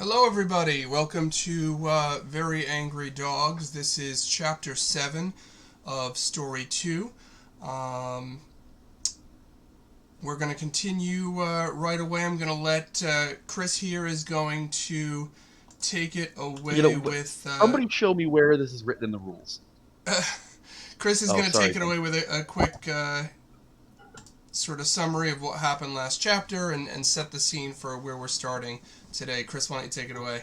Hello, everybody. Welcome to Very Angry Dogs. This is Chapter 7 of Story 2. Um, we're going to continue right away. I'm going to let Chris here is going to take it away with. Somebody show me where this is written in the rules. Chris is Oh, going to sorry. take it away with a quick sort of summary of what happened last chapter and set the scene for where we're starting today. Chris, why don't you take it away?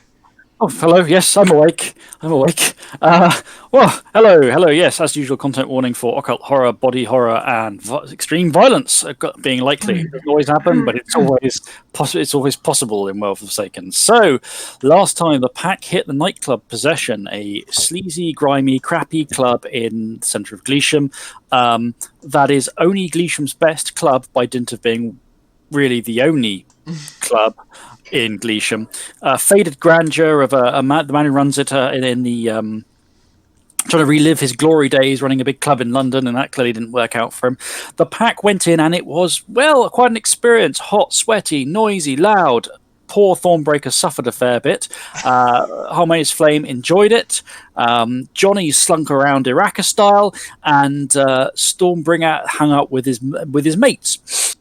Oh, hello. Yes, I'm awake. I'm awake. Hello. Yes, as usual, content warning for occult horror, body horror, and extreme violence being likely. It doesn't always happen, but it's always possible in Wealth of Forsaken. So, last time the pack hit the nightclub Possession, a sleazy, grimy, crappy club in the centre of Gleesham. That is only Gleesham's best club by dint of being really the only club in Gleesham. Faded grandeur of the man who runs it in the trying to relive his glory days running a big club in London, and that clearly didn't work out for him. The pack went in, and it was, well, quite an experience. Hot, sweaty, noisy, loud. Poor Thornbreaker suffered a fair bit. Harmonious Flame enjoyed it. Johnny slunk around Iraka style, and Stormbringer hung out with his mates.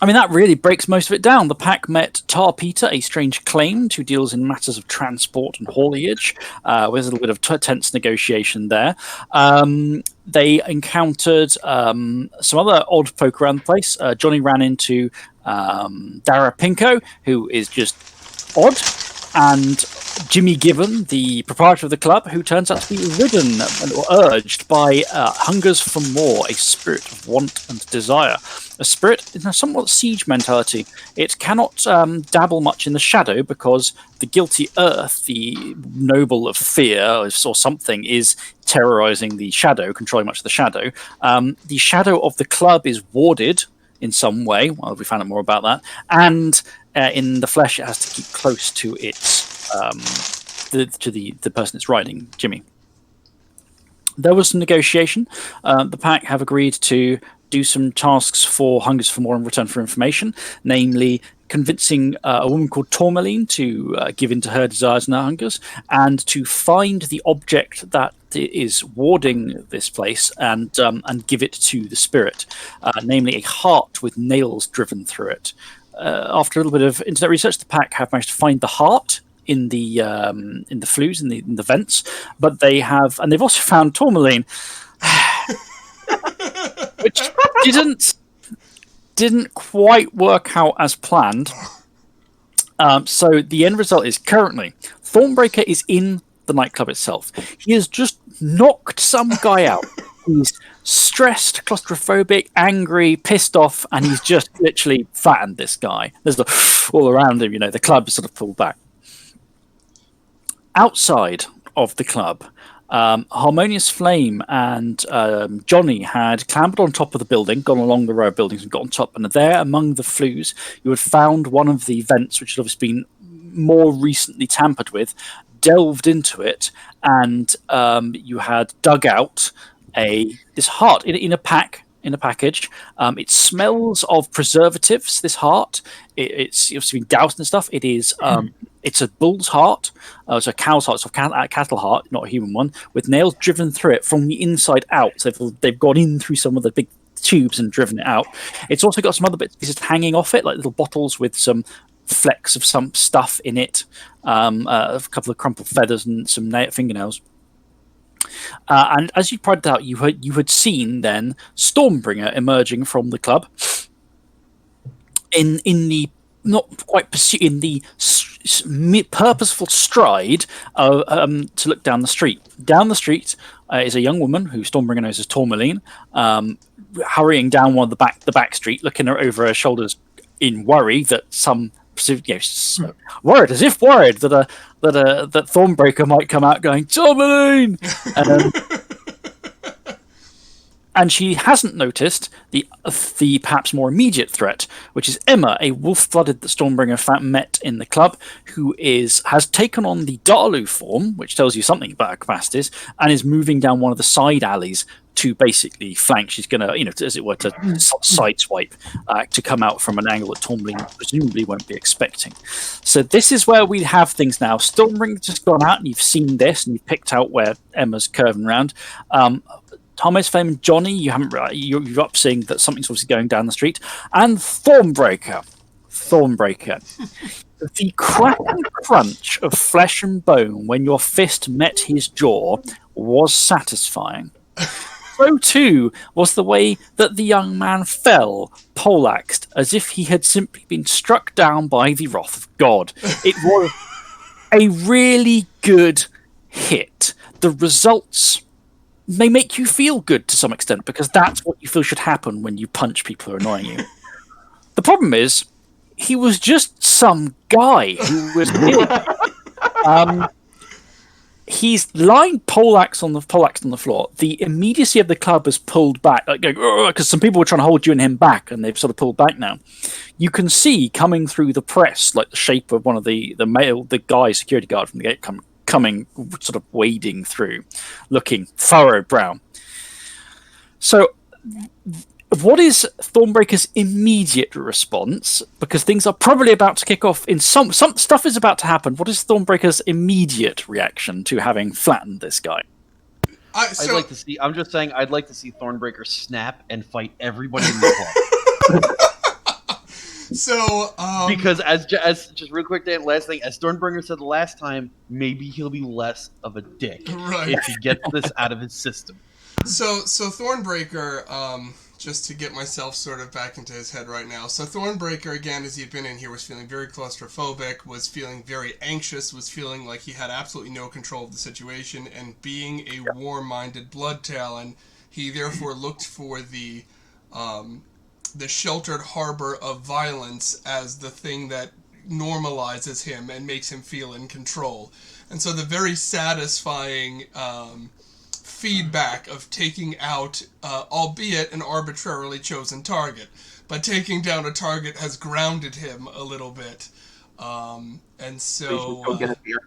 I mean, that really breaks most of it down. The pack met Tar Peter, a strange claimant who deals in matters of transport and haulage. With a little bit of tense negotiation there. They encountered some other odd folk around the place. Johnny ran into Dara Pinko, who is just odd, and Jimmy Gibbon, the proprietor of the club, who turns out to be ridden or urged by hungers for more, a spirit of want and desire. A spirit in a somewhat siege mentality. It cannot dabble much in the shadow because the guilty earth, the noble of fear or something, is terrorizing the shadow, controlling much of the shadow. The shadow of the club is warded in some way. Well, we found out more about that. And in the flesh, it has to keep close to its the person it's riding, Jimmy. There was some negotiation. The pack have agreed to do some tasks for Hungers for More in return for information, namely convincing a woman called Tourmaline to give in to her desires and her hungers, and to find the object that is warding this place and give it to the spirit, namely a heart with nails driven through it. After a little bit of internet research, the pack have managed to find the heart in the flues, in the vents, but they've also found Tourmaline, which didn't quite work out as planned. So the end result is currently Thornbreaker is in the nightclub itself. He has just knocked some guy out. He's stressed, claustrophobic, angry, pissed off, and he's just literally fattened this guy. There's all around him, the club is sort of pulled back. Outside of the club, Harmonious Flame and Johnny had clambered on top of the building, gone along the row of buildings and got on top, and there among the flues you had found one of the vents, which had obviously been more recently tampered with, delved into it, and you had dug out this heart in a package. It smells of preservatives, this heart. It's obviously been doused and stuff. It is it's a bull's heart. It's a cow's heart, so a cattle heart, not a human one, with nails driven through it from the inside out. So they've gone in through some of the big tubes and driven it out. It's also got some other bits just hanging off it, like little bottles with some flecks of some stuff in it, a couple of crumpled feathers and some fingernails. And as you pointed out, you had seen then Stormbringer emerging from the club in the not quite in the purposeful stride to look down the street. Down the street is a young woman who Stormbringer knows as Tourmaline, hurrying down one of the back street, looking over her shoulders in worry that worried that Thornbreaker might come out going, Tourmaline! And she hasn't noticed the perhaps more immediate threat, which is Emma, a wolf-blooded that Stormbringer met in the club, who has taken on the Dalu form, which tells you something about her capacities, and is moving down one of the side alleys to basically flank. She's going to, as it were, to sideswipe to come out from an angle that Stormbringer presumably won't be expecting. So this is where we have things now. Stormbringer's just gone out, and you've seen this, and you've picked out where Emma's curving around. Thomas, Fame, and Johnny, you're up seeing that something's obviously going down the street. And Thornbreaker. The crack and crunch of flesh and bone when your fist met his jaw was satisfying. So too was the way that the young man fell, poleaxed, as if he had simply been struck down by the wrath of God. It was a really good hit. The results may make you feel good to some extent, because that's what you feel should happen when you punch people who are annoying you. The problem is, he was just some guy who was hit. He's lying poleaxed on the floor. The immediacy of the club has pulled back, because some people were trying to hold you and him back, and they've sort of pulled back now. You can see coming through the press, like the shape of one of the security guard from the gate coming, sort of wading through, looking furrowed brown. So, what is Thornbreaker's immediate response? Because things are probably about to kick off. In some stuff is about to happen. What is Thornbreaker's immediate reaction to having flattened this guy? I'd like to see. I'm just saying. I'd like to see Thornbreaker snap and fight everybody in the club. So, because as just real quick, Dan, last thing, as Stormbringer said the last time, maybe he'll be less of a dick if he gets this out of his system. So Thornbreaker, just to get myself sort of back into his head right now. So Thornbreaker, again, as he'd been in here, was feeling very claustrophobic, was feeling very anxious, was feeling like he had absolutely no control of the situation, and being a war-minded blood talon, he therefore looked for the sheltered harbor of violence as the thing that normalizes him and makes him feel in control. And so the very satisfying feedback of taking out, albeit an arbitrarily chosen target, but taking down a target has grounded him a little bit. And so... Please go get a beer.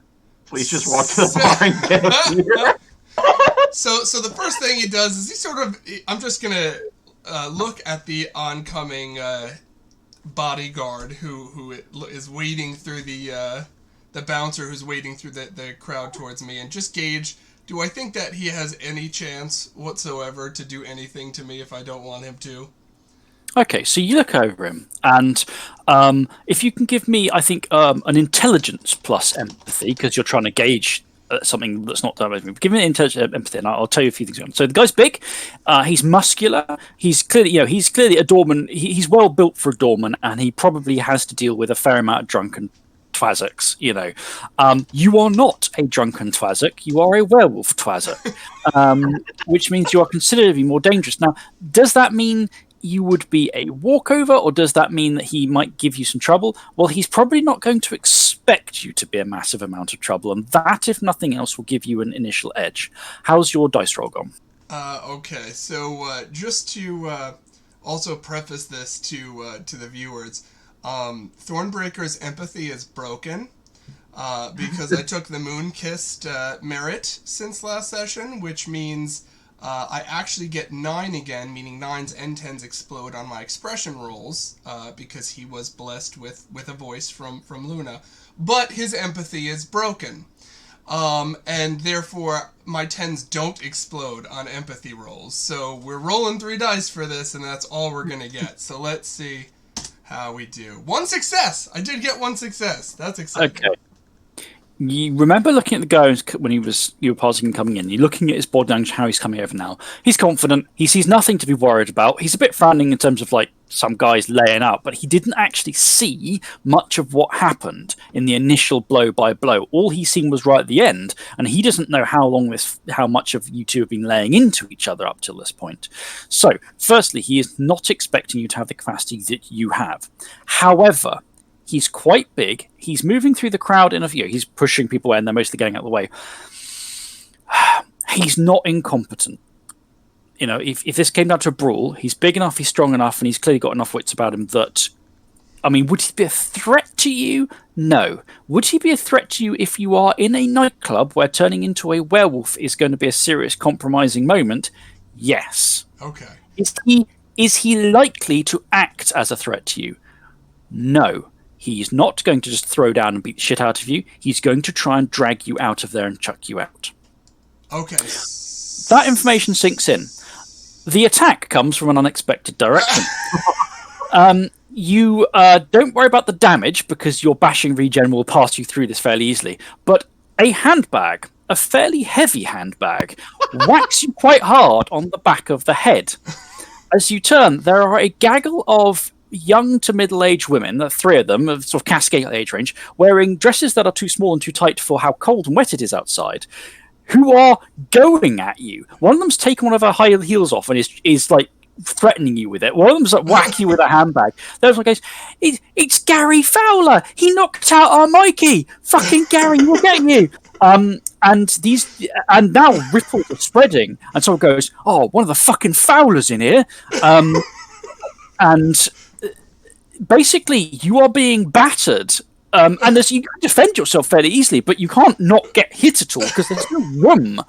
Please just walk to the bar and get a beer. So the first thing he does is he sort of... I'm just going to look at the oncoming bodyguard who is wading through the bouncer who's wading through the crowd towards me, and just gauge, do I think that he has any chance whatsoever to do anything to me if I don't want him to? Okay, so you look over him, and if you can give me, I think, an intelligence plus empathy, because you're trying to gauge something that's not done with me. Give me an intelligence empathy, and I'll tell you a few things going on. So the guy's big, he's muscular, he's clearly a doorman. He's well built for a doorman, and he probably has to deal with a fair amount of drunken twazzoks. You are not a drunken twazzok, you are a werewolf twazzok, which means you are considerably more dangerous. Now, does that mean you would be a walkover, or does that mean that he might give you some trouble? Well, he's probably not going to expect you to be a massive amount of trouble, and that, if nothing else, will give you an initial edge. How's your dice roll gone? Okay, so just to also preface this to the viewers, Thornbreaker's empathy is broken because I took the Moon-Kissed merit since last session, which means I actually get 9 again, meaning 9s and 10s explode on my expression rolls, because he was blessed with a voice from Luna. But his empathy is broken. And therefore, my 10s don't explode on empathy rolls. So we're rolling 3 dice for this, and that's all we're going to get. So let's see how we do. 1 success! I did get 1 success. That's exciting. Okay. You remember looking at the guy when you were passing and coming in. You're looking at his body language, how he's coming over now. He's confident. He sees nothing to be worried about. He's a bit frowning in terms of like some guys laying out, but he didn't actually see much of what happened in the initial blow by blow. All he seen was right at the end, and he doesn't know how much of you two have been laying into each other up till this point. So, firstly, he is not expecting you to have the capacity that you have. However, he's quite big. He's moving through the crowd in a view. He's pushing people away, and they're mostly getting out of the way. He's not incompetent. if this came down to a brawl, he's big enough, he's strong enough, and he's clearly got enough wits about him that, I mean, would he be a threat to you? No. Would he be a threat to you if you are in a nightclub where turning into a werewolf is going to be a serious compromising moment? Yes. Okay. Is he likely to act as a threat to you? No. He's not going to just throw down and beat the shit out of you. He's going to try and drag you out of there and chuck you out. Okay. That information sinks in. The attack comes from an unexpected direction. You don't worry about the damage because your bashing regen will pass you through this fairly easily. But a handbag, a fairly heavy handbag, whacks you quite hard on the back of the head. As you turn, there are a gaggle of young to middle-aged women, 3 of them, of sort of cascade age range, wearing dresses that are too small and too tight for how cold and wet it is outside, who are going at you. One of them's taken one of her high heels off and is like threatening you with it. One of them's like whack you with a handbag. The other one goes, it's Gary Fowler. He knocked out our Mikey. Fucking Gary, we'll get you. And now ripples are spreading, and someone goes, "Oh, one of the fucking Fowlers in here," and basically you are being battered. And you can defend yourself fairly easily, but you can't not get hit at all because there's no room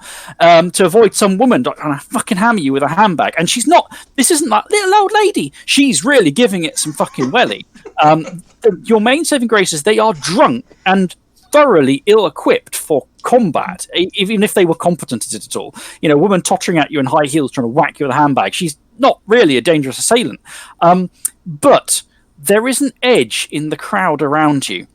to avoid some woman trying to fucking hammer you with a handbag. And she's not. This isn't that little old lady. She's really giving it some fucking welly. Your main saving grace is they are drunk and thoroughly ill-equipped for combat, even if they were competent at it at all. A woman tottering at you in high heels trying to whack you with a handbag. She's not really a dangerous assailant, but there is an edge in the crowd around you.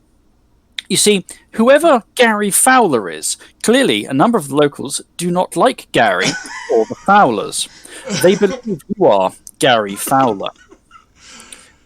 You see, whoever Gary Fowler is, clearly a number of the locals do not like Gary or the Fowlers. They believe you are Gary Fowler.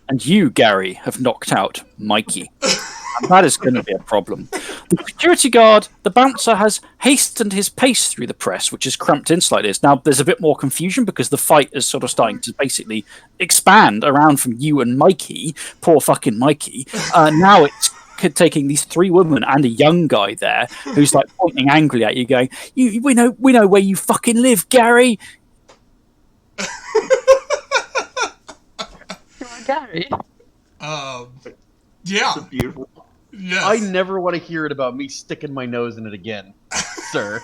And you, Gary, have knocked out Mikey. And that is going to be a problem. The security guard, the bouncer, has hastened his pace through the press, which is cramped in slightly. Now, there's a bit more confusion because the fight is sort of starting to basically expand around from you and Mikey, poor fucking Mikey. Now it's taking these 3 women and a young guy there who's like pointing angrily at you, going, "We know where you fucking live, Gary." Gary. Yeah. It's beautiful. Yes. I never want to hear it about me sticking my nose in it again, sir.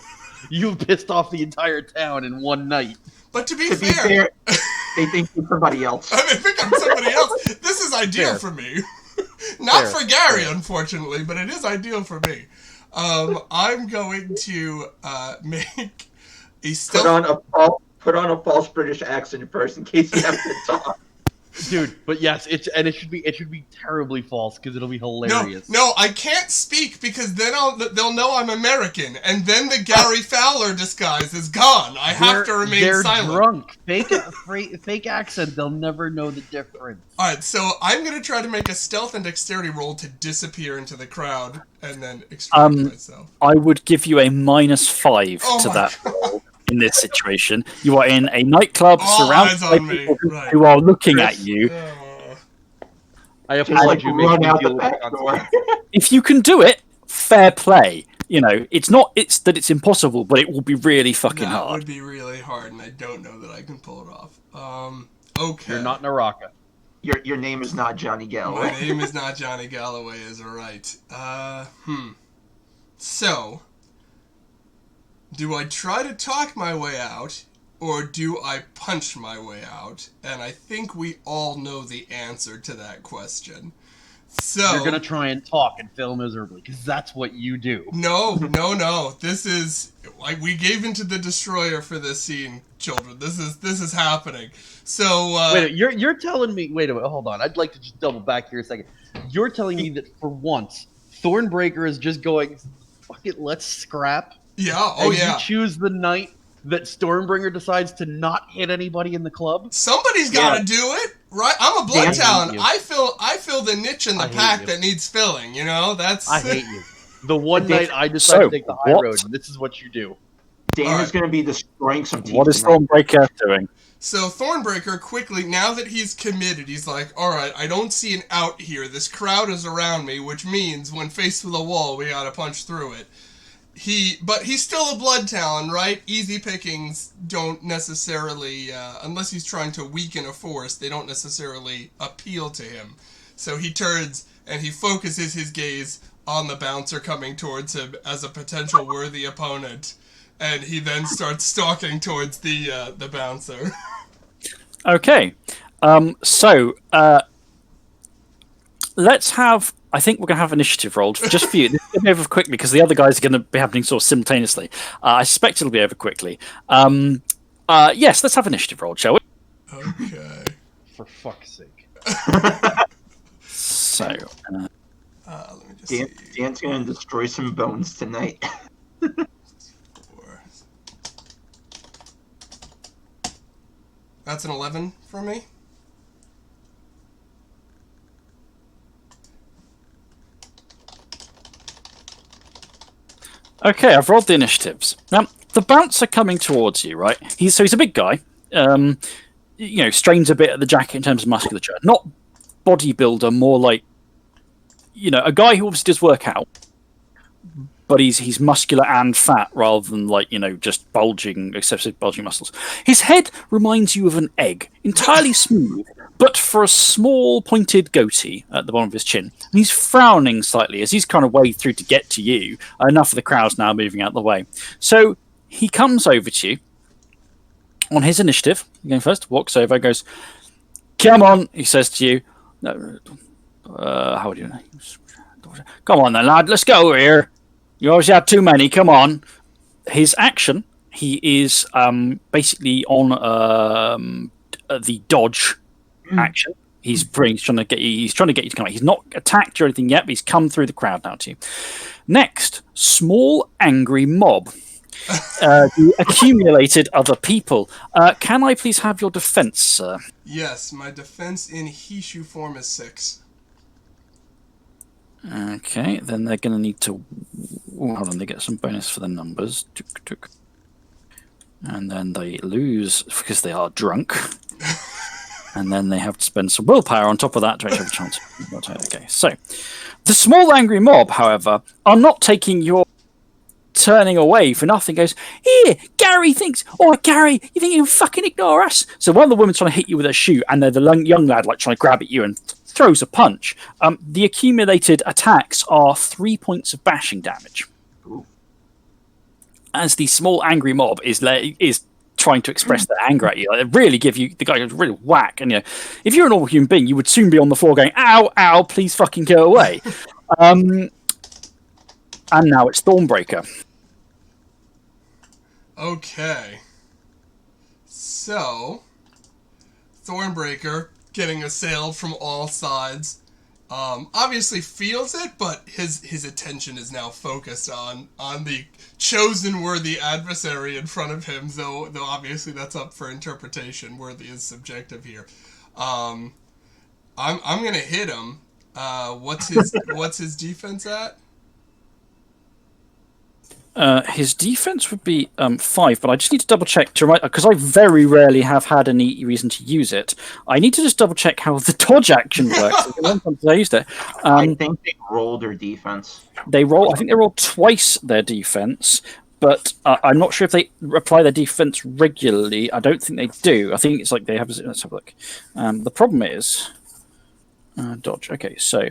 You've pissed off the entire town in one night. But to be fair, they think you're somebody else. I think I'm somebody else. This is ideal for me. Not for Gary, unfortunately, but it is ideal for me. I'm going to make a stealth... Put on a false British accent first in case you have to talk. Dude, but yes, it should be terribly false because it'll be hilarious. No, I can't speak because then they'll know I'm American, and then the Gary Fowler disguise is gone. I have to remain silent. They're drunk. Fake accent. They'll never know the difference. All right, so I'm gonna try to make a stealth and dexterity roll to disappear into the crowd and then extract myself. I would give you a -5 to that roll. In this situation, you are in a nightclub surrounded by people who are looking at you. I apologize. You make me deal with door. If you can do it, fair play. It's that it's impossible, but it will be really fucking hard. It would be really hard, and I don't know that I can pull it off. Okay. You're not Naraka. Your name is not Johnny Galloway. My name is not Johnny Galloway, is right. So, do I try to talk my way out, or do I punch my way out? And I think we all know the answer to that question. So you're gonna try and talk and fail miserably, because that's what you do. No. This is we gave into the destroyer for this scene, children. This is happening. So wait, you're telling me? Wait a minute, hold on. I'd like to just double back here a second. You're telling me that for once, Thornbreaker is just going, fuck it, let's scrap. Yeah, You choose the night that Stormbringer decides to not hit anybody in the club? Somebody's got to do it, right? I'm a blood talent. I fill the niche in the pack that needs filling, That's... I hate you. The one night I decide to take the high road, and this is what you do. Dan is going to be destroying some teeth. What is Thornbreaker doing? So Thornbreaker quickly, now that he's committed, he's like, alright, I don't see an out here. This crowd is around me, which means when faced with a wall, we gotta punch through it. But he's still a blood talon, right? Easy pickings don't necessarily, unless he's trying to weaken a force, they don't necessarily appeal to him. So he turns and he focuses his gaze on the bouncer coming towards him as a potential worthy opponent, and he then starts stalking towards the bouncer. Okay. Let's have. I think we're going to have initiative rolled just for you. This is going to be over quickly because the other guys are going to be happening sort of simultaneously. I suspect it'll be over quickly. Yes, let's have initiative rolled, shall we? Okay. For fuck's sake. So, Let me just see. Dan's gonna destroy some bones tonight. 4. That's an 11 for me. okay, I've rolled the initiatives. Now, the bouncer coming towards you, right? He's a big guy. Strains a bit at the jacket in terms of musculature. Not bodybuilder, more like, a guy who obviously does work out, but he's muscular and fat rather than just excessive bulging muscles. His head reminds you of an egg, entirely smooth, but for a small pointed goatee at the bottom of his chin. And he's frowning slightly as he's kind of wade through to get to you. Enough of the crowd's now moving out the way. So he comes over to you on his initiative. Going first, walks over, goes, "Come on," he says to you. How do you know? Come on then, lad, let's go here. You always had too many. Come on. His action, he is basically on the dodge action. He's trying to get you to come out. He's not attacked or anything yet, but he's come through the crowd now to you. Next, small angry mob. The accumulated other people. Can I please have your defense, sir? Yes, my defense in Hishu form is 6. Okay, then they're going to need to... hold on, they get some bonus for the numbers. And then they lose because they are drunk. And then they have to spend some willpower on top of that to actually have a chance. Okay, so the small angry mob, however, are not taking your turning away for nothing. Goes, "Here, Gary thinks, Gary, you think you can fucking ignore us?" So one of the women's trying to hit you with a shoe, and they're the young lad trying to grab at you and throws a punch. The accumulated attacks are 3 points of bashing damage. Ooh. As the small angry mob is trying to express their anger at you. They really give you the guy a really whack. And if you're a normal human being, you would soon be on the floor going, "Ow, ow, please fucking go away." And now it's Thornbreaker. Okay. So, Thornbreaker getting assailed from all sides. Obviously feels it, but his attention is now focused on the chosen worthy adversary in front of him. Though obviously that's up for interpretation. Worthy is subjective here. I'm gonna hit him. What's his defense at? His defense would be 5, but I just need to double check because I very rarely have had any reason to use it. I need to just double check how the dodge action works. I used it. I think they roll their defense. I think they roll twice their defense, but I'm not sure if they apply their defense regularly. I don't think they do. I think it's like they have. Let's have a look. The problem is dodge. Okay, so.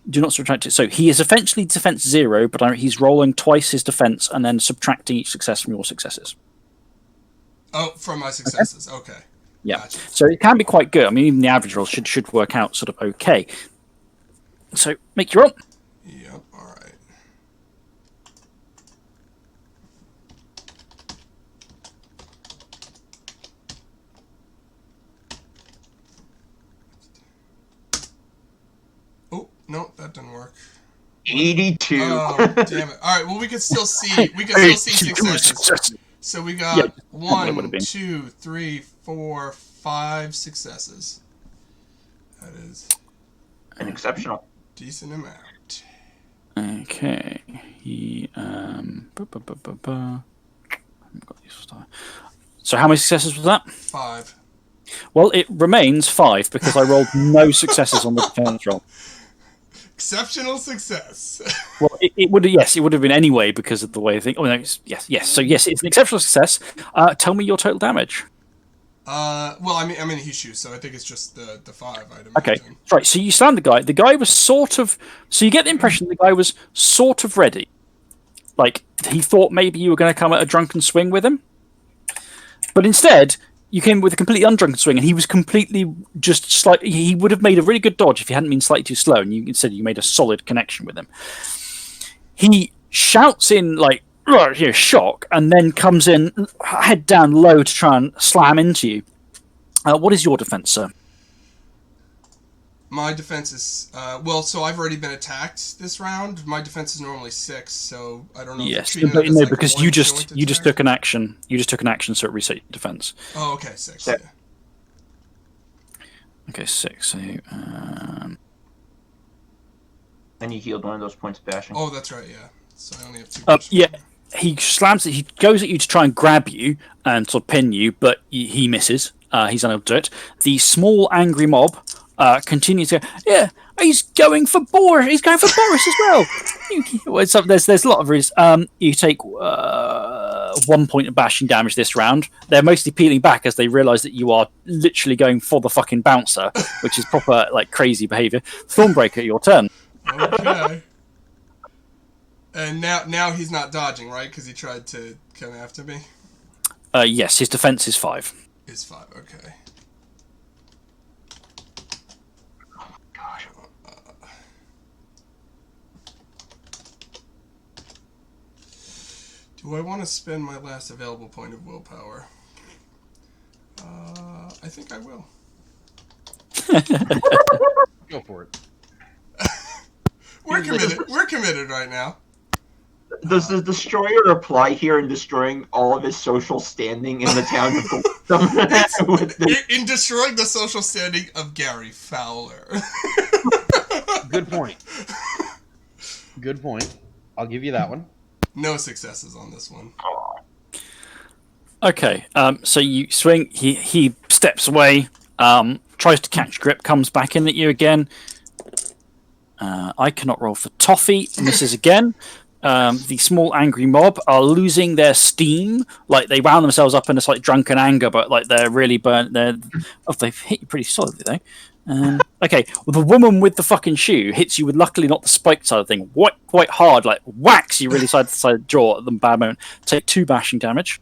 Do not subtract it. So he is essentially defense 0, but he's rolling twice his defense and then subtracting each success from your successes. Oh, from my successes. Okay. Yeah. Gotcha. So it can be quite good. I mean, even the average roll should work out sort of okay. So make your roll. Yep. All right. No, that didn't work. 82. Oh, damn it. All right, well, we can still see successes. So we got 1, 2, 3, 4, 5 successes. That is an exceptional decent amount. Okay. He So how many successes was that? 5. Well, it remains 5 because I rolled no successes on the defense roll. Exceptional success. Well, it would have been anyway because of the way I think. Oh no, yes. So yes, it's an exceptional success. Tell me your total damage. Well, I'm in his shoes, so I think it's just the 5. I'd imagine. Okay, right. So you slammed the guy. The guy was sort of. So you get the impression the guy was sort of ready. Like he thought maybe you were going to come at a drunken swing with him, but instead you came with a completely undrunken swing, and he was completely just slightly. He would have made a really good dodge if he hadn't been slightly too slow, and instead you made a solid connection with him. He shouts in like shock, and then comes in head down low to try and slam into you. What is your defense, sir? My defense is so I've already been attacked this round. My defense is normally 6, so I don't know. Yes, if but no, like because you just took an action. You just took an action, so it reset your defense. Oh, okay, 6. Yeah. Okay, 6. So, And you healed one of those points of bashing. Oh, that's right. Yeah. So I only have 2. yeah, he slams it. He goes at you to try and grab you and sort of pin you, but he misses. He's unable to do it. The small angry mob continues to go, yeah, he's going for Boris. He's going for Boris as well. There's a lot of reasons. You take 1 point of bashing damage this round. They're mostly peeling back as they realise that you are literally going for the fucking bouncer, which is proper like crazy behaviour. Thornbreaker, your turn. Okay. And now he's not dodging, right? Because he tried to come after me. Yes, his defense is 5. Is 5. Okay. Gosh. Do I want to spend my last available point of willpower? I think I will. Go for it. We're committed. We're committed right now. Does the destroyer apply here in destroying all of his social standing in the town of In destroying the social standing of Gary Fowler. Good point. Good point. I'll give you that one. No successes on this one. Okay, so you swing. He steps away. Tries to catch grip. Comes back in at you again. I cannot roll for toffee. Misses again. The small angry mob are losing their steam. Like they wound themselves up in a slight drunken anger, but like they're really burnt. They've hit you pretty solidly though. Okay, well, the woman with the fucking shoe hits you with luckily not the spiked side of the thing. Quite hard, like whacks you really side to side jaw at the bad moment. Take 2 bashing damage.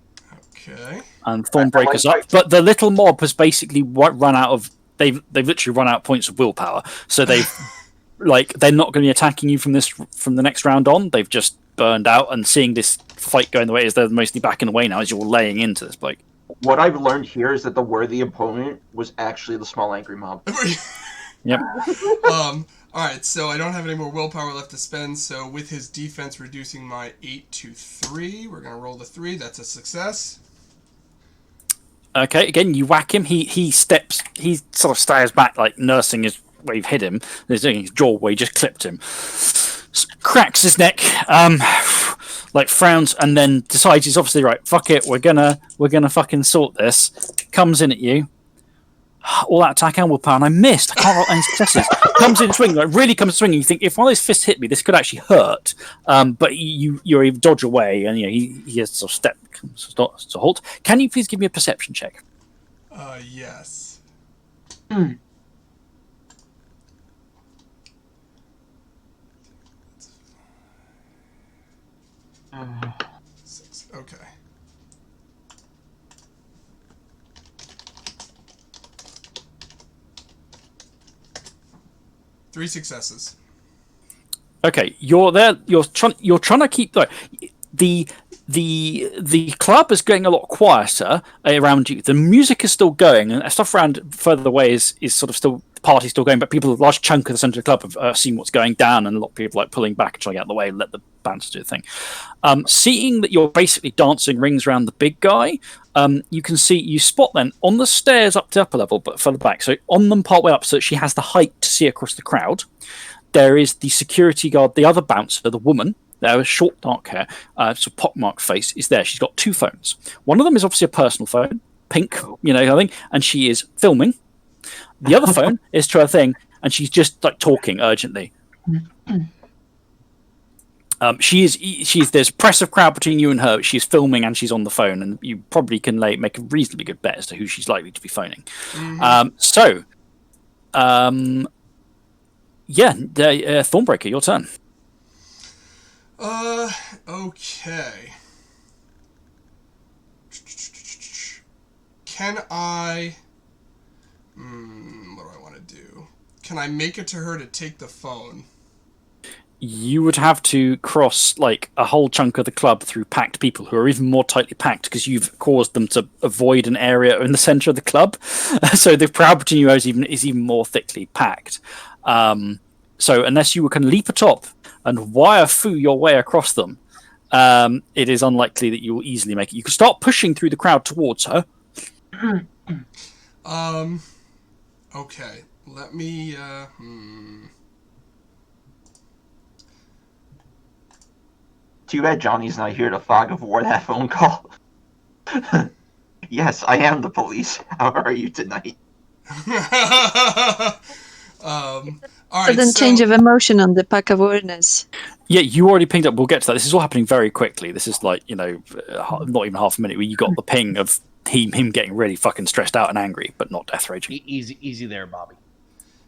Okay. And Thornbreaker's up. But the little mob has basically run out of. They've literally run out of points of willpower. So they've. Like they're not going to be attacking you from the next round on. They've just burned out, and seeing this fight going the way it is, they're mostly backing away now as you're laying into this bloke. What I've learned here is that the worthy opponent was actually the small angry mob. Yep. All right, so I don't have any more willpower left to spend. So with his defense reducing my 8 to 3, we're gonna roll the 3. That's a success. Okay. Again, you whack him. He steps. He sort of stares back, like nursing his. Where you've hit him, there's doing his jaw where you just clipped him, cracks his neck, like frowns, and then decides he's obviously right. Fuck it, we're gonna fucking sort this. Comes in at you, all that attack and willpower, and I missed. I can't roll any successes. Comes in swinging, like really comes swinging. You think if one of those fists hit me, this could actually hurt. But you're able to dodge away, and he has sort of step to halt. Can you please give me a perception check? Yes. Okay. Three successes. Okay, you're there. You're trying to keep the club is getting a lot quieter around you. The music is still going, and stuff around further away is sort of still the party's still going. But people, a large chunk of the centre of the club have seen what's going down, and a lot of people like pulling back and trying to get out of the way and let the bands do the thing. Seeing that you're basically dancing rings around the big guy, you spot then on the stairs up to upper level, but further back. So on them part way up, so that she has the height to see across the crowd. There is the security guard, the other bouncer, the woman. There, short dark hair, sort of pockmarked face is there. She's got 2 phones. One of them is obviously a personal phone, pink, I think, and she is filming. The other phone is to her thing, and she's just like talking urgently. She's there's a pressive crowd between you and her. She's filming and she's on the phone, and you probably can make a reasonably good bet as to who she's likely to be phoning. Thornbreaker, your turn. Okay. Can I... what do I want to do? Can I make it to her to take the phone? You would have to cross like a whole chunk of the club through packed people who are even more tightly packed because you've caused them to avoid an area in the center of the club. So the crowd between you is even more thickly packed. So unless you can leap atop and wire-foo your way across them, it is unlikely that you will easily make it. You can start pushing through the crowd towards her. Okay. Let me, Too bad Johnny's not here to fog of war that phone call. Yes, I am the police. How are you tonight? all right, Sudden change of emotion on the pack of awareness. Yeah, you already pinged up. We'll get to that. This is all happening very quickly. This is like, not even half a minute where you got the ping of him getting really fucking stressed out and angry, but not death raging. Easy there, Bobby.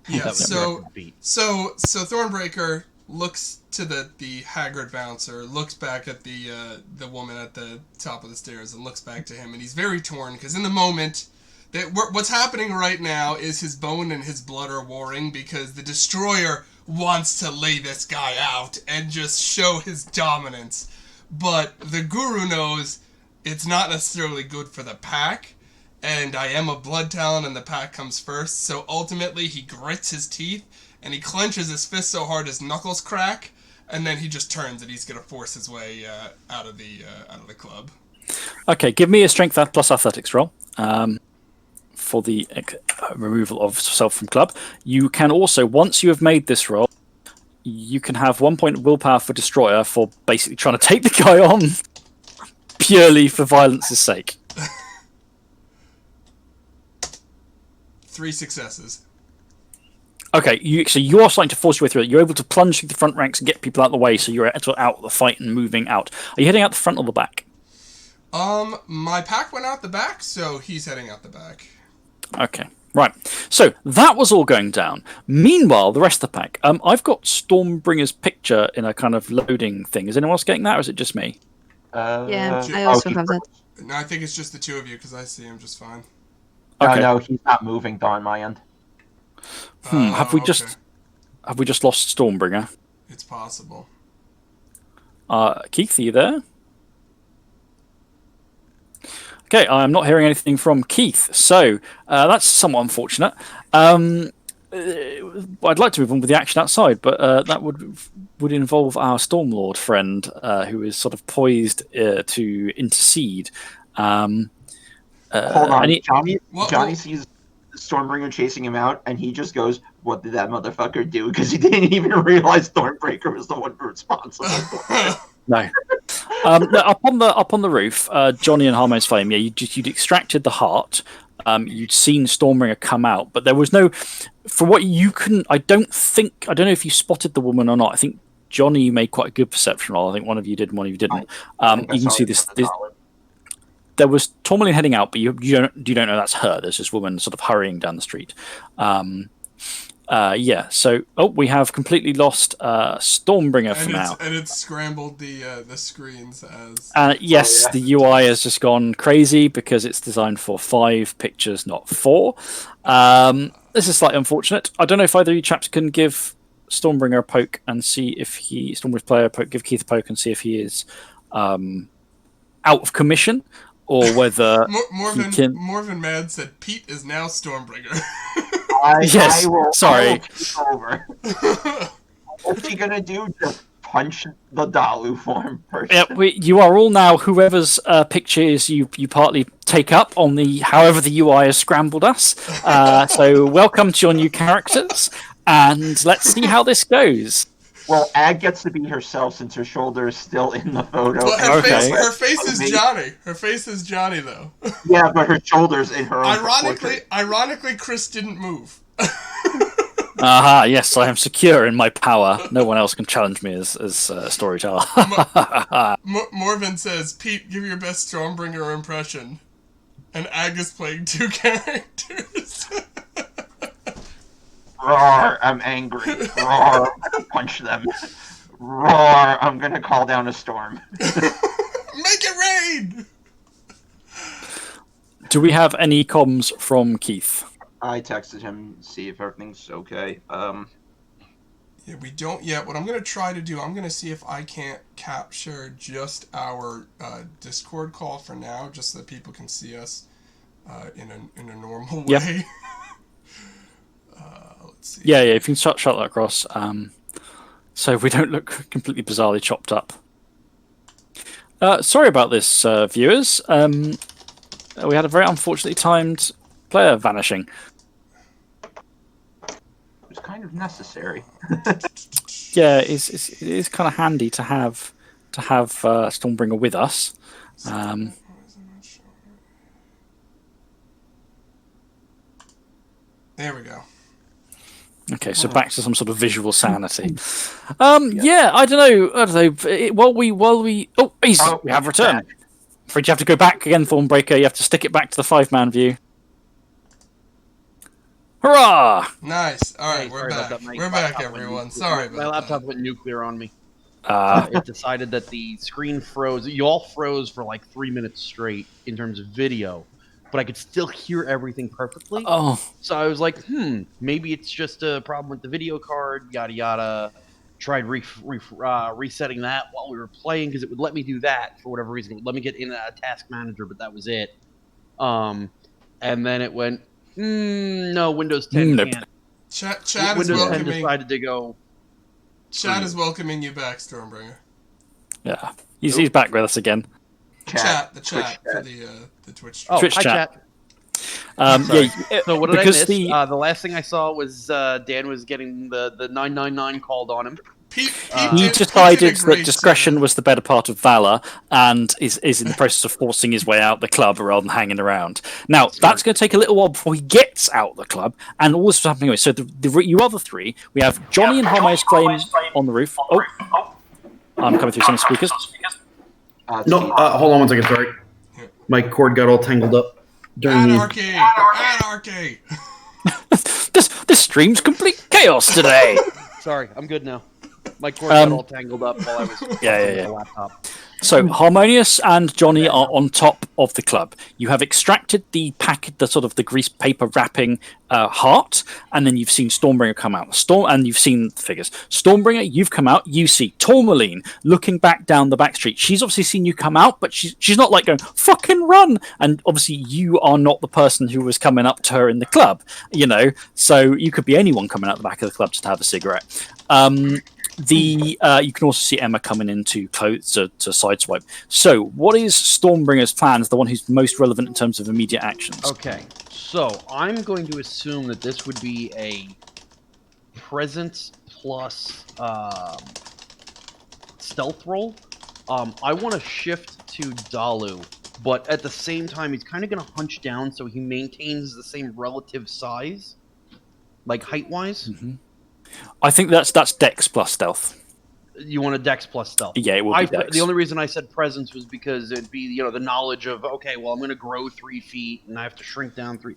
Yeah, That was so a beat. Thornbreaker looks to the haggard bouncer, looks back at the woman at the top of the stairs, and looks back to him, and he's very torn because in the moment what's happening right now is his bone and his blood are warring because the destroyer wants to lay this guy out and just show his dominance, but the guru knows it's not necessarily good for the pack. And I am a blood talent, and the pack comes first. So ultimately, he grits his teeth, and he clenches his fist so hard his knuckles crack, and then he just turns, and he's gonna force his way out of the club. Okay, give me a strength plus athletics roll for the removal of self from club. You can also, once you have made this roll, you can have 1 point of willpower for destroyer for basically trying to take the guy on purely for violence's sake. 3 successes. Okay, so you are starting to force your way through it. You're able to plunge through the front ranks and get people out of the way, so you're out of the fight and moving out. Are you heading out the front or the back? My pack went out the back, so he's heading out the back. Okay, right. So that was all going down. Meanwhile, the rest of the pack. I've got Stormbringer's picture in a kind of loading thing. Is anyone else getting that, or is it just me? Yeah, I also have that. No, I think it's just the two of you because I see him just fine. Okay. No, he's not moving on my end. Have we just lost Stormbringer? It's possible. Keith, are you there? Okay, I'm not hearing anything from Keith, so that's somewhat unfortunate. I'd like to move on with the action outside, but that would involve our Stormlord friend, who is sort of poised to intercede. Hold on, What? Johnny sees Stormbringer chasing him out, and he just goes, "What did that motherfucker do?" Because he didn't even realize Stormbreaker was the one responsible for it. No. Up on the roof, Johnny and Harmo's Flame. Yeah, you'd extracted the heart. You'd seen Stormbringer come out, but there was no. For what you couldn't, I don't know if you spotted the woman or not. I think Johnny made quite a good perception roll. I think one of you did, and one of you didn't. You can see this. There was Tourmaline heading out, but you don't know that's her. There's this woman sort of hurrying down the street. Yeah. So, we have completely lost Stormbringer for now. And it's scrambled the screens as. Yes, the UI has just gone crazy because it's designed for 5 pictures, not 4. This is slightly unfortunate. I don't know if either of you chaps can give Stormbringer a poke and see if Stormbringer's player a poke, give Keith a poke and see if he is out of commission. Or whether Morven Mad said Pete is now Stormbringer. Yes, sorry. What's he gonna do? Just punch the Dalu form person? Yeah, you are all now whoever's pictures you partly take up on however the UI has scrambled us. So welcome to your new characters, and let's see how this goes. Well, Ag gets to be herself since her shoulder is still in the photo. Well, her face is Johnny. Her face is Johnny, though. Yeah, but her shoulder's in her own. Ironically, Chris didn't move. Aha, yes, I am secure in my power. No one else can challenge me as storyteller. Morven says, Pete, give your best Stormbringer impression. And Ag is playing 2 characters. Roar, I'm angry. Roar, I'm gonna punch them. Roar, I'm gonna call down a storm. Make it rain! Do we have any comms from Keith? I texted him, see if everything's okay. Yeah, we don't yet. What I'm going to try to do, I'm going to see if I can't capture just our Discord call for now, just so that people can see us in a normal way. Yep. Let's see. Yeah, if you can shut that across, so we don't look completely bizarrely chopped up. Sorry about this, viewers. We had a very unfortunately timed player vanishing. It was kind of necessary. Yeah, it is kind of handy to have Stormbringer with us. There we go. Okay, so back to some sort of visual sanity. Yeah, I don't know. While we we have returned. Afraid you have to go back again, Thornbreaker. You have to stick it back to the 5-man view. Hurrah! Nice. All right, Hey, we're sorry about back. that. My We're back, laptop went everyone. nuclear. Sorry My about laptop that. went nuclear on me. It decided that the screen froze. You all froze for like 3 minutes straight in terms of video, but I could still hear everything perfectly. Oh, So I was like, maybe it's just a problem with the video card, yada yada. Tried resetting that while we were playing because it would let me do that for whatever reason. It would let me get in a task manager, but that was it. And then it went, no, Windows 10 Nope. can't. Chad is Windows 10 welcoming. decided to go. Chad is welcoming you back, Stormbringer. yeah. He's back with us again. Chat for Twitch the Twitch stream. Oh, Twitch hi, chat. chat. Yeah. So what did I because miss? The last thing I saw was Dan was getting the 999 called on him. Pete He did a decided that great discretion setup. was the better part of valor, and is in the process of forcing his way out the club rather than hanging around. Now that's going to take a little while before he gets out the club, and all this is happening anyway. So you other three, we have Johnny and Harmonious Flame on the roof. Oh, I'm coming through some speakers. No, hold on one second. Sorry, my cord got all tangled up during Anarchy! Anarchy! This stream's complete chaos today. Sorry, I'm good now. My cord got all tangled up while I was Yeah. the laptop. So Harmonious and Johnny are on top of the club. You have extracted the packet, the sort of the grease paper wrapping heart, and then you've seen Stormbringer come out. And you've seen the figures. Stormbringer, you've come out. You see Tourmaline looking back down the back street. She's obviously seen you come out, but she's not like going fucking run. And obviously you are not the person who was coming up to her in the club, you know. So you could be anyone coming out the back of the club just to have a cigarette. You can also see Emma coming in to sideswipe. So, what is Stormbringer's plan as the one who's most relevant in terms of immediate actions? Okay, so I'm going to assume that this would be a presence plus stealth roll. I want to shift to Dalu, but at the same time, he's kind of going to hunch down so he maintains the same relative size, like height-wise. Mm-hmm. I think that's Dex plus stealth. You want a Dex plus stealth? Yeah, it will be Dex. The only reason I said presence was because it'd be the knowledge of okay, well I'm going to grow 3 feet and I have to shrink down 3.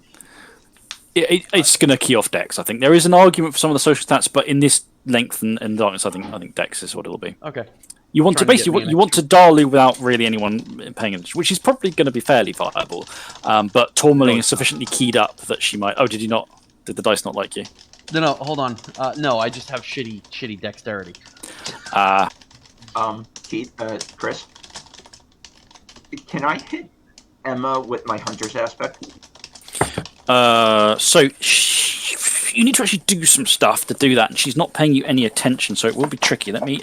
It's going to key off Dex. I think there is an argument for some of the social stats, but in this length and darkness, I think Dex is what it'll be. Okay. You want to basically you want to Dalu without really anyone paying attention, which is probably going to be fairly viable. But Tourmaline is sufficiently keyed up that she might. Oh, did you not? Did the dice not like you? No, hold on. No, I just have shitty dexterity. Keith, Chris, can I hit Emma with my hunter's aspect? So you need to actually do some stuff to do that, and she's not paying you any attention, so it will be tricky. Let me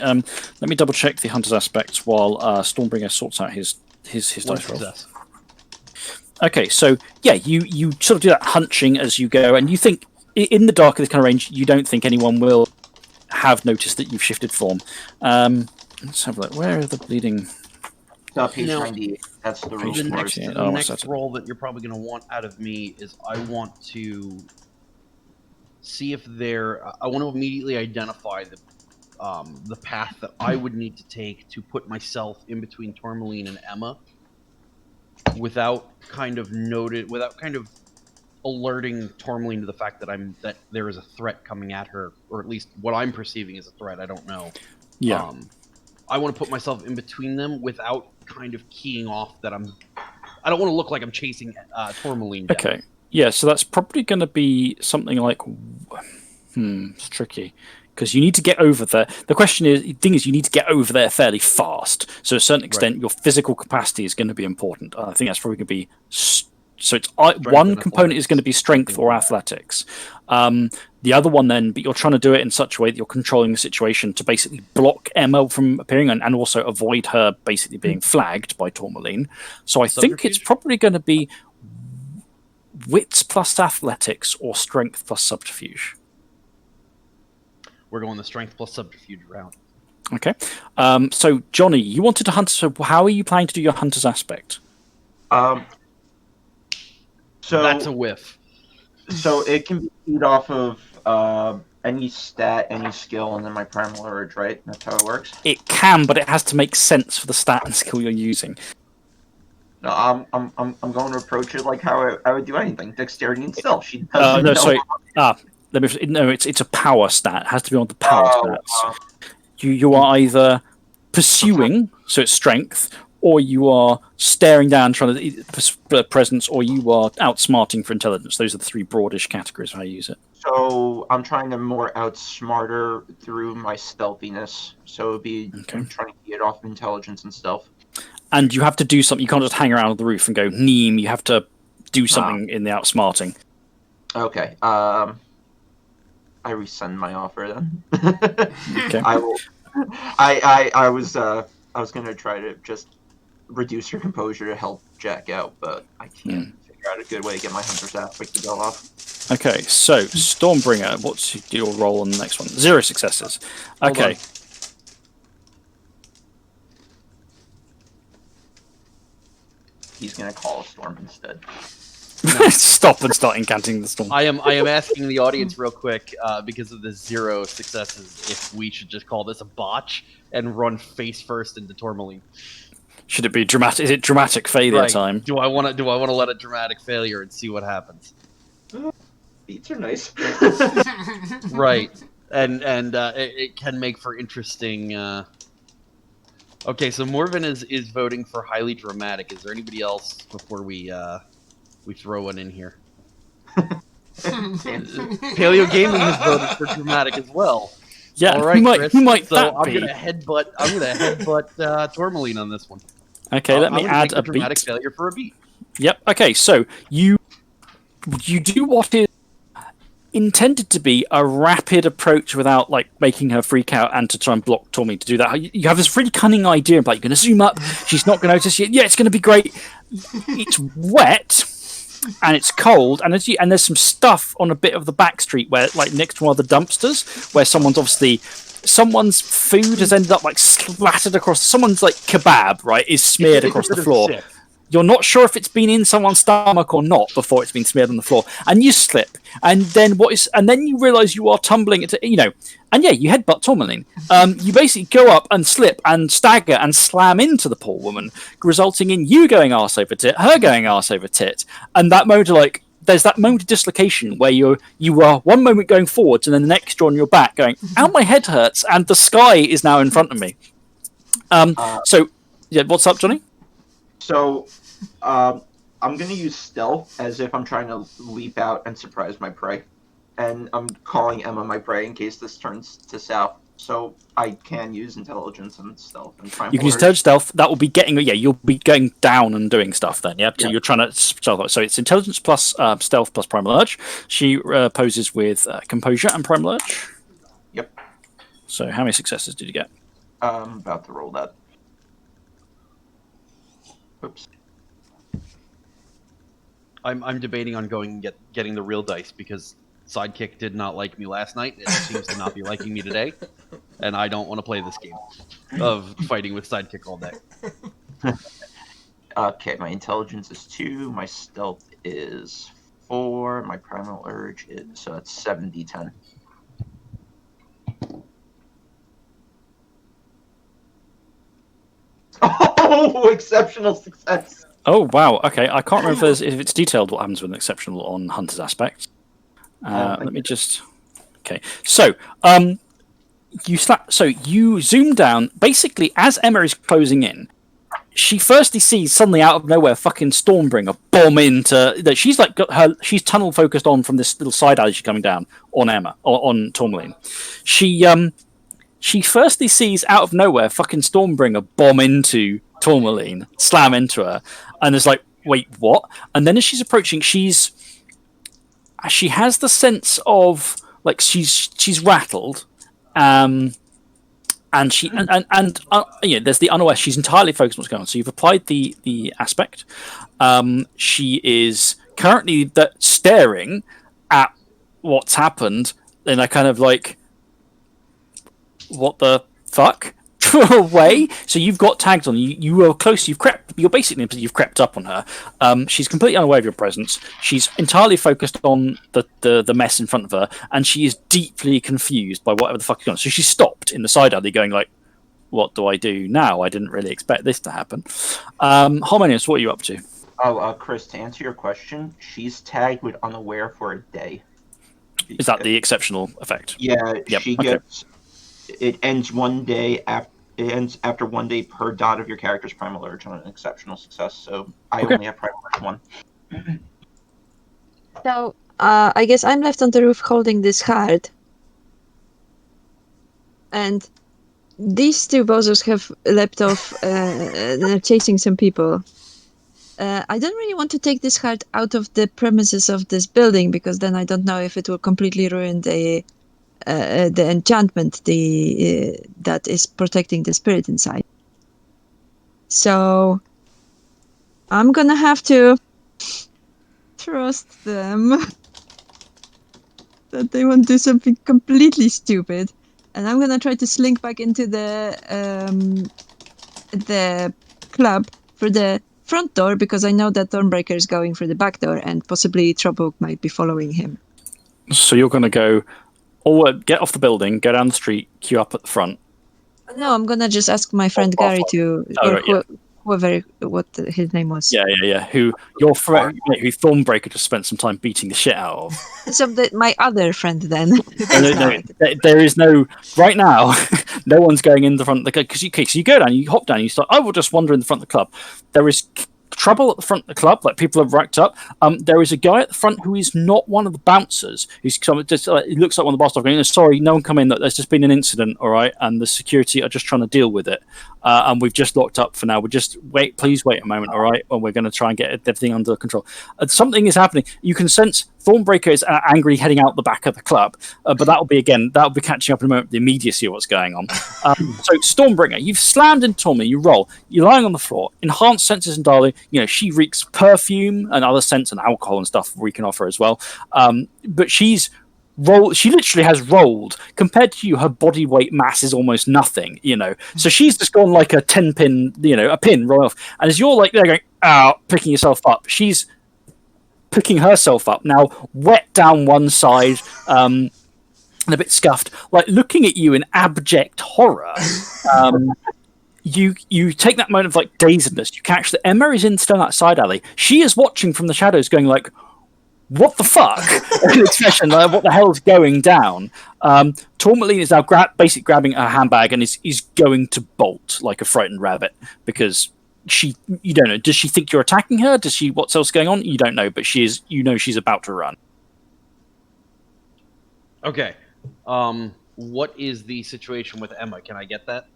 double check the hunter's aspects while Stormbringer sorts out his dice roll. Okay, so yeah, you sort of do that hunching as you go, and you think in the dark of this kind of range, you don't think anyone will have noticed that you've shifted form. Let's have a look. Where are the bleeding? Page 98. That's the rule. The Next, next roll that you're probably going to want out of me is I want to see if I want to immediately identify the path that I would need to take to put myself in between Tourmaline and Emma, without kind of alerting Tourmaline to the fact that there is a threat coming at her, or at least what I'm perceiving as a threat. I don't know. Yeah. I want to put myself in between them without kind of keying off that I don't want to look like I'm chasing Tourmaline down. Okay. Yeah, so that's probably going to be something like... it's tricky. Because you need to get over there. The thing is, you need to get over there fairly fast. So to a certain extent, your physical capacity is going to be important. I think that's probably going to be... So it's one component is going to be strength or athletics. The other one then, but you're trying to do it in such a way that you're controlling the situation to basically block Emma from appearing and also avoid her basically being flagged by Tourmaline. So I think it's probably going to be wits plus athletics or strength plus subterfuge. We're going the strength plus subterfuge round. Okay. So Johnny, you wanted to hunt. So how are you planning to do your hunter's aspect? So that's a whiff. So it can be feed off of any stat, any skill, and then my primal urge, right? That's how it works. It can, but it has to make sense for the stat and skill you're using. No, I'm going to approach it like how I would do anything. Dexterity and stealth. She doesn't know. Sorry. It's a power stat. It has to be on the power stats. You are either pursuing, so it's strength, or you are staring down, trying to presence, or you are outsmarting for intelligence. Those are the three broadish categories of how you use it. So I'm trying to more outsmart her through my stealthiness. So it'd be I'm trying to get off of intelligence and stealth. And you have to do something. You can't just hang around on the roof and go neem. You have to do something in the outsmarting. Okay. I rescind my offer then. Okay. I will. I was gonna try to just reduce her composure to help Jack out, but I can't figure out a good way to get my hunter's aspect to go off. Okay, so Stormbringer, what's your roll on the next one? 0 successes. Okay. He's gonna call a storm instead. Stop and start incanting the storm. I am asking the audience real quick, because of the 0 successes, if we should just call this a botch and run face first into Tourmaline. Should it be dramatic? Is it dramatic failure time? Do I want to let a dramatic failure and see what happens? Beats are nice. Right, and it can make for interesting. Okay, so Morven is voting for highly dramatic. Is there anybody else before we throw one in here? Paleo Gaming has voted for dramatic as well. Yeah, all right, Chris. who might so that I'm be? gonna headbutt Tourmaline on this one. Okay, let me add a dramatic beat. failure for a beat. Yep. Okay, so you do what is intended to be a rapid approach without like making her freak out and to try and block Tommy to do that. You have this really cunning idea of like, you're going to zoom up, she's not going to notice you. Yeah, it's going to be great. It's wet and it's cold, and there's some stuff on a bit of the back street where, like, next to one of the dumpsters, where someone's food has ended up like splattered across. Someone's like kebab, right, is smeared across the floor. You're not sure if it's been in someone's stomach or not before it's been smeared on the floor, and you slip, and then you realise you are tumbling into, and you headbutt Tourmaline. You basically go up and slip and stagger and slam into the poor woman, resulting in you going arse over tit, her going arse over tit, and that moment of there's that moment of dislocation where you are one moment going forwards and then the next you're on your back going, ow, my head hurts, and the sky is now in front of me. What's up, Johnny? So, I'm going to use stealth as if I'm trying to leap out and surprise my prey. And I'm calling Emma my prey in case this turns to south. So I can use intelligence and stealth. And you can use intelligence stealth. That will be you'll be going down and doing stuff then, yeah? So you're trying to stealth. So it's intelligence plus stealth plus primal urge. She poses with composure and primal urge. Yep. So how many successes did you get? I'm about to roll that. Oops. I'm debating on going and getting the real dice because Sidekick did not like me last night. It seems to not be liking me today, and I don't want to play this game of fighting with Sidekick all day. Okay, my intelligence is 2, my stealth is 4. My primal urge is so that's 7d10. Oh, exceptional success! Oh wow. Okay, I can't remember if it's detailed what happens with an exceptional on Hunter's aspect. Let me just. Okay, so you zoom down. Basically, as Emma is closing in, she firstly sees suddenly out of nowhere fucking Stormbringer bomb into that. She's like got her. She's tunnel focused on from this little side alley she's coming down on Emma or on Tourmaline. She firstly sees out of nowhere fucking Stormbringer bomb into Tourmaline, slam into her, and is like, wait, what? And then as she's approaching, she has the sense of like she's rattled, and she there's the unaware. She's entirely focused on what's going on. So you've applied the aspect. She is currently staring at what's happened in a kind of like, what the fuck way. So you've got tags on you. You are close. You're basically you've crept up on her. She's completely unaware of your presence. She's entirely focused on the mess in front of her, and she is deeply confused by whatever the fuck is going on. So she's stopped in the side alley, going like, "What do I do now? I didn't really expect this to happen." Harmonious, what are you up to? Oh, Chris, to answer your question, she's tagged with unaware for a day. Is that the exceptional effect? Yeah, Yep, she gets. It ends 1 day after. It ends after 1 day per dot of your character's primal urge on an exceptional success. So I only have primal urge 1. So I guess I'm left on the roof holding this heart, and these two bozos have leapt off. They're chasing some people. I don't really want to take this heart out of the premises of this building, because then I don't know if it will completely ruin the enchantment that is protecting the spirit inside. So I'm gonna have to trust them that they won't do something completely stupid, and I'm gonna try to slink back into the club for the front door, because I know that Thornbreaker is going for the back door, and possibly Trouble might be following him. So you're going to go, get off the building, go down the street, queue up at the front. No, I'm gonna just ask my friend Gary to, whoever, what his name was. Yeah. Who your friend, who Thornbreaker just spent some time beating the shit out of. So my other friend then. No, there is no right now. No one's going in the front of the club because you go down, you hop down, you start. I will just wander in the front of the club. There is trouble at the front of the club, like people have racked up. There is a guy at the front who is not one of the bouncers. He's just he looks like one of the bar staff going, "Sorry, no one come in. There's just been an incident, all right, and the security are just trying to deal with it. And we've just locked up for now. Please wait a moment, all right, and we're going to try and get everything under control." Something is happening. You can sense Thornbreaker is angry heading out the back of the club, but that'll be catching up in a moment, the immediacy of what's going on. So Stormbringer, you've slammed into Tommy, you roll, you're lying on the floor, enhanced senses and dialing, she reeks perfume and other scents and alcohol and stuff we can offer as well. But she literally has rolled. Compared to you, her body weight mass is almost nothing, So she's just gone like a 10-pin, a pin roll off. And as you're like there going, picking yourself up, she's picking herself up now, wet down one side, and a bit scuffed, like looking at you in abject horror. You take that moment of like dazedness. You catch that Emma is still in that side alley. She is watching from the shadows, going like, "What the fuck?" Expression like, "What the hell is going down?" Tourmaline is now basically grabbing her handbag and is going to bolt like a frightened rabbit, because you don't know. Does she think you're attacking her? Does she? What's else going on? You don't know, but she is. She's about to run. Okay. What is the situation with Emma? Can I get that?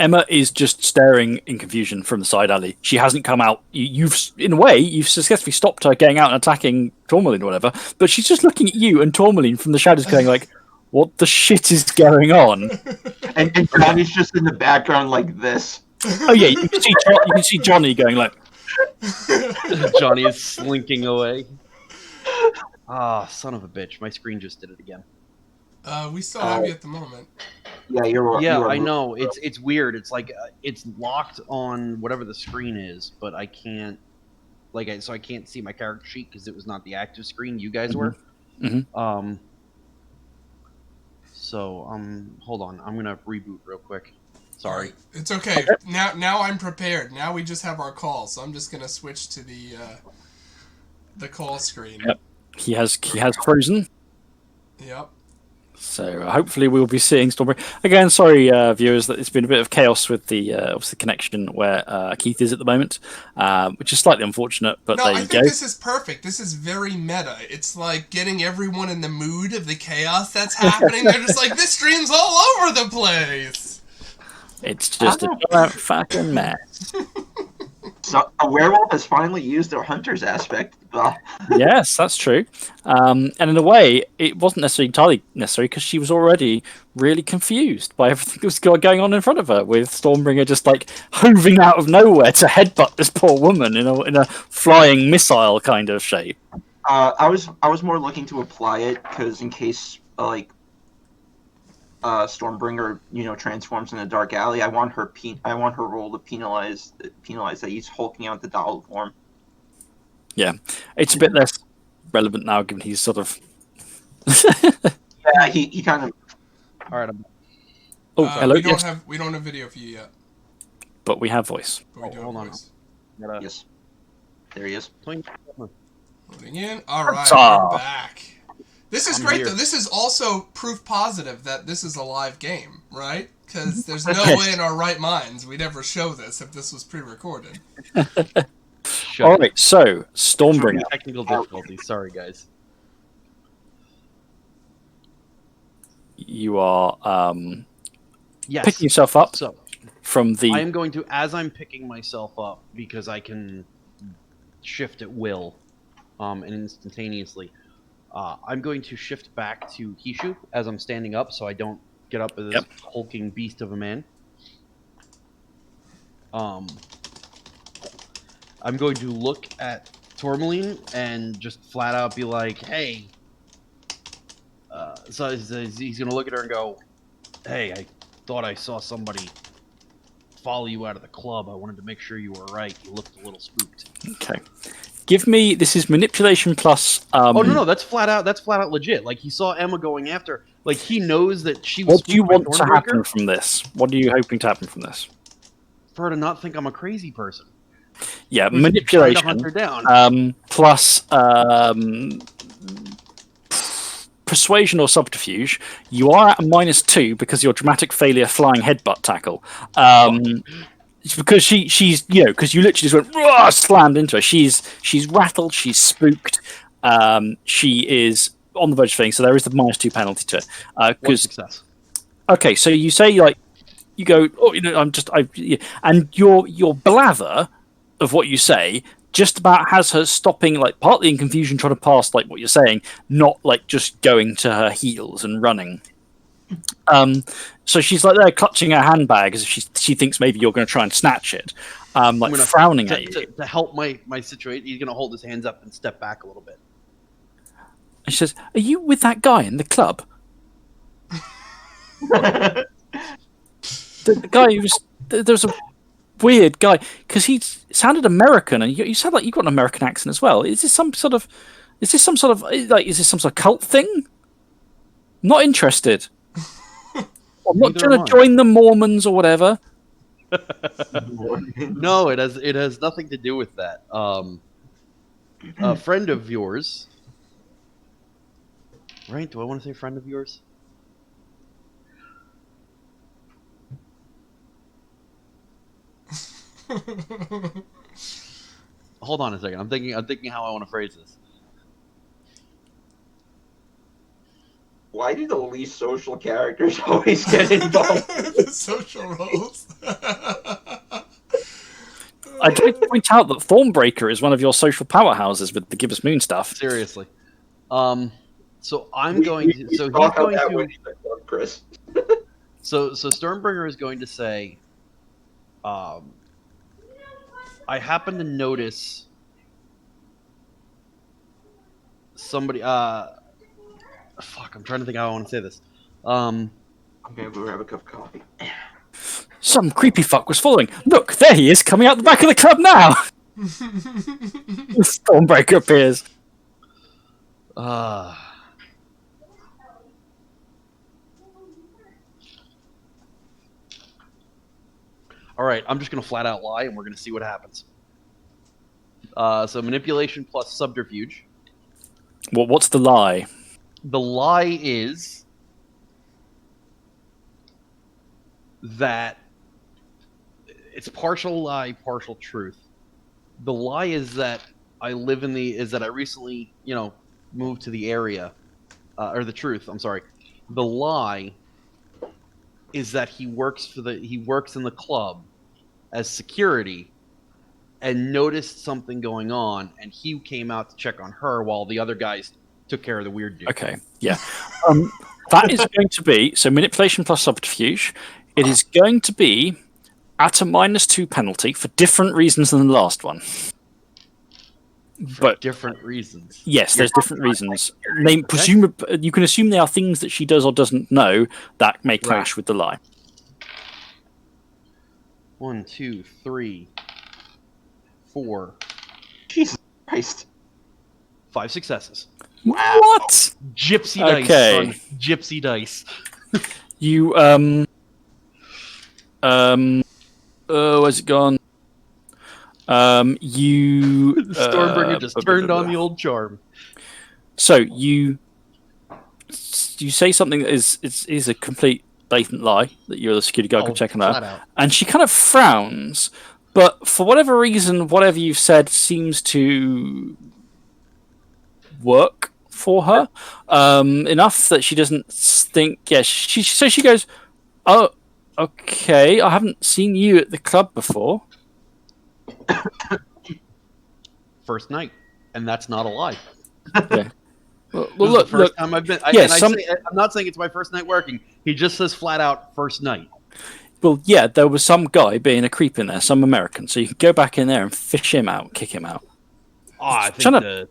Emma is just staring in confusion from the side alley. She hasn't come out. You've successfully stopped her getting out and attacking Tourmaline or whatever, but she's just looking at you and Tourmaline from the shadows going like, "What the shit is going on?" And Johnny's just in the background like this. Oh yeah, you can see Johnny going like. Johnny is slinking away. Son of a bitch! My screen just did it again. We still have you at the moment. Yeah, you're. I know. It's weird. It's like it's locked on whatever the screen is, but I can't. so I can't see my character sheet because it was not the active screen. You guys Mhm. were. Mhm. So hold on. I'm gonna reboot real quick. Sorry. All right. It's okay. Now I'm prepared. Now we just have our call, so I'm just gonna switch to the call screen. Yep. He has frozen. Yep. So hopefully we'll be seeing Stormbringer again. Sorry, viewers, that it's been a bit of chaos with the obviously connection where Keith is at the moment, which is slightly unfortunate. But No, there I you think go. this is perfect. This is very meta. It's like getting everyone in the mood of the chaos that's happening. They're just like, this stream's all over the place. It's just a giant fucking mess. So a werewolf has finally used their hunter's aspect. Yes, that's true. And in a way, it wasn't necessarily entirely necessary because she was already really confused by everything that was going on in front of her, with Stormbringer just like hoving out of nowhere to headbutt this poor woman in a flying missile kind of shape. I was more looking to apply it because in case Stormbringer transforms in a dark alley, I want her role to penalize that he's hulking out the doll form. Yeah, it's a bit less relevant now, given he's sort of. Yeah, he kind of. All right. Hello. We don't have video for you yet, but we have voice. but we do have hold on. voice. Yes, there he is. Loading in. All right, Huzzah. we're back. This is I'm great here. though. This is also proof positive that this is a live game, right? Because there's no way in our right minds we'd ever show this if this was pre-recorded. All right, so Stormbringer. Technical difficulties. Sorry, guys. You are Yes. picking yourself up So from the. I am going to, as I'm picking myself up, because I can shift at will, and instantaneously. I'm going to shift back to Hishu as I'm standing up, so I don't get up as this hulking beast of a man. I'm going to look at Tourmaline and just flat out be like, "Hey." So he's going to look at her and go, "Hey, I thought I saw somebody follow you out of the club. I wanted to make sure you were right. You looked a little spooked." Okay. Give me. This is manipulation plus. Oh no, that's flat out legit. Like he saw Emma going after. Like he knows that she was. What do you spooked by want to Thornbreaker. happen from this? What are you hoping to happen from this? For her to not think I'm a crazy person. Yeah, Who's trying to hunt manipulation her down. plus persuasion or subterfuge. You are at a -2 because your dramatic failure flying headbutt tackle. It's because she's because you literally just went "Rah!" slammed into her. She's rattled. She's spooked. She is on the verge of things. So there is the -2 penalty to it. One Because success. okay, so you say you go, oh, and your blather of what you say just about has her stopping, partly in confusion, trying to pass what you're saying, not just going to her heels and running. So she's there clutching her handbag as if she thinks maybe you're going to try and snatch it, frowning at you. To help my situation, he's going to hold his hands up and step back a little bit. And she says, "Are you with that guy in the club? the guy who was there's a weird guy because he sounded American, and you sound like you've got an American accent as well. Is this some sort of cult thing? Not interested. I'm not trying to join the Mormons or whatever." No, it has nothing to do with that. A friend of yours, right? Do I want to say friend of yours? Hold on a second. I'm thinking how I want to phrase this. Why do the least social characters always get involved? The social roles. I'd like to point out that Thornbreaker is one of your social powerhouses with the Gibbous Moon stuff. Seriously. So I'm going to. So he's going to. Chris. So Sternberger is going to say, I happen to notice somebody. Fuck, I'm trying to think how I want to say this. I'm gonna go grab a cup of coffee. Some creepy fuck was following. Look, there he is, coming out the back of the club now. Stormbreaker appears. All right, I'm just gonna flat out lie, and we're gonna see what happens. So manipulation plus subterfuge. What's the lie? The lie is that it's partial lie, partial truth. The lie is that I recently, moved to the area, or the truth. I'm sorry. The lie is that he works in the club as security and noticed something going on, and he came out to check on her while the other guys took care of the weird dude. Okay, yeah. That is going to be, so manipulation plus subterfuge. It is going to be at a -2 penalty for different reasons than the last one. But different reasons. Yes, there's different reasons. You can assume they are things that she does or doesn't know that may clash with the lie. 1, 2, 3, 4. Jesus Christ. 5 successes. Wow. What? Gypsy dice, son. Gypsy dice. You, where's it gone? Stormbringer just turned on the old charm. So you say something that is a complete blatant lie, that you're the security guard checking that, and she kind of frowns, but for whatever reason, whatever you've said seems to work for her enough that she doesn't think. Yeah, she goes, "Oh, okay. I haven't seen you at the club before." First night, and that's not a lie. Yeah. Well, look. Time I've been. I'm not saying it's my first night working. He just says flat out first night. Well, yeah, there was some guy being a creep in there, some American. So you can go back in there and fish him out, kick him out. Oh, I think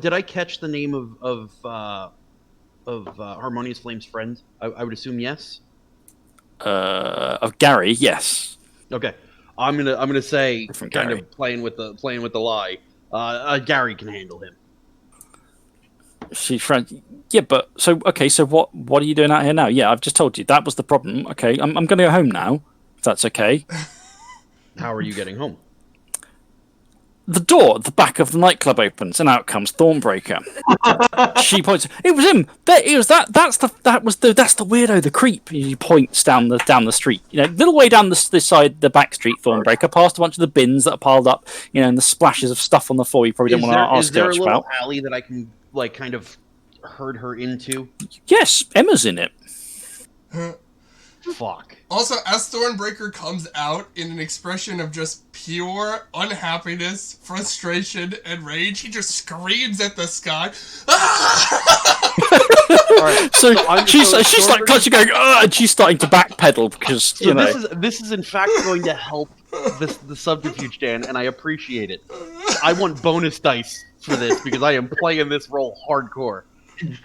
did I catch the name of Harmonious Flame's friend? I would assume yes. Of Gary, yes. Okay, I'm gonna say Different kind Gary. of playing with the lie. Gary can handle him. She's friend. Yeah, but so what are you doing out here now? Yeah, I've just told you that was the problem. Okay, I'm going to go home now. If that's okay. How are you getting home? The door at the back of the nightclub opens, and out comes Thornbreaker. She points. It was him. It was that. That's the weirdo, the creep. He points down the street. Little way down this side, the back street. Thornbreaker past a bunch of the bins that are piled up. And the splashes of stuff on the floor. You probably don't want to ask Is there a much little about. alley that I can kind of herd her into? Yes, Emma's in it. Fuck. Also, as Thornbreaker comes out in an expression of just pure unhappiness, frustration, and rage, he just screams at the sky. Right. So she's like clutching, going, and she's starting to backpedal because this is in fact going to help the subterfuge, Dan, and I appreciate it. I want bonus dice for this because I am playing this role hardcore.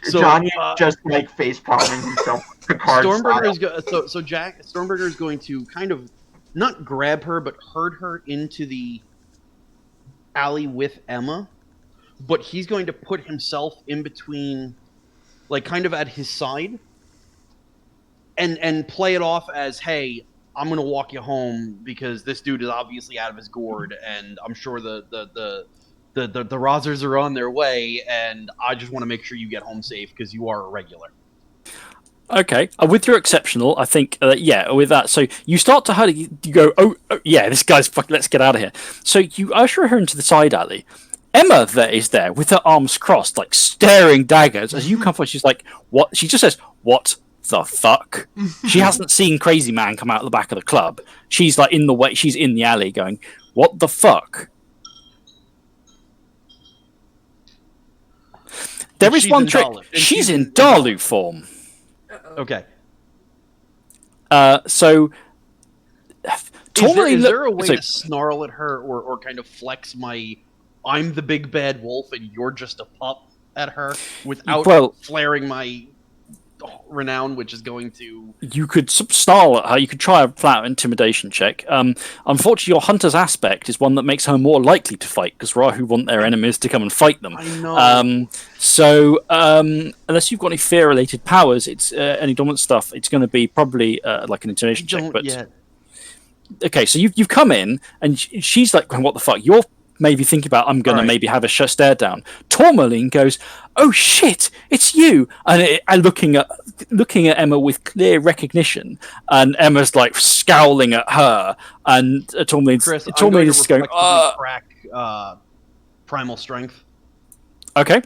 So, Johnny just face palming himself. Stormbringer is going to kind of not grab her, but herd her into the alley with Emma. But he's going to put himself in between, kind of at his side, and play it off as, "Hey, I'm going to walk you home because this dude is obviously out of his gourd, and I'm sure the Rozzers are on their way, and I just want to make sure you get home safe because you are a regular." Okay, with your exceptional, I think, with that. So you start to hurry, you go, oh yeah, this guy's fucking, let's get out of here. So you usher her into the side alley. Emma is there with her arms crossed, staring daggers. As you come forward, she's like, what? She just says, what the fuck? She hasn't seen Crazy Man come out of the back of the club. She's in the way, she's in the alley going, what the fuck? There is one trick. She's in Dalu form. Okay. So is there a way to snarl at her or kind of flex my I'm the big bad wolf and you're just a pup at her without flaring my renown, which is going to... You could snarl at her. You could try a flat intimidation check. Unfortunately, your hunter's aspect is one that makes her more likely to fight, because Rahu want their enemies to come and fight them. I know. So, unless you've got any fear-related powers, it's any dominant stuff, it's going to be probably like an intimidation check. But yet. okay, so you've come in, and she's like, what the fuck? You're maybe thinking about, I'm going to maybe have a stare down. Tourmaline goes, oh shit, it's you! And looking at Emma with clear recognition, and Emma's like scowling at her, and Tourmaline is going, crack primal strength. Okay.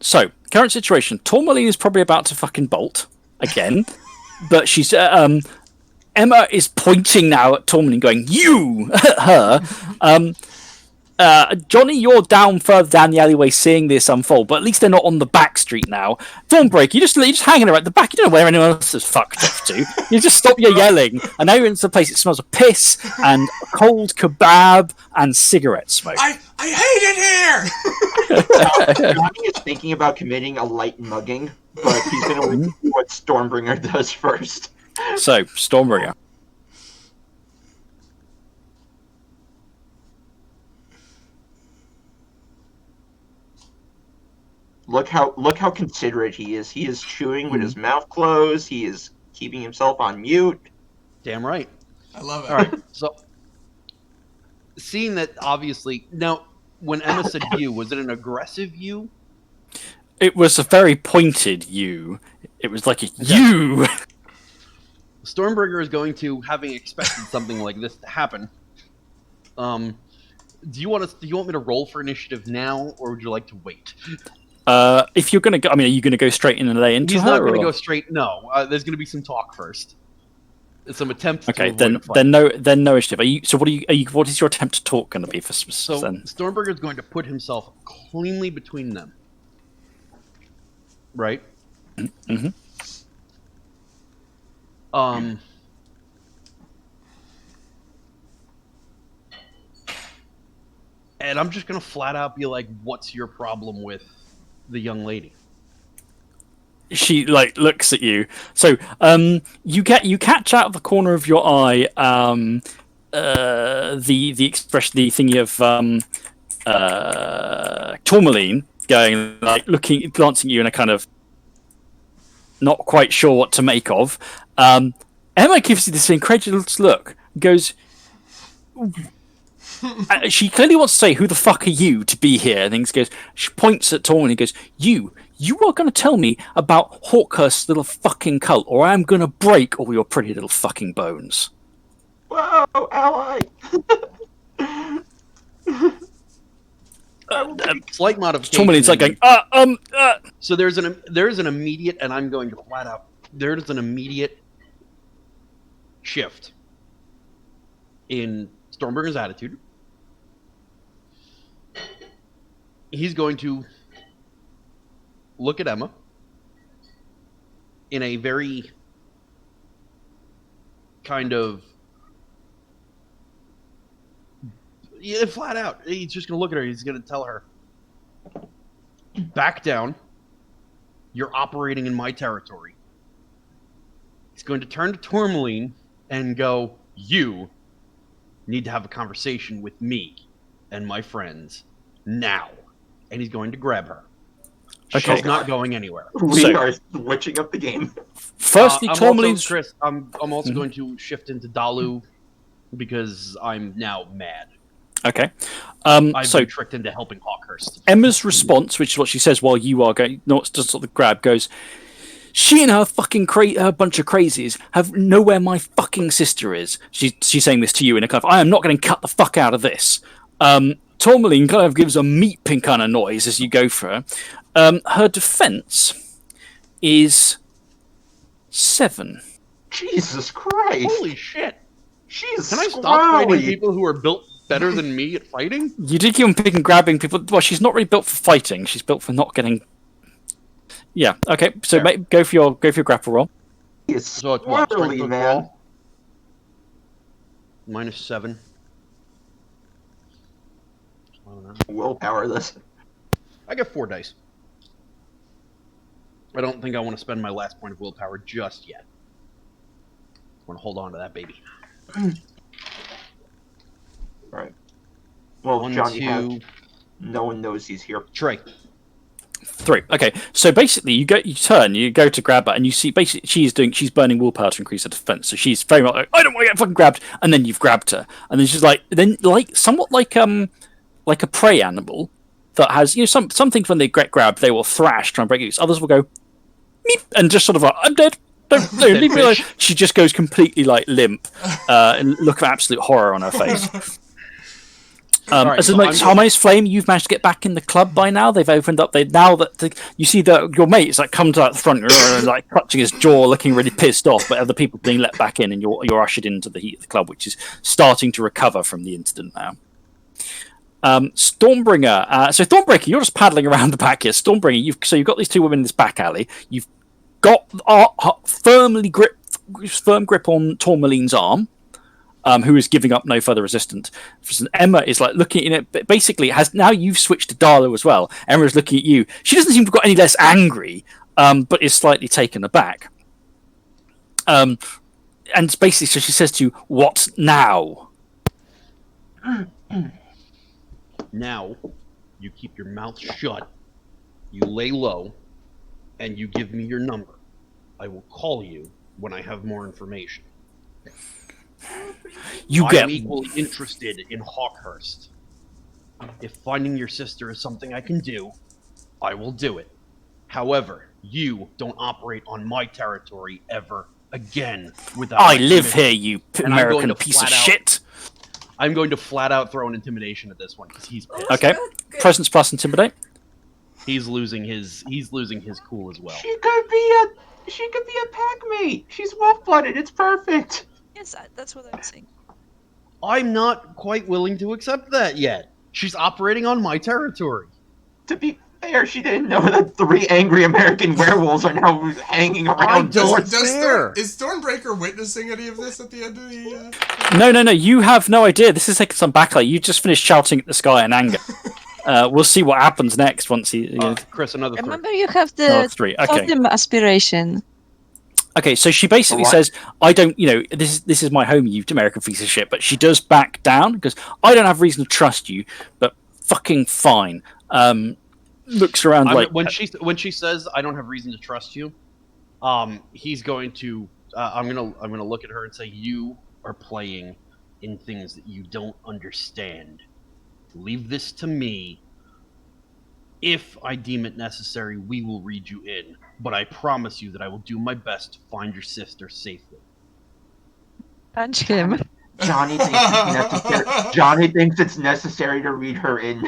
So, current situation. Tourmaline is probably about to fucking bolt again, but she's Emma is pointing now at Tourmaline, going, you! At her. Johnny, you're further down the alleyway seeing this unfold, but at least they're not on the back street now. Thornbreak, you're just hanging around the back. You don't know where anyone else is fucked off to. You just stop your yelling, and now you're into a place that smells of piss and cold kebab and cigarette smoke. I hate it here! Johnny is thinking about committing a light mugging, but he's going to do what Stormbringer does first. So, Stormbringer. Look how considerate he is. He is chewing with his mouth closed. He is keeping himself on mute. Damn right. I love it. All right. So, seeing that, obviously, now when Emma said "you," was it an aggressive "you"? It was a very pointed "you." It was like a "you." Stormbringer is going to, having expected something like this to happen. Do you want me to roll for initiative now, or would you like to wait? If you're gonna go, are you gonna go straight in and lay into her? He's not gonna go straight. No, there's gonna be some talk first. Some attempts. Okay, to then no initiative. What is your attempt to talk going to be for? So then? Stormbringer is going to put himself cleanly between them. Right. Mm-hmm. And I'm just gonna flat out be like, "What's your problem with the young lady?" She looks at you. So you catch out of the corner of your eye the expression, the thingy of Tourmaline going, glancing at you in a kind of not quite sure what to make of. Emma gives you this incredulous look, goes, she clearly wants to say, who the fuck are you to be here? And things goes, she points at Torn and goes, you are going to tell me about Hawkhurst's little fucking cult, or I'm going to break all your pretty little fucking bones. Whoa, ally! Slight modification. Tourmaline's like going, So there's an immediate, and I'm going to flat out, there's an immediate shift in Stormbringer's attitude. He's going to look at Emma in a very kind of flat out. He's just going to look at her. He's going to tell her, back down. You're operating in my territory. He's going to turn to Tourmaline and go, you need to have a conversation with me and my friends now. And he's going to grab her. Okay. She's not going anywhere. We are switching up the game. Firstly, Tourmaline's... Chris, I'm also going to shift into Dalu because I'm now mad. Okay. I've been tricked into helping Hawkhurst. Emma's response, which is what she says while you are going, not just sort of grab, goes, she and her fucking her bunch of crazies know where my fucking sister is. She's saying this to you in a kind of, I am not going to cut the fuck out of this. Tourmaline kind of gives a meeping kind of noise as you go for her. Her defense is 7. Jesus Christ! Holy shit! She's Can I stop fighting people who are built better than me at fighting? You did keep on picking, grabbing people. Well, she's not really built for fighting. She's built for not getting. Yeah. Okay. So go for your grapple roll. So it's what? Swirly, man. -7. Willpower this. I get 4 dice. I don't think I want to spend my last point of willpower just yet. I want to hold on to that baby. Right. Well, One, Johnny two. no one knows he's here. Trey. 3. Okay, so basically, you go to grab her, and you see basically she's burning willpower to increase her defense. So she's very much like, I don't want to get fucking grabbed, and then you've grabbed her, and then she's like, somewhat like a prey animal that has some things when they get grabbed they will thrash try and break loose. Others will go, meep, and just sort of like, I'm dead. Don't no, leave me alone. She just goes completely like limp, and look of absolute horror on her face. Right, as Harmonious Flame, you've managed to get back in the club by now. They've opened up. You see that your mate is like come to the front, like clutching his jaw, looking really pissed off. But other people being let back in, and you're ushered into the heat of the club, which is starting to recover from the incident now. Stormbringer. So Thornbreaker, you're just paddling around the back here. Stormbringer, you've got these two women in this back alley. You've got firm grip on Tourmaline's arm. Who is giving up no further resistance. Emma is like looking at it, but basically now you've switched to Darlo as well. Emma is looking at you. She doesn't seem to have got any less angry, but is slightly taken aback. And basically, so she says to you, "What now?" Now, you keep your mouth shut, you lay low, and you give me your number. I will call you when I have more information. I'm equally interested in Hawkhurst. If finding your sister is something I can do, I will do it. However, you don't operate on my territory ever again without I live here, you American piece of shit. I'm going to flat out throw an intimidation at this one because he's pissed. Okay. Presence plus intimidate. He's losing his cool as well. She could be a pack mate. She's wolf-blooded. It's perfect. Yes, that's what I'm saying. I'm not quite willing to accept that yet. She's operating on my territory. To be fair, she didn't know that 3 angry American werewolves are now hanging around. Is Stormbreaker witnessing any of this at the end of the... No. You have no idea. This is like some backlight. You just finished shouting at the sky in anger. We'll see what happens next once he... Chris, another 3. Remember, you have the 3. Okay. totem aspiration. Okay, so she basically says, I don't, this is my home, you American piece of shit, but she does back down because I don't have reason to trust you, but fucking fine. Looks around when she says I don't have reason to trust you, he's going to I'm gonna look at her and say, you are playing in things that you don't understand. Leave this to me. If I deem it necessary, we will read you in. But I promise you that I will do my best to find your sister safely. Punch him. Johnny thinks it's necessary to read her in.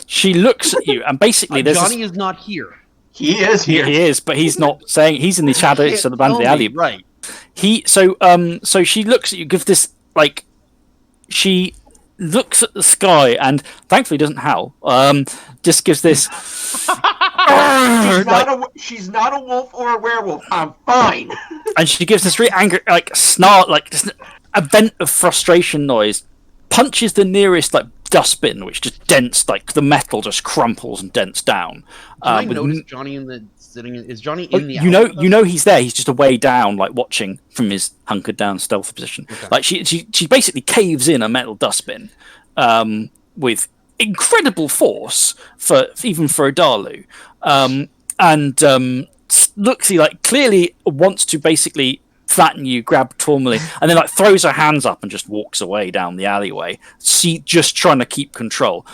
She looks at you, and basically Johnny is not here. He is here. He is, but he's not saying he's in the shadows of the band of the alley. Right. So she looks at you, gives this she looks at the sky and thankfully doesn't howl. Just gives this. She's not a wolf or a werewolf. I'm fine. And she gives this really angry, snarl, just a vent of frustration noise. Punches the nearest dustbin, which just dents, the metal just crumples and dents down. I notice Johnny is Johnny in the? You know he's there. He's just away down, watching from his hunkered down stealth position. Okay. She basically caves in a metal dustbin, with incredible force even for a Dalu, and looks clearly wants to basically flatten you, grab Tourmaline, and then throws her hands up and just walks away down the alleyway. She just trying to keep control.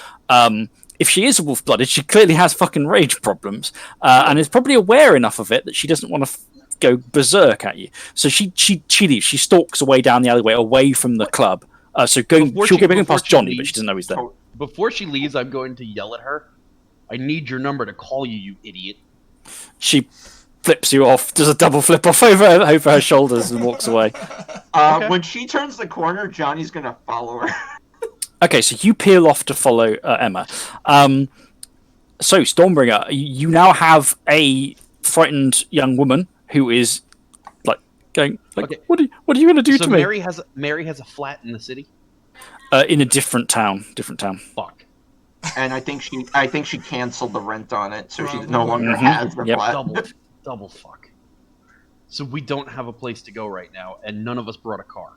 If she is a wolf-blooded, she clearly has fucking rage problems, and is probably aware enough of it that she doesn't want to go berserk at you. So she leaves. She stalks away down the alleyway, away from the club. She'll go past Johnny, but she doesn't know he's there. Before she leaves, I'm going to yell at her. I need your number to call you, you idiot. She flips you off, does a double flip off over her shoulders and walks away. Okay. When she turns the corner, Johnny's going to follow her. Okay, so you peel off to follow Emma. So, Stormbringer, you now have a frightened young woman who is going, okay. What are you going to do to me? Mary has a flat in the city? In a different town. Fuck. and I think she canceled the rent on it, so she no Probably. longer Mhm. has the Yep. flat. Double fuck. So we don't have a place to go right now, and none of us brought a car.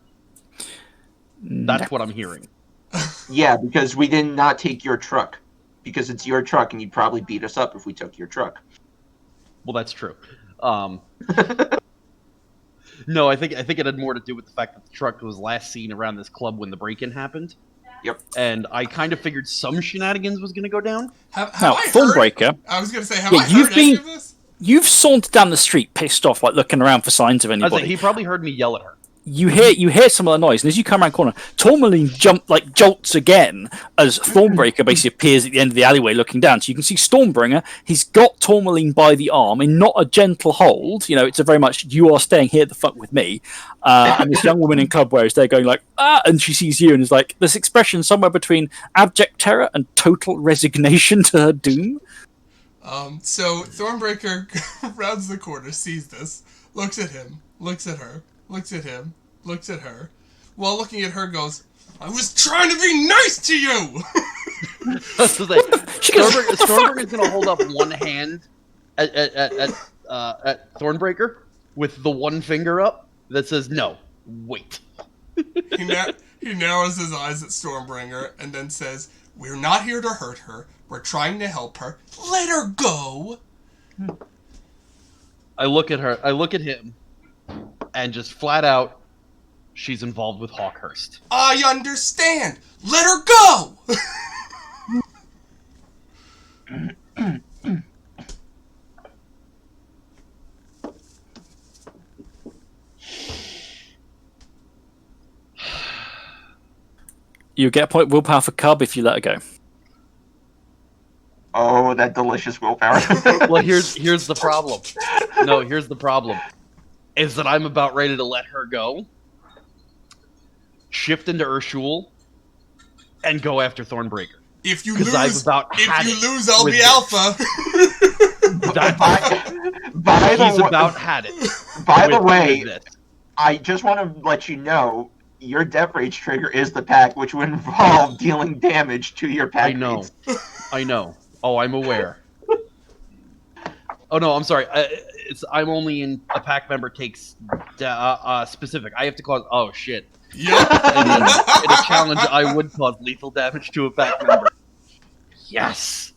That's what I'm hearing. Yeah, because we did not take your truck. Because it's your truck, and you'd probably beat us up if we took your truck. Well, that's true. No, I think it had more to do with the fact that the truck was last seen around this club when the break-in happened. Yep. And I kind of figured some shenanigans was going to go down. Have Now, I Thornbreaker. heard? I was going to say, have Yeah, I you've heard any been- of this? You've sauntered down the street, pissed off, like looking around for signs of I was anybody. like, he probably heard me yell at her. You hear some of the noise, and as you come around the corner, Tourmaline jolts again as Thornbreaker basically appears at the end of the alleyway looking down. So you can see Stormbringer. He's got Tourmaline by the arm in not a gentle hold. You know, it's a very much you are staying here the fuck with me. And this young woman in club wear is there going like and she sees you and is like this expression somewhere between abject terror and total resignation to her doom. So Thornbreaker rounds the corner, sees this, looks at him, looks at her, looks at him, looks at her. While looking at her, goes, "I was trying to be nice to you." So Stormbreaker's going to hold up one hand at Thornbreaker with the one finger up that says, "No, wait." He narrows his eyes at Stormbringer and then says, "We're not here to hurt her. We're trying to help her. Let her go." I look at her. I look at him, and just flat out, she's involved with Hawkhurst. I understand. Let her go. You get a point willpower for Cub if you let her go. Oh, that delicious willpower. Well, here's the problem. No, here's the problem. Is that I'm about ready to let her go, shift into Urshul, and go after Thornbreaker. If you 'Cause I've lose, about had if you it lose, I'll with be this. alpha. He's about had it. By the with way, this. I just want to let you know your Death Rage trigger is the pack, which would involve dealing damage to your pack. I know. mates. I know. Oh, I'm aware. Oh no, I'm sorry. I'm only in a pack member takes specific. I have to cause. Oh shit. Yep. And in a challenge, I would cause lethal damage to a pack member. Yes.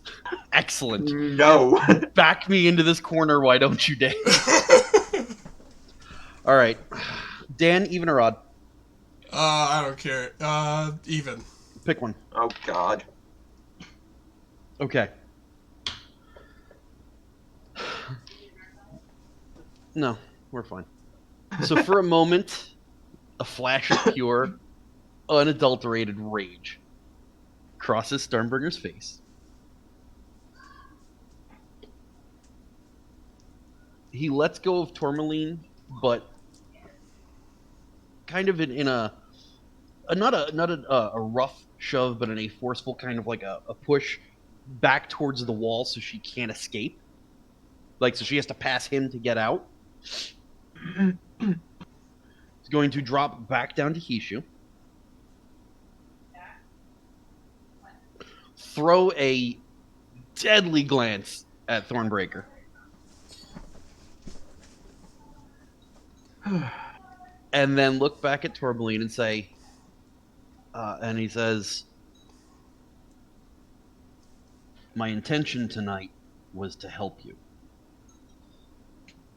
Excellent. No. Back me into this corner, why don't you, Dan? All right, Dan, even or odd? I don't care. Even. Pick one. Oh God. Okay. No, we're fine. So for a moment, a flash of pure, unadulterated rage crosses Sternberger's face. He lets go of Tourmaline, but kind of in a not a rough shove, but in a forceful kind of like a push back towards the wall so she can't escape. Like, so she has to pass him to get out. He's going to drop back down to Hishu. Throw a deadly glance at Thornbreaker. And then look back at Tourmaline and say, and he says, "My intention tonight was to help you.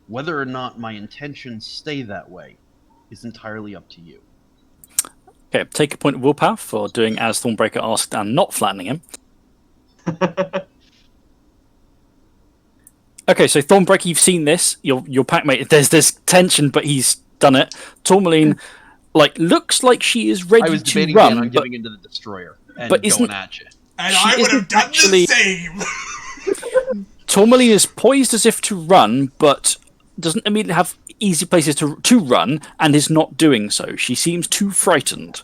Whether or not my intentions stay that way is entirely up to you." Okay, take a point of willpower for doing as Thornbreaker asked and not flattening him. Okay, so Thornbreaker, you've seen this. Your packmate, there's tension, but he's done it. Tourmaline, looks like she is I ready was to debating again run, on but giving into the destroyer and but going isn't- at you. And She I would have isn't done actually- the same. Tourmaline is poised as if to run, but doesn't immediately have easy places to run, and is not doing so. She seems too frightened.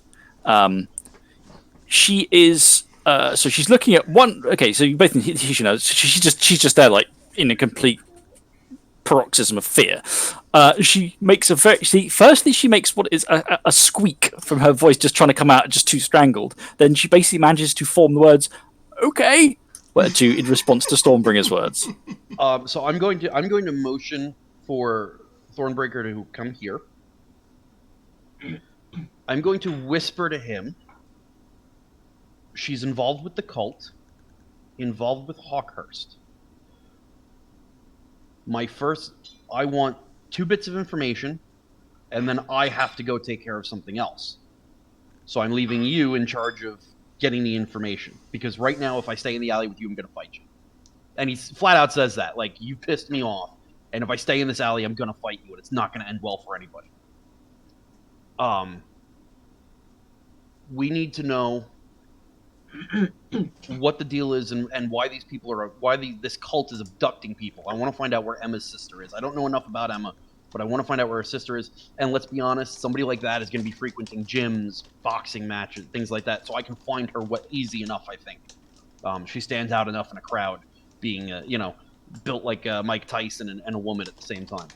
She is. So she's looking at one. Okay, so you both know she's just there, like in a complete paroxysm of fear. She makes firstly she makes what is a squeak from her voice, just trying to come out, just too strangled. Then she basically manages to form the words, Okay. Well, in response to Stormbringer's words. So I'm going to motion for Thornbreaker to come here. I'm going to whisper to him. She's involved with the cult, involved with Hawkhurst. I want 2 bits of information, and then I have to go take care of something else. So I'm leaving you in charge of getting the information, because right now, if I stay in the alley with you, I'm going to fight you. And he flat out says that, like, you pissed me off, and if I stay in this alley, I'm going to fight you, and it's not going to end well for anybody. We need to know what the deal is and why these people are this cult is abducting people. I want to find out where Emma's sister is. I don't know enough about Emma, but I want to find out where her sister is. And let's be honest, somebody like that is going to be frequenting gyms, boxing matches, things like that. So I can find her easy enough, I think. She stands out enough in a crowd, being built like Mike Tyson and a woman at the same time.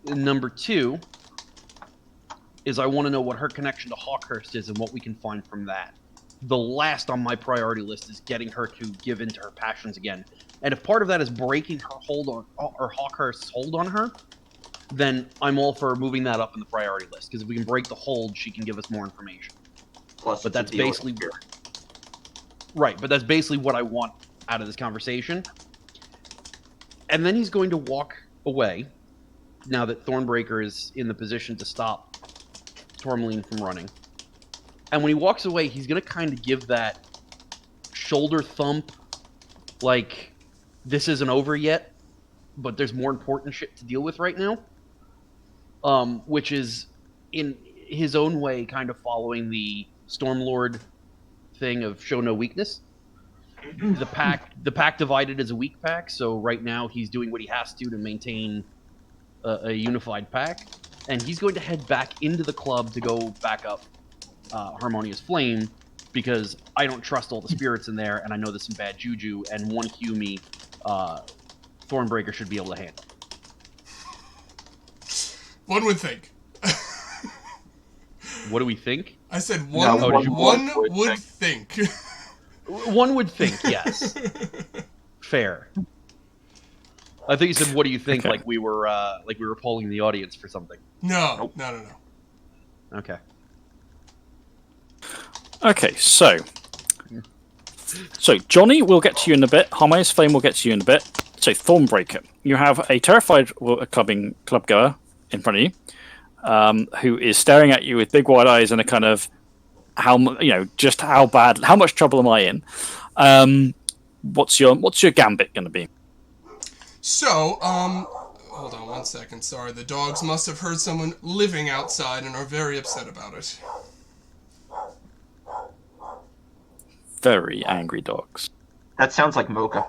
Number 2 is I want to know what her connection to Hawkhurst is and what we can find from that. The last on my priority list is getting her to give in to her passions again. And if part of that is breaking her hold on, or Hawkhurst's hold on her, then I'm all for moving that up in the priority list. Because if we can break the hold, she can give us more information. Plus, but that's basically right. But that's basically what I want out of this conversation. And then he's going to walk away. Now that Thornbreaker is in the position to stop Tourmaline from running. And when he walks away, he's going to kind of give that shoulder thump, like, this isn't over yet, but there's more important shit to deal with right now. Which is, in his own way, kind of following the Stormlord thing of show no weakness. The pack divided is a weak pack, so right now he's doing what he has to maintain a unified pack. And he's going to head back into the club to go back up Harmonious Flame, because I don't trust all the spirits in there, and I know there's some bad juju, and one Hume Thornbreaker should be able to handle. One would think. What do we think? I said one would think. One would think, yes. Fair. I think you said, "What do you think?" Okay. Like we were polling the audience for something. No. Okay. Okay, so Johnny, we'll get to you in a bit. Harmonious Flame will get to you in a bit. So Thornbreaker, you have a terrified club goer in front of you, who is staring at you with big wide eyes and a kind of how much trouble am I in? What's your gambit going to be? So, hold on 1 second. Sorry, the dogs must have heard someone living outside and are very upset about it. Very angry dogs. That sounds like Mocha.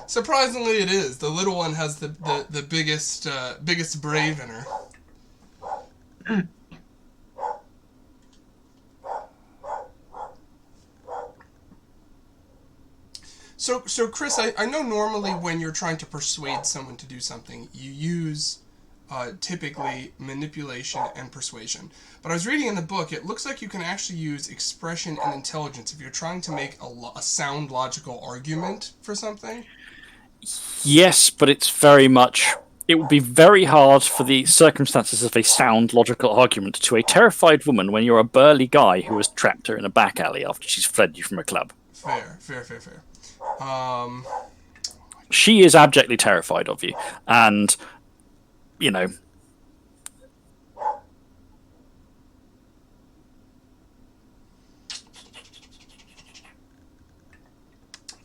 Surprisingly, it is. The little one has the biggest brave in her. So Chris, I know normally when you're trying to persuade someone to do something, you use typically manipulation and persuasion. But I was reading in the book, it looks like you can actually use expression and intelligence if you're trying to make a sound, logical argument for something. Yes, but it would be very hard for the circumstances of a sound, logical argument to a terrified woman when you're a burly guy who has trapped her in a back alley after she's fled you from a club. Fair. She is abjectly terrified of you, and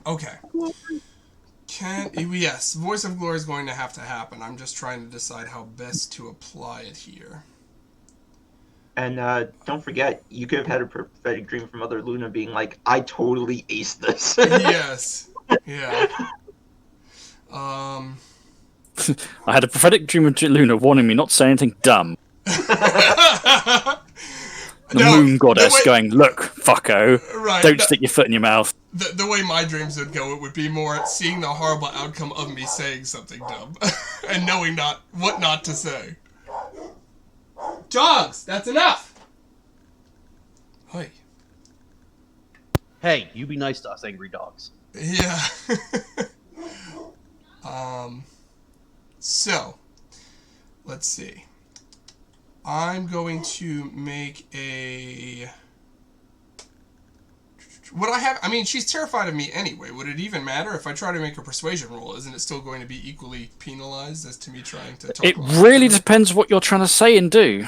Okay. Yes, Voice of Glory is going to have to happen. I'm just trying to decide how best to apply it here. And don't forget, you could have had a prophetic dream from Mother Luna being like, I totally aced this. Yes. Yeah. I had a prophetic dream of Luna warning me not to say anything dumb. The moon goddess going, look, fucko, right, don't stick your foot in your mouth. The way my dreams would go, it would be more seeing the horrible outcome of me saying something dumb and knowing what not to say. Dogs, that's enough! Hey. Hey, you be nice to us angry dogs. Yeah. So, let's see. I'm going to make a... Would I have... I mean, she's terrified of me anyway. Would it even matter if I try to make a persuasion roll? Isn't it still going to be equally penalized as to me trying to talk It about really her? depends what you're trying to say and do.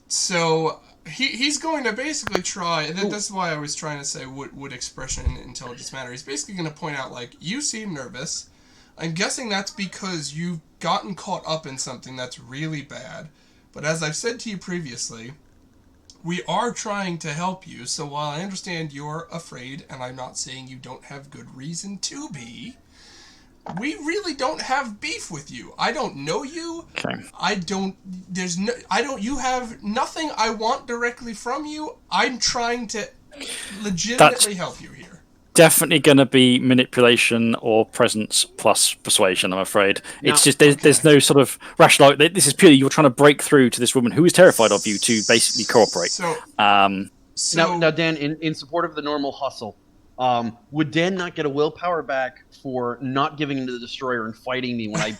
So he's going to basically try, and that's why I was trying to say would expression and intelligence matter. He's basically going to point out, like, you seem nervous. I'm guessing that's because you've gotten caught up in something that's really bad. But as I've said to you previously, we are trying to help you. So while I understand you're afraid, and I'm not saying you don't have good reason to be, we really don't have beef with you. I don't know you. Okay. You have nothing I want directly from you. I'm trying to legitimately help you here. Definitely going to be manipulation or presence plus persuasion, I'm afraid. Now- It's just there's no sort of rational... This is purely you're trying to break through to this woman who is terrified of you to basically cooperate. So Now, Dan, in support of the normal hustle, would Dan not get a willpower back for not giving into the destroyer and fighting me when I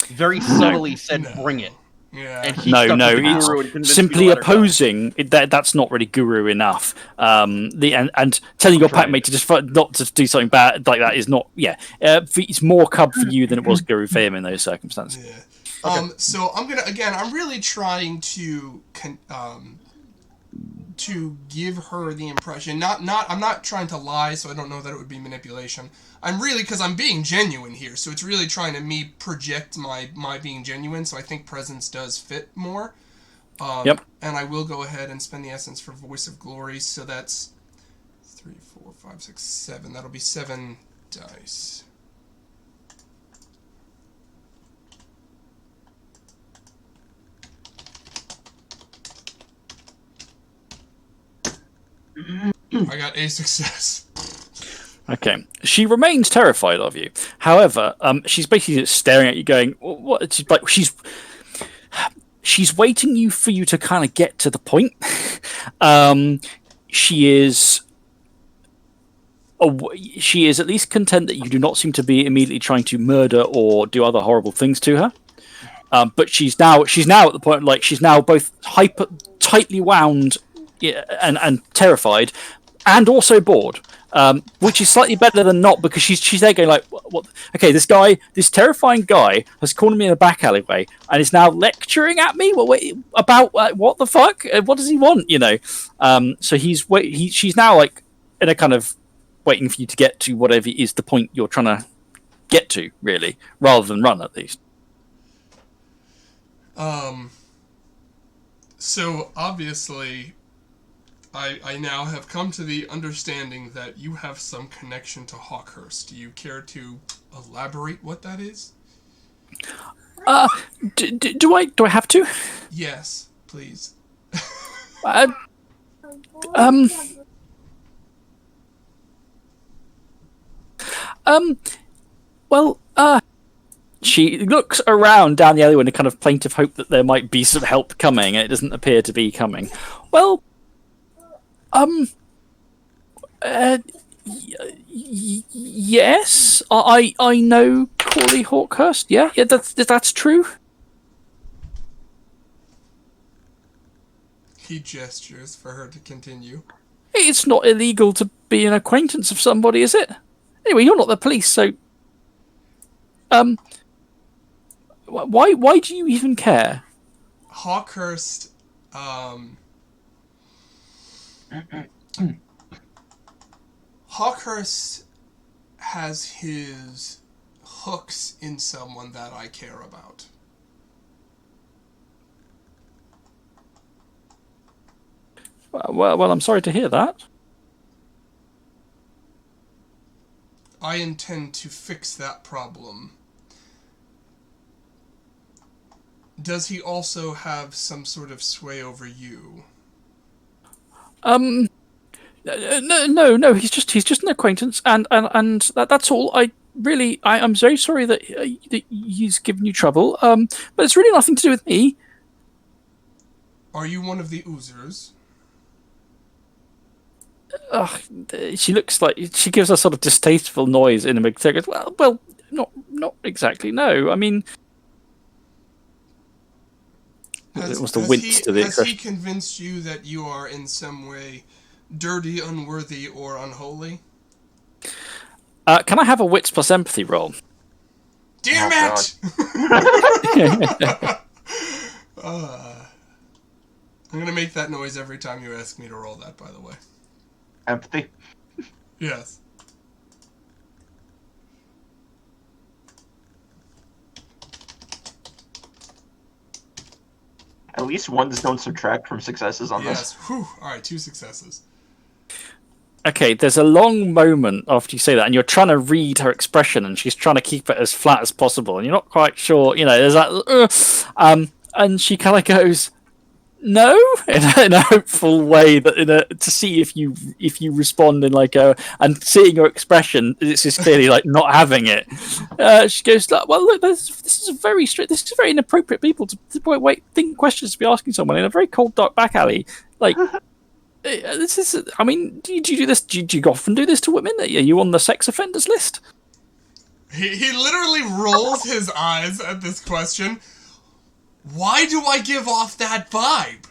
very subtly said, No. "Bring it"? yeah. And he No, stuck no, with the it's guru and convinced me simply to let her go. opposing. That's not really guru enough. And telling your Try packmate to just not to do something bad like that is not. Yeah, it's more cub for you than it was guru for him in those circumstances. Yeah. So I'm really trying to give her the impression, I'm not trying to lie, so I don't know that it would be manipulation. I'm really, because I'm being genuine here, so it's really trying to project my being genuine, so I think presence does fit more. Yep. And I will go ahead and spend the essence for Voice of Glory, so that's 3, 4, 5, 6, 7. That'll be 7 dice. I got a success. Okay. She remains terrified of you. However, she's basically just staring at you, going, "What?" She's waiting for you to kind of get to the point. She is at least content that you do not seem to be immediately trying to murder or do other horrible things to her. But she's now at the point, like, she's now both tightly wound, and terrified, and also bored. Which is slightly better than not, because she's there going like, what? Okay, this terrifying guy has cornered me in a back alleyway and is now lecturing at me. About what the fuck? What does he want? So she's now like in a kind of waiting for you to get to whatever is the point you're trying to get to, really, rather than run, at least. So obviously, I now have come to the understanding that you have some connection to Hawkhurst. Do you care to elaborate what that is? Do I have to? Yes, please. Well, she looks around down the alleyway in a kind of plaintive hope that there might be some help coming, and it doesn't appear to be coming. Well, yes, I know Corley Hawkhurst. Yeah, that's true. He gestures for her to continue. It's not illegal to be an acquaintance of somebody, is it? Anyway, you're not the police, so why do you even care? Hawkhurst, Hawkhurst has his hooks in someone that I care about. Well, I'm sorry to hear that. I intend to fix that problem. Does he also have some sort of sway over you? No, he's just an acquaintance, and that's all. I'm very sorry that he's given you trouble. But it's really nothing to do with me. Are you one of the oozers? She looks like she gives a sort of distasteful noise in a mid. Goes, well, not exactly. No, I mean, it was the wince to the has he expression. convinced you that you are in some way dirty, unworthy, or unholy? Can I have a wits plus empathy roll? Damn Oh, it! I'm gonna make that noise every time you ask me to roll that, by the way. Empathy. Yes. At least ones don't subtract from successes on Yes. this. Whew. Alright, 2 successes. Okay, there's a long moment after you say that, and you're trying to read her expression, and she's trying to keep it as flat as possible, and you're not quite sure. There's that, and she kind of goes, "No," in a hopeful way that to see if you respond in like and seeing your expression, this is clearly like not having it. She goes, "Well, look, this is very inappropriate people to think questions to be asking someone in a very cold, dark back alley, like." This is. I mean, do you do this? Do you often do this to women? Are you on the sex offenders list? He literally rolls his eyes at this question. Why do I give off that vibe?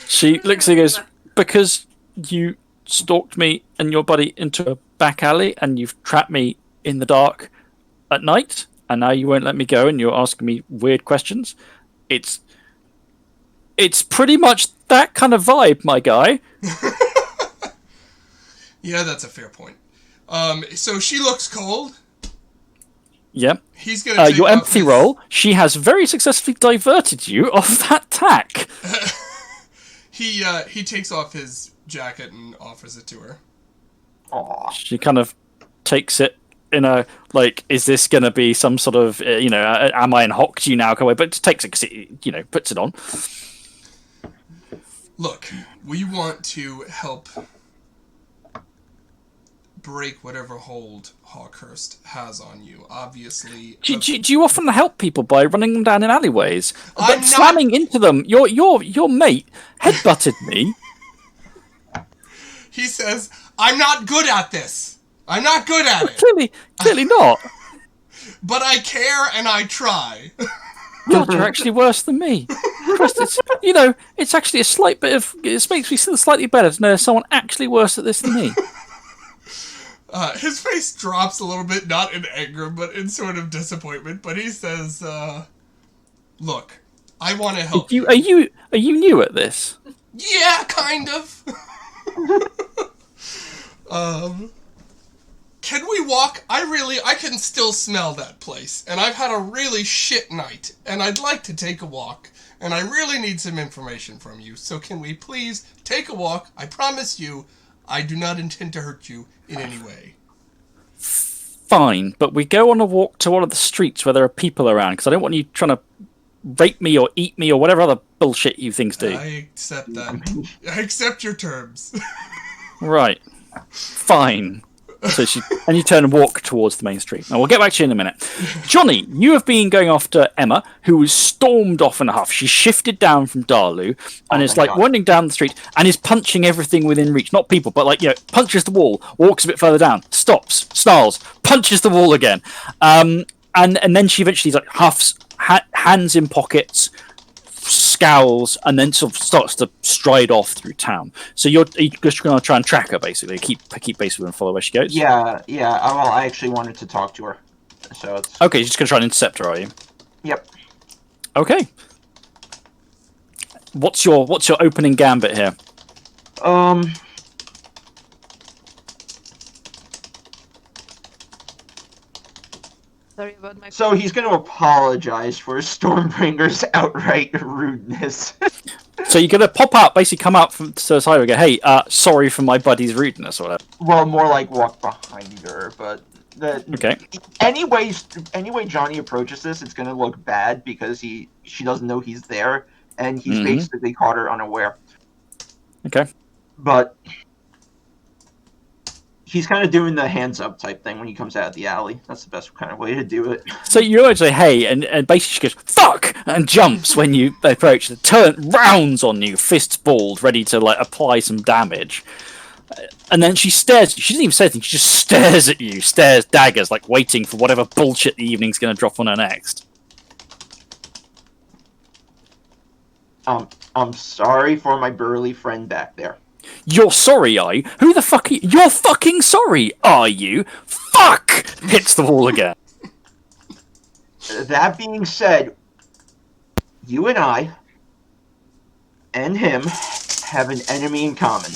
She looks and goes, "Because you stalked me and your buddy into a back alley, and you've trapped me in the dark at night, and now you won't let me go, and you're asking me weird questions. It's pretty much that kind of vibe, my guy." Yeah, that's a fair point. So she looks cold. Yeah. He's gonna take your off empathy his... roll. She has very successfully diverted you off that tack. He takes off his jacket and offers it to her. Aw. She kind of takes it in a like, is this going to be some sort of am I in hock to you now? Come away, but just takes it, 'cause it, puts it on. Look, we want to help break whatever hold Hawkhurst has on you. Obviously, Do you often help people by running them down in alleyways? I'm But not- slamming into them. Your mate headbutted me. he says, "I'm not good at this. I'm not good at it. Clearly not. But I care and I try." God, you're actually worse than me. Christ, it's actually a slight bit of. It makes me feel slightly better to know there's someone actually worse at this than me. His face drops a little bit, not in anger, but in sort of disappointment. But he says, "Look, I want to help you." Are you new at this? Yeah, kind of. Can we walk? I can still smell that place, and I've had a really shit night, and I'd like to take a walk, and I really need some information from you. So can we please take a walk? I promise you, I do not intend to hurt you in any way. Fine, but we go on a walk to one of the streets where there are people around, because I don't want you trying to rape me or eat me or whatever other bullshit you things do. I accept that. I accept your terms. Right. Fine. So you turn and walk towards the main street. Now we'll get back to you in a minute. Johnny, you have been going after Emma, who was stormed off in a huff. She shifted down from Darlu and is like wandering down the street and is punching everything within reach. Not people, but punches the wall, walks a bit further down, stops, snarls, punches the wall again. And then she eventually huffs, hands in pockets, scowls, and then sort of starts to stride off through town. So you're just going to try and track her, basically. Keep pace with her and follow where she goes? Yeah. Well, I actually wanted to talk to her. So it's... Okay, you're just going to try and intercept her, are you? Yep. Okay. What's your opening gambit here? Sorry about my. So he's going to apologize for Stormbringer's outright rudeness. So you're going to pop out, basically come out from to the side and go, "Hey, sorry for my buddy's rudeness," or whatever. Well, more like walk behind her, but Okay. Anyway Johnny approaches this, it's going to look bad because she doesn't know he's there, and he's basically caught her unaware. Okay. But He's kind of doing the hands up type thing when he comes out of the alley. That's the best kind of way to do it. So you always say hey, and basically she goes fuck and jumps when you approach. Rounds on you, fists balled, ready to like apply some damage. And then she stares. She doesn't even say anything. She just stares at you, stares daggers, like waiting for whatever bullshit the evening's going to drop on her next. I'm sorry for my burly friend back there. You're sorry, are you? Who the fuck are you? You're fucking sorry, are you? Fuck! Hits the wall again. That being said, you and I and him have an enemy in common.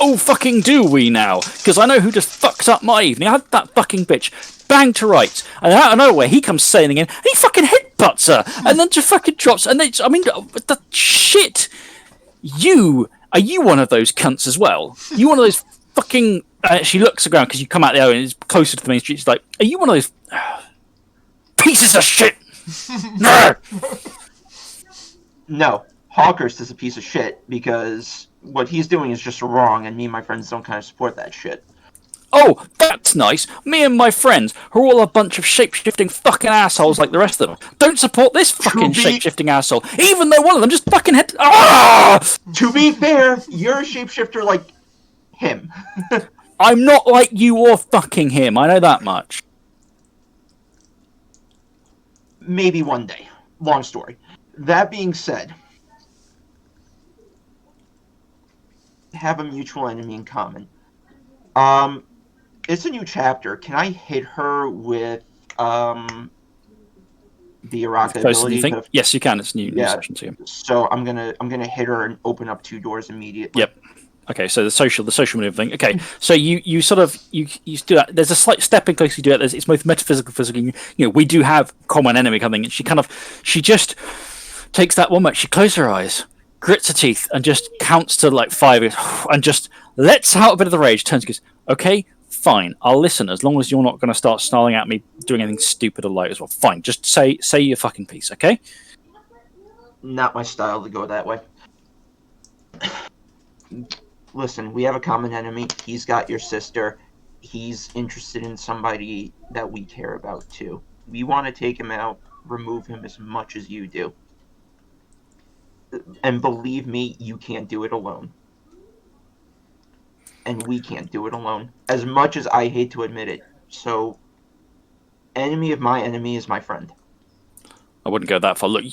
Oh, fucking do we now? Because I know who just fucks up my evening. I had that fucking bitch bang to rights, and out of nowhere he comes sailing in, and he fucking headbutts her, and then just fucking drops, and then, I mean, the shit! Are you one of those cunts as well? You one of those fucking... she looks around, because you come out there and it's closer to the main street, she's like, are you one of those... pieces of shit? No, Hawkhurst is a piece of shit, because what he's doing is just wrong, and me and my friends don't kind of support that shit. Oh, that's nice. Me and my friends, who are all a bunch of shape-shifting fucking assholes like the rest of them, don't support this fucking shape-shifting asshole, even though one of them just fucking hit... Ah! To be fair, you're a shapeshifter like him. I'm not like you or fucking him, I know that much. Maybe one day. Long story. That being said, have a mutual enemy in common. It's a new chapter. Can I hit her with the Araka ability? Yes, you can. It's new session too. So I'm gonna hit her and open up 2 doors immediately. Yep. Okay, so the social maneuver thing. Okay, so you sort of you do that. There's a slight stepping close. You do it. It's both metaphysical, physical. You know, we do have common enemy coming. And she just takes that one moment. She closes her eyes, grits her teeth, and just counts to like 5, and just lets out a bit of the rage. Turns and goes, okay, fine, I'll listen as long as you're not going to start snarling at me, doing anything stupid or light as well. Fine, just say your fucking piece, okay? Not my style to go that way. Listen, we have a common enemy. He's got your sister. He's interested in somebody that we care about too. We want to take him out, remove him as much as you do. And believe me, you can't do it alone. And we can't do it alone. As much as I hate to admit it. So, enemy of my enemy is my friend. I wouldn't go that far. Look,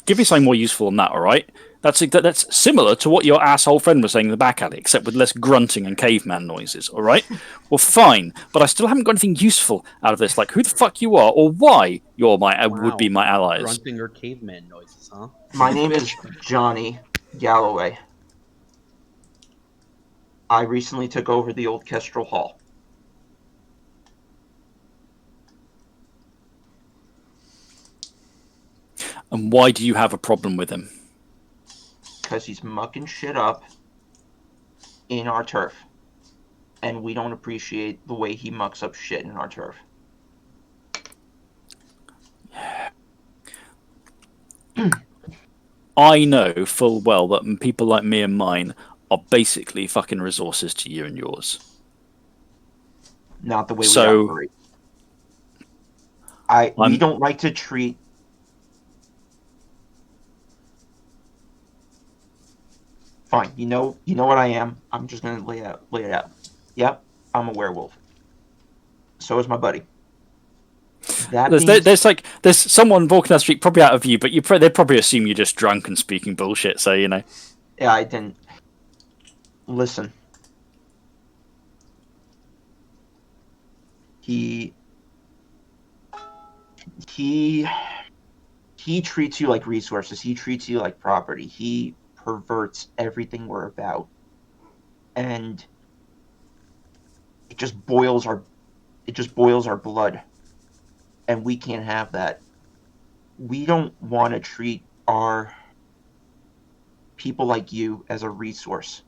give me something more useful than that, all right? That's similar to what your asshole friend was saying in the back alley, except with less grunting and caveman noises, all right? Well, fine, but I still haven't got anything useful out of this, like who the fuck you are, or why you're would be my allies. Grunting or caveman noises, huh? My name is Johnny Galloway. I recently took over the old Kestrel Hall. And why do you have a problem with him? Because he's mucking shit up in our turf. And we don't appreciate the way he mucks up shit in our turf. I know full well that people like me and mine are basically fucking resources to you and yours. Not the way we operate. We don't like to treat... Fine, you know what I am. I'm just gonna lay it out. Yep, I'm a werewolf. So is my buddy. There's someone walking down the street, probably out of view, but they probably assume you're just drunk and speaking bullshit. So you know. Yeah, I didn't listen. He treats you like resources. He treats you like property. He perverts everything we're about, and it just boils our blood, and we can't have that. We don't want to treat our people like you as a resource.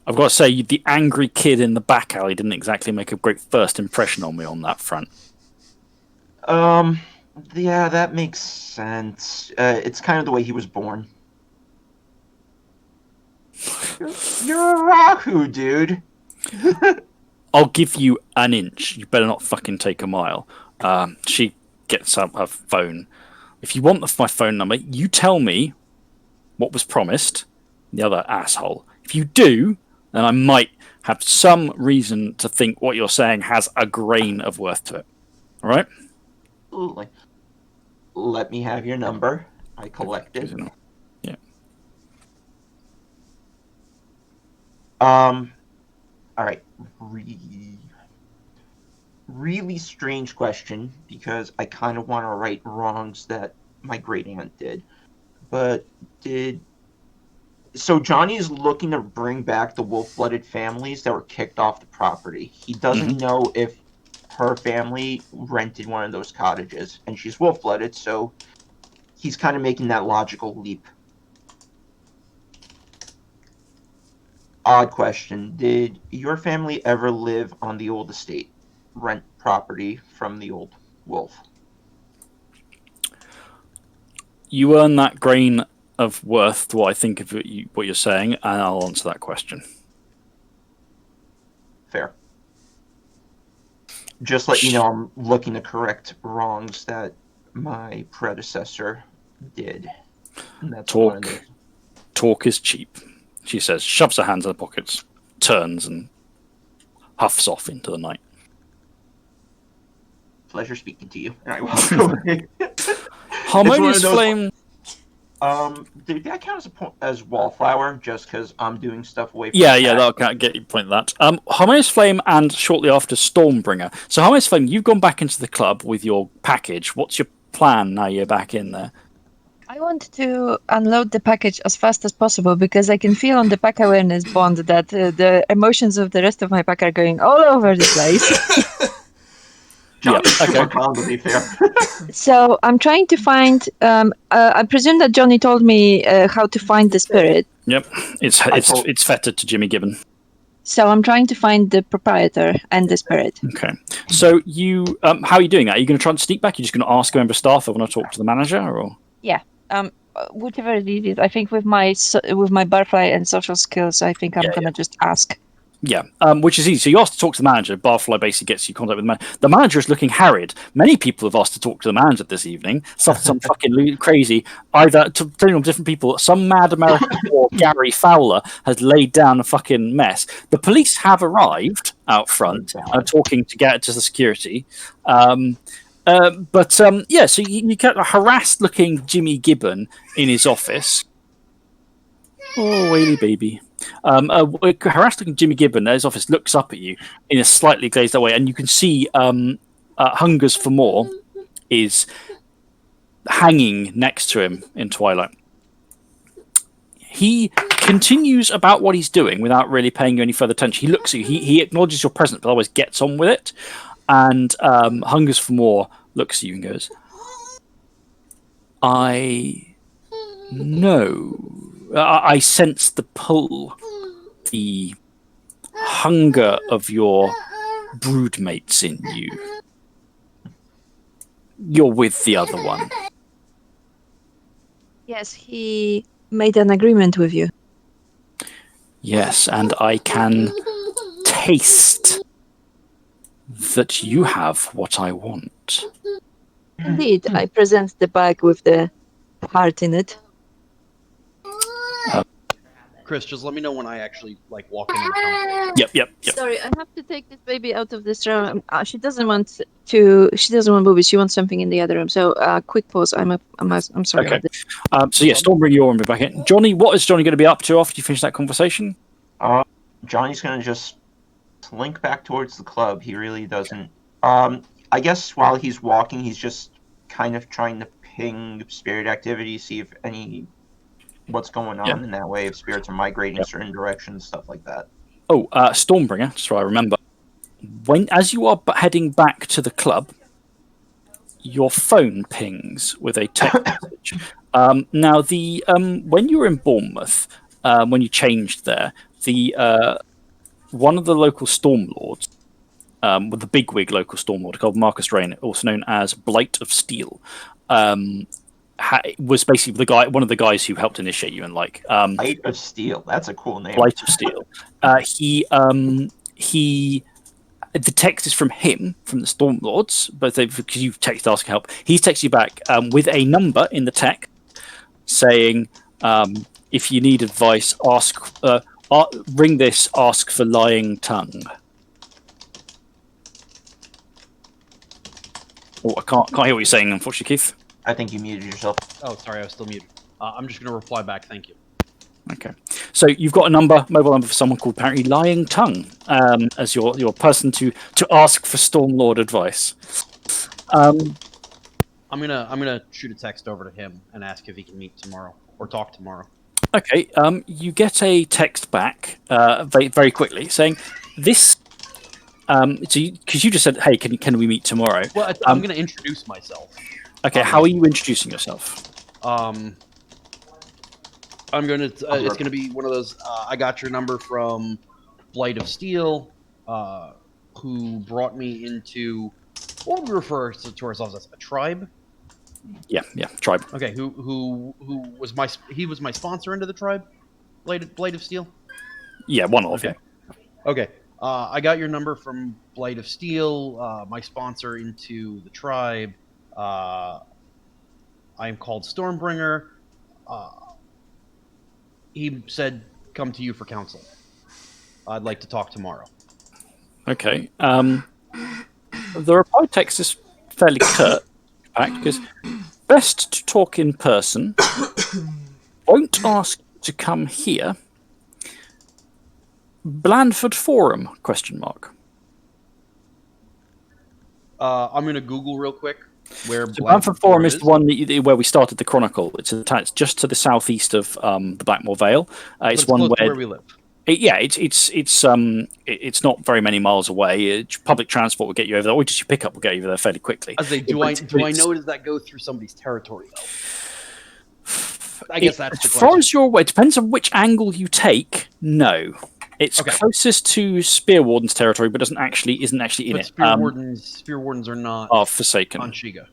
I've got to say, the angry kid in the back alley didn't exactly make a great first impression on me on that front. Yeah, that makes sense. It's kind of the way he was born. You're a Rahu, dude. I'll give you an inch. You better not fucking take a mile. She gets out her phone. If you want my phone number, you tell me what was promised. The other asshole. If you do, then I might have some reason to think what you're saying has a grain of worth to it. All right? Absolutely. Let me have your number. I collect it. Yeah. All right. Really strange question, because I kind of want to right wrongs that my great aunt did. But so Johnny is looking to bring back the wolf-blooded families that were kicked off the property. He doesn't know if her family rented one of those cottages, and she's wolf-blooded, so he's kind of making that logical leap. Odd question. Did your family ever live on the old estate? Rent property from the old wolf? You earn that grain of worth to what I think of what you're saying, and I'll answer that question. Fair. Just let you know I'm looking to correct wrongs that my predecessor did. And that's one of those. Talk is cheap, she says, shoves her hands in her pockets, turns, and huffs off into the night. Pleasure speaking to you. And I walk away. Harmonious Flame. Did that count as wallflower? Just because I'm doing stuff away from Yeah, that'll get you point that. Harmonious Flame and shortly after Stormbringer. So Harmonious Flame, you've gone back into the club with your package. What's your plan now you're back in there? I want to unload the package as fast as possible because I can feel on the pack awareness bond that the emotions of the rest of my pack are going all over the place. To be fair. So I'm trying to find. I presume that Johnny told me how to find the spirit. Yep, it's fettered to Jimmy Gibbon. So I'm trying to find the proprietor and the spirit. Okay. So you, how are you doing that? Are you going to try and sneak back? You're just going to ask a member of staff if I want to talk to the manager, or? Yeah. Whichever it is, I think with my barfly and social skills, I think I'm gonna just ask. Yeah, which is easy. So you ask to talk to the manager. Barfly basically gets you contact with the manager. The manager is looking harried. Many people have asked to talk to the manager this evening. Some fucking crazy, either telling on different people. Some mad American or Gary Fowler has laid down a fucking mess. The police have arrived out front, talking to get to the security. So you get a harassed-looking Jimmy Gibbon in his office. Oh, whaley baby. Harassed-looking Jimmy Gibbon at his office looks up at you in a slightly glazed way, and you can see Hungers for More is hanging next to him in twilight. He continues about what he's doing without really paying you any further attention. He looks at you. He acknowledges your presence, but always gets on with it. And Hungers for More looks at you and goes, I know. I sense the pull, the hunger of your broodmates in you. You're with the other one. Yes, he made an agreement with you. Yes, and I can taste that you have what I want. Indeed, I present the bag with the heart in it. Chris, just let me know when I actually walk in. Yep. Sorry, I have to take this baby out of this room. She doesn't want boobies. She wants something in the other room. So, quick pause. I'm sorry. Okay. Stormbringer, you're on me back in. Johnny, what is Johnny going to be up to after you finish that conversation? Johnny's going to just slink back towards the club. He really doesn't. I guess while he's walking, he's just kind of trying to ping spirit activity, see if what's going on in that way, if spirits are migrating certain directions, stuff like that. Oh, Stormbringer, just so I remember. As you are heading back to the club, your phone pings with a text message. Now, when you were in Bournemouth, when you changed there, one of the local Stormlords, with the bigwig local Stormlord called Marcus Rain, also known as Blight of Steel, was basically one of the guys who helped initiate you, and Light of Steel. That's a cool name. Light of Steel. The text is from him, from the Stormlords, but because you've texted asking help, he's texted you back with a number in the text saying, if you need advice, ring this, ask for lying tongue. Oh, I can't hear what you're saying, unfortunately, Keith. I think you muted yourself. Oh, sorry, I was still muted. I'm just going to reply back. Thank you. Okay, so you've got a mobile number for someone called apparently Lying Tongue, as your person to ask for Stormlord advice. I'm gonna shoot a text over to him and ask if he can meet tomorrow or talk tomorrow. Okay, you get a text back very, very quickly saying this. Because you just said, "Hey, can we meet tomorrow?" Well, I'm gonna introduce myself. Okay, how are you introducing yourself? I'm gonna. It's gonna be one of those. I got your number from Blight of Steel, who brought me into what would we refer to ourselves as a tribe. Yeah, tribe. Okay, who was my sponsor into the tribe, Blight of Steel. Yeah, one of okay. Okay, I got your number from Blight of Steel, my sponsor into the tribe. I am called Stormbringer. He said, "Come to you for counsel. I'd like to talk tomorrow." Okay. The reply text is fairly curt, in fact, because best to talk in person. Won't ask to come here. Blandford Forum? ? I'm gonna Google real quick where Blandford Forum is the one where we started the Chronicle. It's attached just to the southeast of the Blackmore Vale. It's one where we live. It's not very many miles away. Public transport will get you over there, or just your pickup will get you over there fairly quickly. Do I know, does that go through somebody's territory though? I guess that's the question. As far as your way, it depends on which angle you take. No. It's closest to Spear Warden's territory, but isn't actually in it. Spear Wardens are not Forsaken. on Shiga.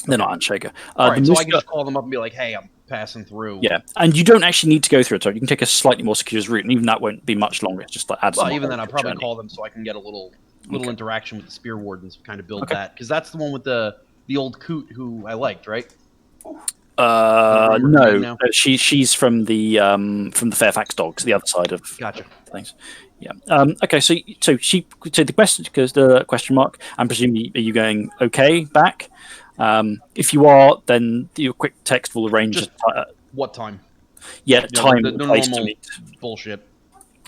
They're not on Shiga. Right, so I can just call them up and be like, "Hey, I'm passing through." Yeah, and you don't actually need to go through it. So you can take a slightly more secure route, and even that won't be much longer. It's just add some. Well, even then, I'll probably call them so I can get a little interaction with the Spear Wardens, kind of build that, because that's the one with the old coot who I liked, right? No, she's from the Fairfax Dogs, the other side of things. Yeah. Okay. So the question mark. I'm presuming are you going okay back? If you are, then your quick text will arrange. Just what time? Yeah, time the and place to meet. Bullshit.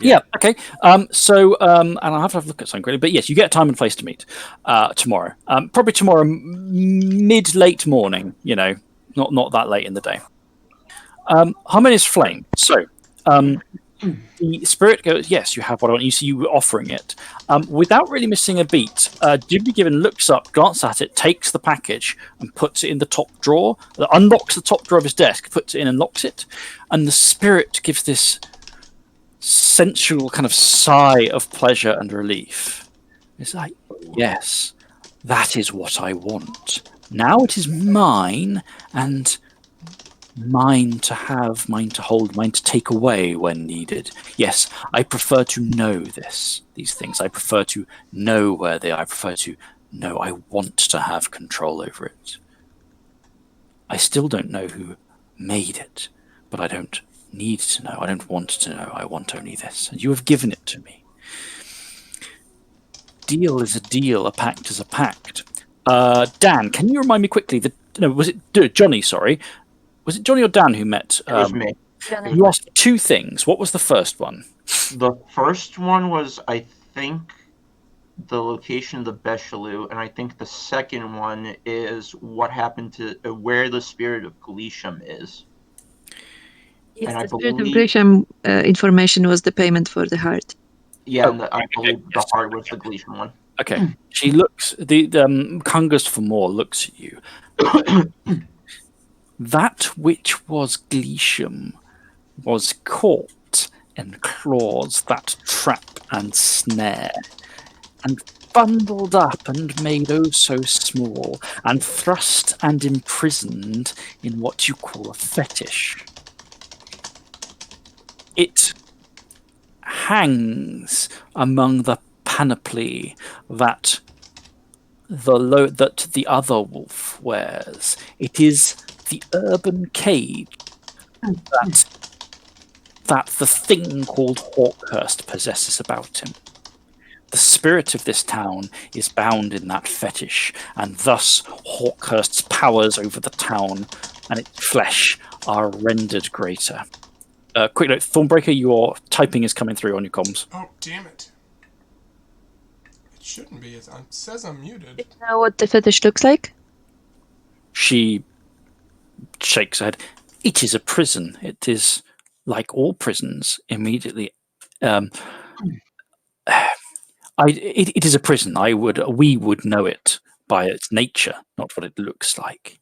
Yeah. Okay. And I'll have to look at something quickly. But yes, you get a time and place to meet tomorrow. Probably tomorrow mid-late morning. Not that late in the day. Harmonious Flame. So, the spirit goes, yes, you have what I want. You see you offering it. Without really missing a beat, Jimmy Given looks up, glances at it, takes the package and puts it in the top drawer, unlocks the top drawer of his desk, puts it in and locks it. And the spirit gives this sensual kind of sigh of pleasure and relief. It's like, yes, that is what I want. Now it is mine, and mine to have, mine to hold, mine to take away when needed. Yes, I prefer to know these things. I prefer to know where they are. I prefer to know. I want to have control over it. I still don't know who made it, but I don't need to know. I don't want to know. I want only this. And you have given it to me. Deal is a deal. A pact is a pact. Dan, can you remind me quickly? Was it Johnny? Sorry, was it Johnny or Dan who met? It was me. You asked two things. What was the first one? The first one was, I think, the location of the Bechelou, and I think the second one is what happened to where the spirit of Glisham is. Yes, and the spirit of Glisham information was the payment for the heart. Yeah, and I believe the heart was the Glisham one. Okay. She looks. The Kungus for more looks at you. That which was Glisham was caught in claws that trap and snare, and bundled up and made oh so small and thrust and imprisoned in what you call a fetish. It hangs among the panoply that the other wolf wears. It is the urban cage that the thing called Hawkhurst possesses about him. The spirit of this town is bound in that fetish, and thus Hawkhurst's powers over the town and its flesh are rendered greater. Quick note, Thornbreaker, your typing is coming through on your comms. Oh, damn it. It shouldn't be. It says I'm muted. Do you know what the fetish looks like? She shakes her head. It is a prison. It is like all prisons. Immediately, it is a prison. We would know it by its nature, not what it looks like.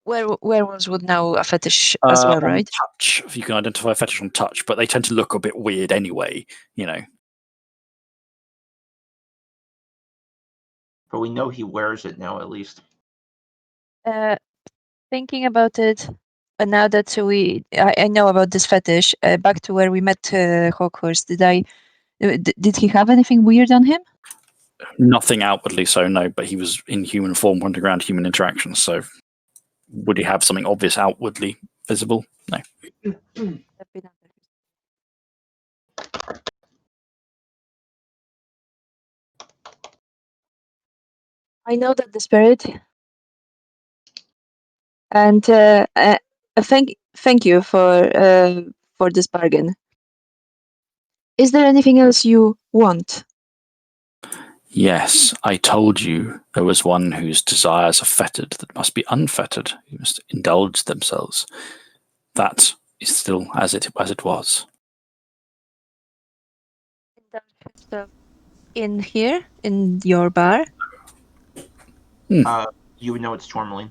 Werewolves would know a fetish as well, On right? touch, you can identify a fetish on touch, but they tend to look a bit weird anyway. You know. But we know he wears it now, at least. Thinking about it, and now that I know about this fetish, back to where we met Hawkhurst, did he have anything weird on him? Nothing outwardly so, no, but he was in human form wandering around human interactions, so would he have something obvious outwardly visible? No. I know that the spirit, and thank you for this bargain. Is there anything else you want? Yes, I told you there was one whose desires are fettered that must be unfettered, who must indulge themselves. That is still as it was. In here, in your bar? You would know it's tourmaline.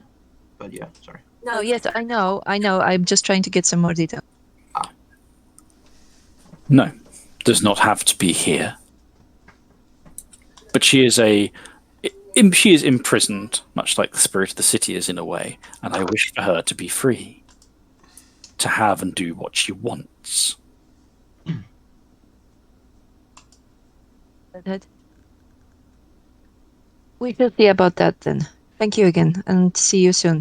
But yeah, sorry. No, yes, I know. I'm just trying to get some more detail. No, does not have to be here. But she is imprisoned, much like the spirit of the city is in a way, and I wish for her to be free, to have and do what she wants. We shall see about that then. Thank you again, and see you soon.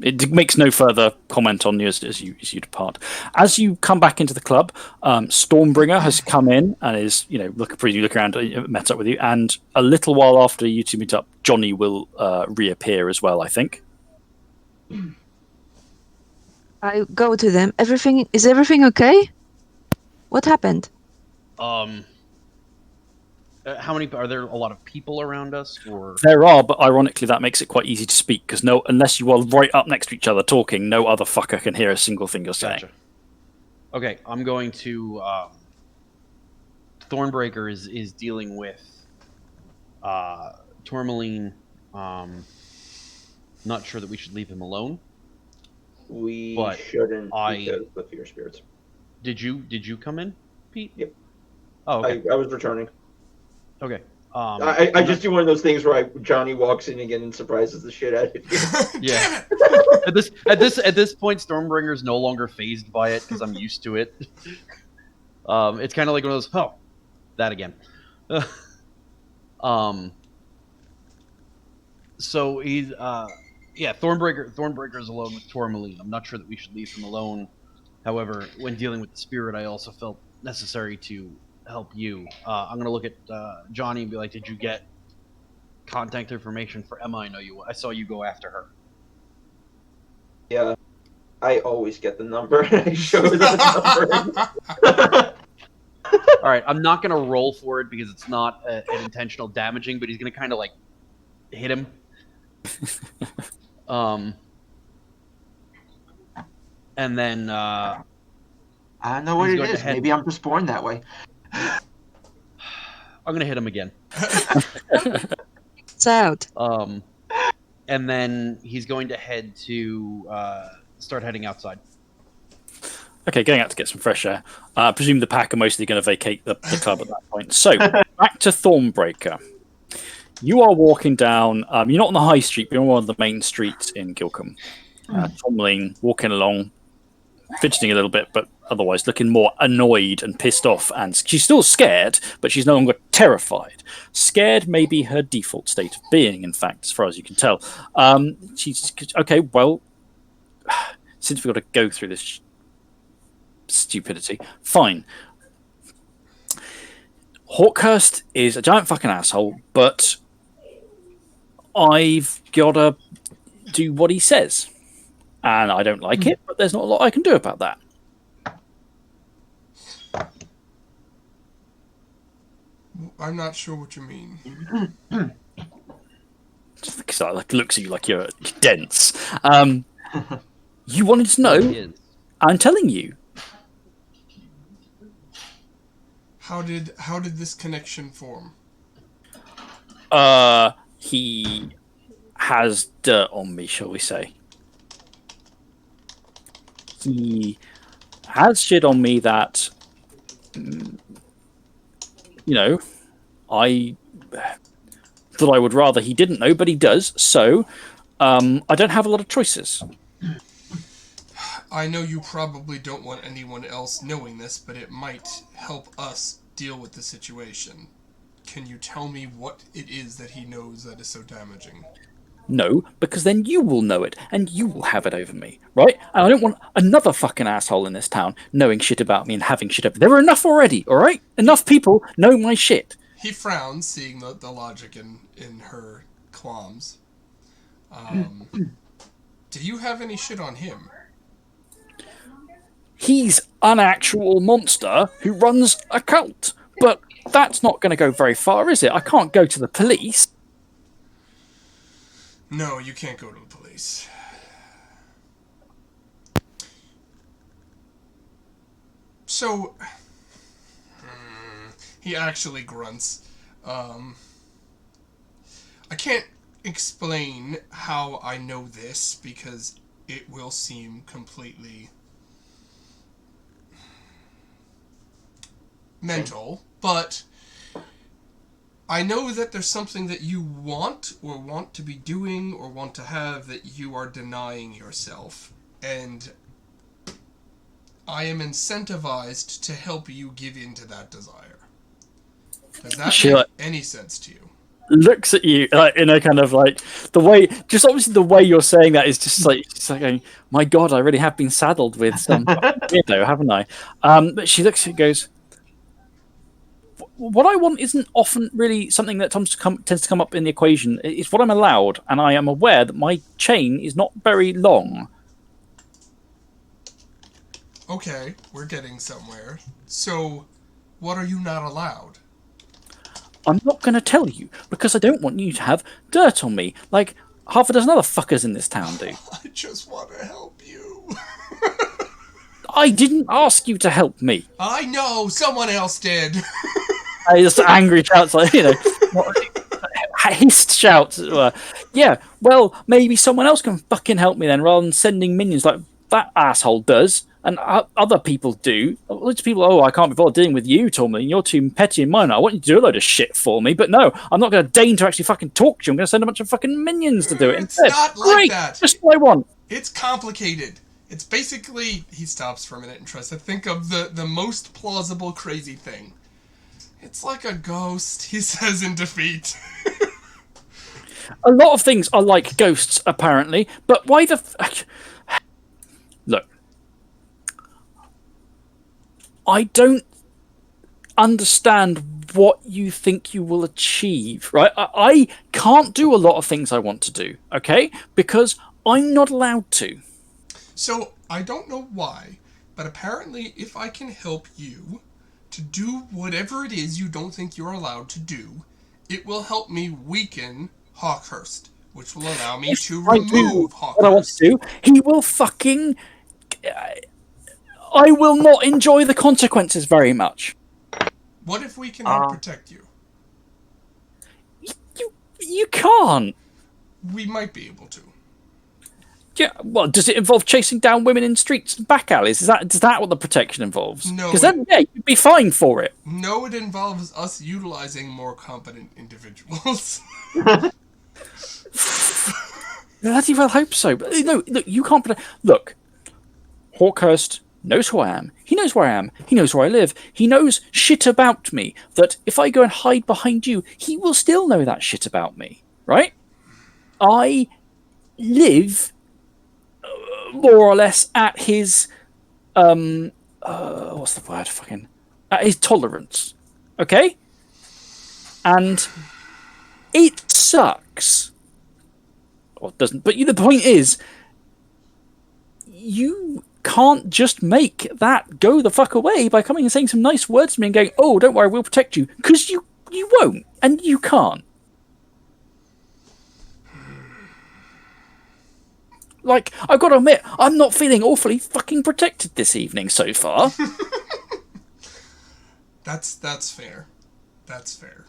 It makes no further comment on you as you depart. As you come back into the club, Stormbringer has come in and is look around, met up with you, and a little while after you two meet up, Johnny will reappear as well, I think. I go to them. Is everything okay? What happened? How many are there? A lot of people around us, or there are, but ironically, that makes it quite easy to speak because unless you are right up next to each other talking, no other fucker can hear a single thing you're saying. Gotcha. Okay, I'm going to. Thornbreaker is dealing with Tourmaline. Not sure that we should leave him alone. We But shouldn't because the fear spirits. Did you come in, Pete? Yep. Oh, okay. I was returning. Okay. I just do one of those things where Johnny walks in again and surprises the shit out of you. Yeah. at this point, Stormbringer's no longer phased by it because I'm used to it. It's kind of like one of those. Oh, that again. So he's Thornbreaker is alone with Tourmaline. I'm not sure that we should leave him alone. However, when dealing with the spirit, I also felt necessary to help you. I'm gonna look at Johnny and be like, "Did you get contact information for Emma? I saw you go after her." Yeah, I always get the number. I show them the number. All right, I'm not gonna roll for it because it's not an intentional damaging, but he's gonna kind of like hit him. And then I don't know what it is. Maybe I'm just born that way. I'm gonna hit him again. It's out. And then he's going to head to start heading outside. Okay, going out to get some fresh air. I presume the pack are mostly going to vacate the club at that point. So, back to Thornbreaker. You are walking down. You're not on the high street, but you're on one of the main streets in Gilcombe. Tomlin walking along, fidgeting a little bit, but otherwise looking more annoyed and pissed off. And she's still scared, but she's no longer terrified. Scared may be her default state of being, in fact, as far as you can tell. She's okay. Well, since we've got to go through this stupidity, fine. Hawkhurst is a giant fucking asshole, but I've got to do what he says. And I don't like it, but there's not a lot I can do about that. I'm not sure what you mean. So like looks at you like you're dense. You wanted to know. I'm telling you. How did this connection form? He has dirt on me, shall we say? He has shit on me that, I would rather he didn't know, but he does. So, I don't have a lot of choices. I know you probably don't want anyone else knowing this, but it might help us deal with the situation. Can you tell me what it is that he knows that is so damaging? No, because then you will know it, and you will have it over me, right? And I don't want another fucking asshole in this town knowing shit about me and having shit over. There are enough already, all right? Enough people know my shit. He frowns, seeing the logic in her qualms. Do you have any shit on him? He's an actual monster who runs a cult, but that's not going to go very far, is it? I can't go to the police. No, you can't go to the police. So, he actually grunts. I can't explain how I know this because it will seem completely mental, but I know that there's something that you want or want to be doing or want to have that you are denying yourself, and I am incentivized to help you give into that desire. Does that make any sense to you? Looks at you like in a kind of like the way, just obviously the way you're saying that is just like going, my God, I really have been saddled with some weirdo, haven't I? But she looks at you and goes, what I want isn't often really something that tends to come up in the equation. It's what I'm allowed, and I am aware that my chain is not very long. Okay, we're getting somewhere. So, what are you not allowed? I'm not going to tell you, because I don't want you to have dirt on me, like half a dozen other fuckers in this town do. I just want to help you. I didn't ask you to help me. I know, someone else did. I just angry shouts, like, hissed shouts. Yeah, well, maybe someone else can fucking help me then, rather than sending minions like that asshole does, and other people do. Lots of people, I can't be bothered dealing with you, Tormund. You're too petty and minor. I want you to do a load of shit for me, but no, I'm not going to deign to actually fucking talk to you. I'm going to send a bunch of fucking minions to do it It's instead. not like Great, that. just what I want. It's complicated. It's basically, he stops for a minute and tries to think of the most plausible crazy thing. It's like a ghost, he says in defeat. A lot of things are like ghosts, apparently, but why the... Look. I don't understand what you think you will achieve, right? I can't do a lot of things I want to do, okay? Because I'm not allowed to. So, I don't know why, but apparently if I can help you to do whatever it is you don't think you're allowed to do, it will help me weaken Hawkhurst, which will allow me to remove Hawkhurst. What I want to do, he will fucking... I will not enjoy the consequences very much. What if we can help protect you? You can't. We might be able to. Yeah, well, does it involve chasing down women in streets and back alleys? Is that what the protection involves? No, Because then, yeah, you'd be fine for it. No, it involves us utilizing more competent individuals. Bloody well hope so. But no, look, you can't. Look, Hawkhurst knows who I am. He knows where I am. He knows where I live. He knows shit about me. That if I go and hide behind you, he will still know that shit about me, right? I live more or less at his what's the word? Fucking at his tolerance. Okay? And it sucks. Well, it doesn't, but the point is you can't just make that go the fuck away by coming and saying some nice words to me and going, "Oh, don't worry, we'll protect you," because you won't and you can't. Like, I've got to admit, I'm not feeling awfully fucking protected this evening so far. That's fair. That's fair.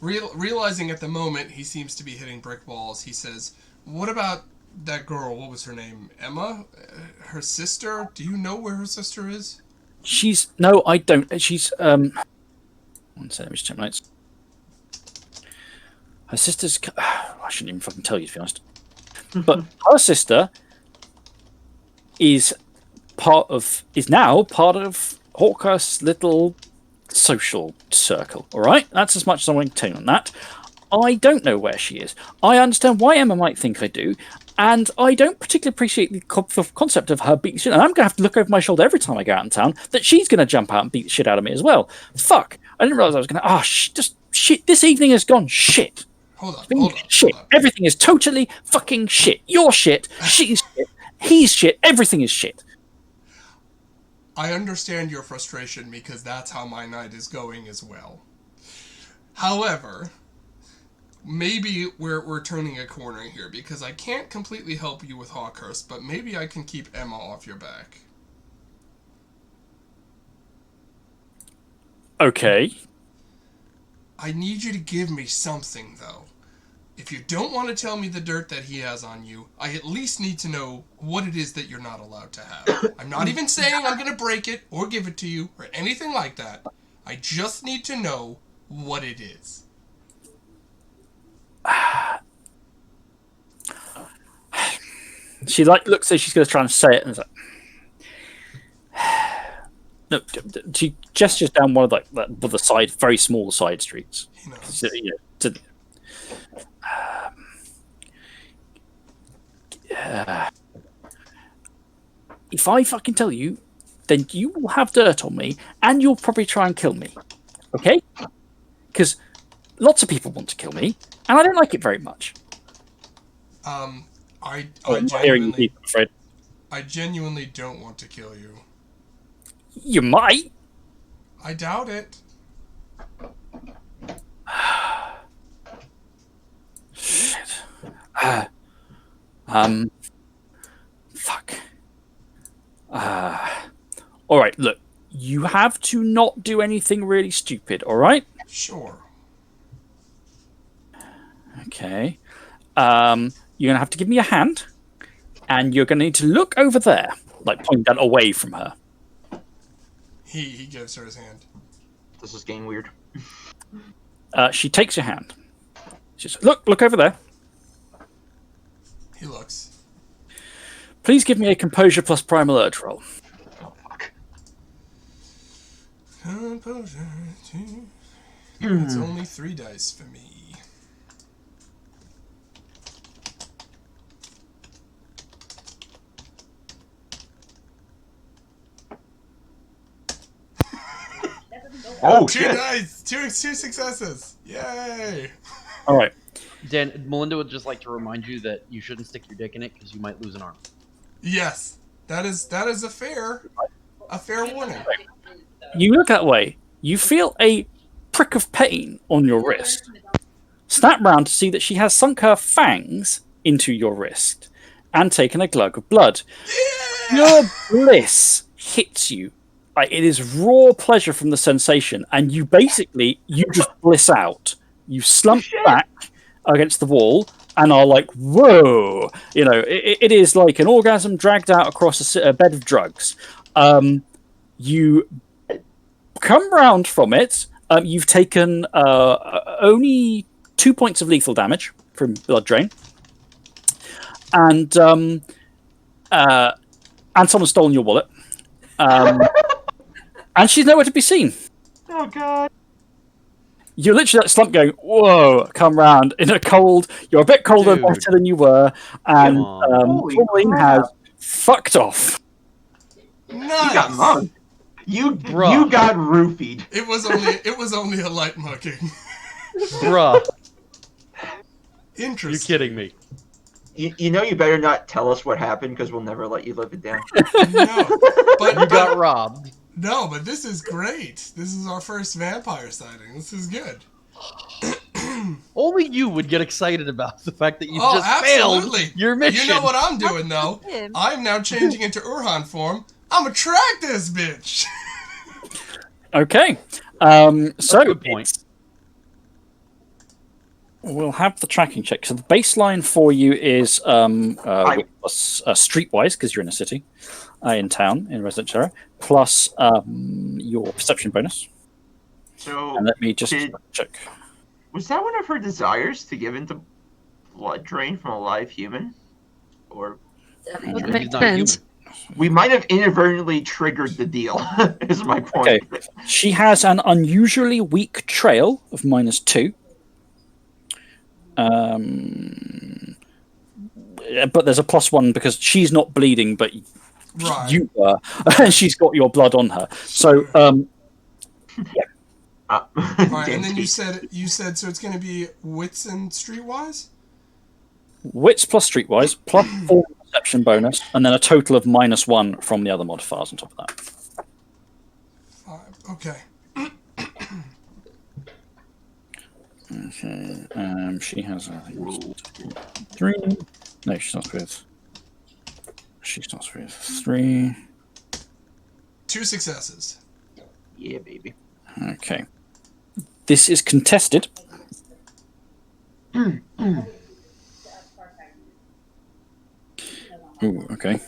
Realizing at the moment he seems to be hitting brick walls, he says, "What about that girl? What was her name? Emma? Her sister? Do you know where her sister is?" No, I don't. She's one second, let me just check my notes. Her sister's. I shouldn't even fucking tell you, to be honest. But her sister is now part of Hawkhurst's little social circle. All right, that's as much as I want to tell you on that. I don't know where she is. I understand why Emma might think I do, and I don't particularly appreciate the concept of her beating shit. And I'm going to have to look over my shoulder every time I go out in town that she's going to jump out and beat the shit out of me as well. Fuck! I didn't realize I was going to. Just shit. This evening has gone shit. Hold on. Shit. Everything is totally fucking shit. You're shit. She's shit. He's shit. Everything is shit. I understand your frustration because that's how my night is going as well. However, maybe we're turning a corner here because I can't completely help you with Hawkhurst, but maybe I can keep Emma off your back. Okay. I need you to give me something, though. If you don't want to tell me the dirt that he has on you, I at least need to know what it is that you're not allowed to have. I'm not even saying I'm going to break it or give it to you or anything like that. I just need to know what it is. She looks as she's going to try and say it, and it's like, no. She gestures down one of the side, very small side streets. He knows. So, if I fucking tell you, then you will have dirt on me, and you'll probably try and kill me. Okay? Because lots of people want to kill me, and I don't like it very much. I'm hearing you deep, I'm afraid. I genuinely don't want to kill you. You might. I doubt it. Shit. Fuck. All right, look. You have to not do anything really stupid, all right? Sure. Okay. You're going to have to give me a hand, and you're going to need to look over there, like point that away from her. He gives her his hand. This is getting weird. She takes your hand. She says, look over there. He looks. Please give me a composure plus primal urge roll. Oh, fuck. Composure 2. It's only 3 dice for me. Oh, 2 shit. dice! Two successes! Yay! All right. Dan, Melinda would just like to remind you that you shouldn't stick your dick in it because you might lose an arm. Yes, that is a fair warning. You look that way. You feel a prick of pain on your wrist. Snap round to see that she has sunk her fangs into your wrist and taken a glug of blood. Yeah! Your bliss hits you. Like, it is raw pleasure from the sensation, and you just bliss out. You slump back, against the wall and are like, whoa. It is like an orgasm dragged out across a bed of drugs. You come round from it. You've taken only 2 points of lethal damage from blood drain. And someone's stolen your wallet. And she's nowhere to be seen. Oh god. You're literally that slump going, whoa, come round in a cold. You're a bit colder and wetter than you were. And Pauline has fucked off. Nice. You got mugged. You got roofied. It was only a light mugging. Bruh. Interesting. You're kidding me. You know you better not tell us what happened because we'll never let you live it down. No, but You got robbed. No, but this is great. This is our first vampire sighting. This is good. Only you would get excited about the fact that you just absolutely. failed your mission. You know what I'm doing, though? I'm now changing into Urhan form. I'm gonna track this bitch. Okay. So good point. We'll have the tracking check. So the baseline for you is streetwise, because you're in a city, in town, in a residential area, plus your perception bonus. So and let me just check. Was that one of her desires to give into blood drain from a live human? Or That makes sense. we might have inadvertently triggered the deal, is my point. Okay. She has an unusually weak trail of -2. But there's a +1 because she's not bleeding, but Right. you were, and she's got your blood on her. So, yeah. All right, and then you said so it's going to be wits and streetwise. Wits plus streetwise plus 4 perception bonus, and then a total of -1 from the other modifiers on top of that. 5. Okay. Okay. She has 3. No, she starts with. She starts with 3. 2 successes. Yeah, baby. Okay. This is contested. Ooh, okay.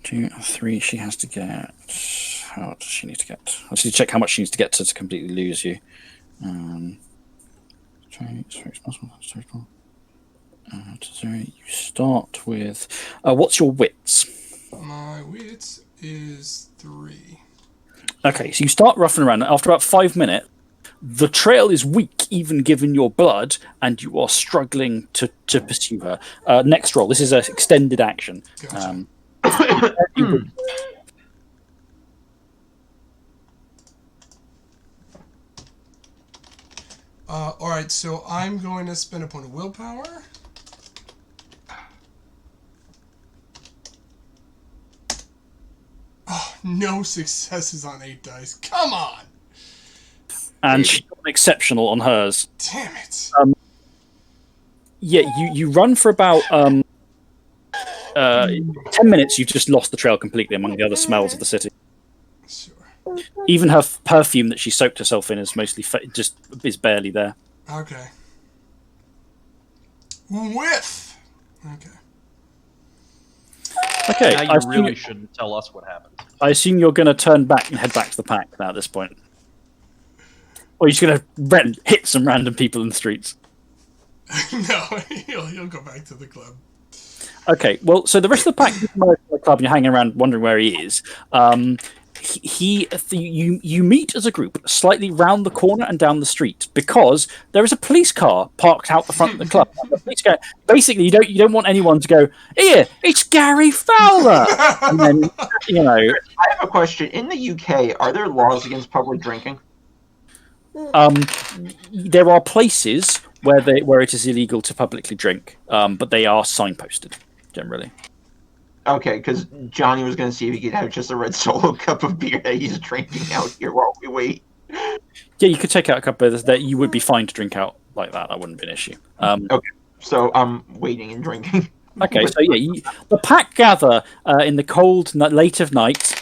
2, 3. She has to get. How does she need to get? I just need to check how much she needs to get to completely lose you. You start with. What's your wits? My wits is 3. Okay, so you start roughing around. After about 5 minutes, the trail is weak, even given your blood, and you are struggling to pursue her. Next roll. This is an extended action. Gotcha. All right, so I'm going to spend a point of willpower. Oh, no successes on 8 dice. Come on! And she's got an exceptional on hers. Damn it! Yeah, you run for about 10 minutes. You've just lost the trail completely among the other smells of the city. Sure. Even her perfume that she soaked herself in is mostly just is barely there. Okay. Whiff! Okay. Okay, Now you really shouldn't tell us what happened. I assume you're going to turn back and head back to the pack now at this point. Or you're just going to hit some random people in the streets. No, he'll go back to the club. Okay, well, so the rest of the pack is in the club and you're hanging around wondering where he is. You meet as a group slightly round the corner and down the street because there is a police car parked out the front of the club. The police car, basically, you don't want anyone to go, "Here, it's Gary Fowler," and then I have a question. In the UK, are there laws against public drinking? There are places where it is illegal to publicly drink, but they are signposted generally. Okay, because Johnny was going to see if he could have just a red Solo cup of beer that he's drinking out here while we wait. Yeah, you could take out a couple of those that you would be fine to drink out like that. That wouldn't be an issue. Okay, so I'm waiting and drinking. Okay, so yeah, the pack gather in the cold late of night.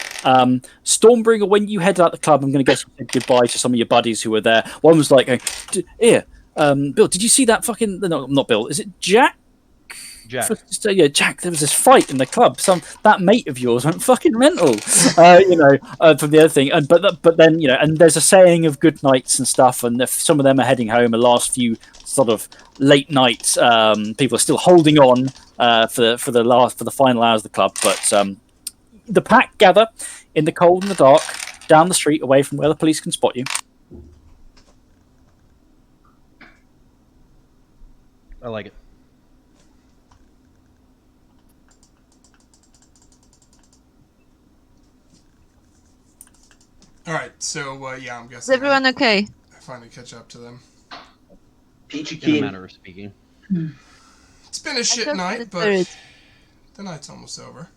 Stormbringer, when you head out the club, I'm going to guess you said goodbye to some of your buddies who were there. One was like, "Here, Bill, did you see that fucking? No, not Bill. Is it Jack? Jack. Yeah, Jack. There was this fight in the club. That mate of yours went fucking mental. From the other thing. But then and there's a saying of good nights and stuff. And if some of them are heading home, the last few sort of late nights, people are still holding on for the final hours of the club. But the pack gather in the cold and the dark down the street, away from where the police can spot you. I like it. All right, so yeah, I'm Is guessing everyone okay? I finally catch up to them. Peachy In a keen. manner of speaking. It's been a shit talked to night, the but spirit. the night's almost over.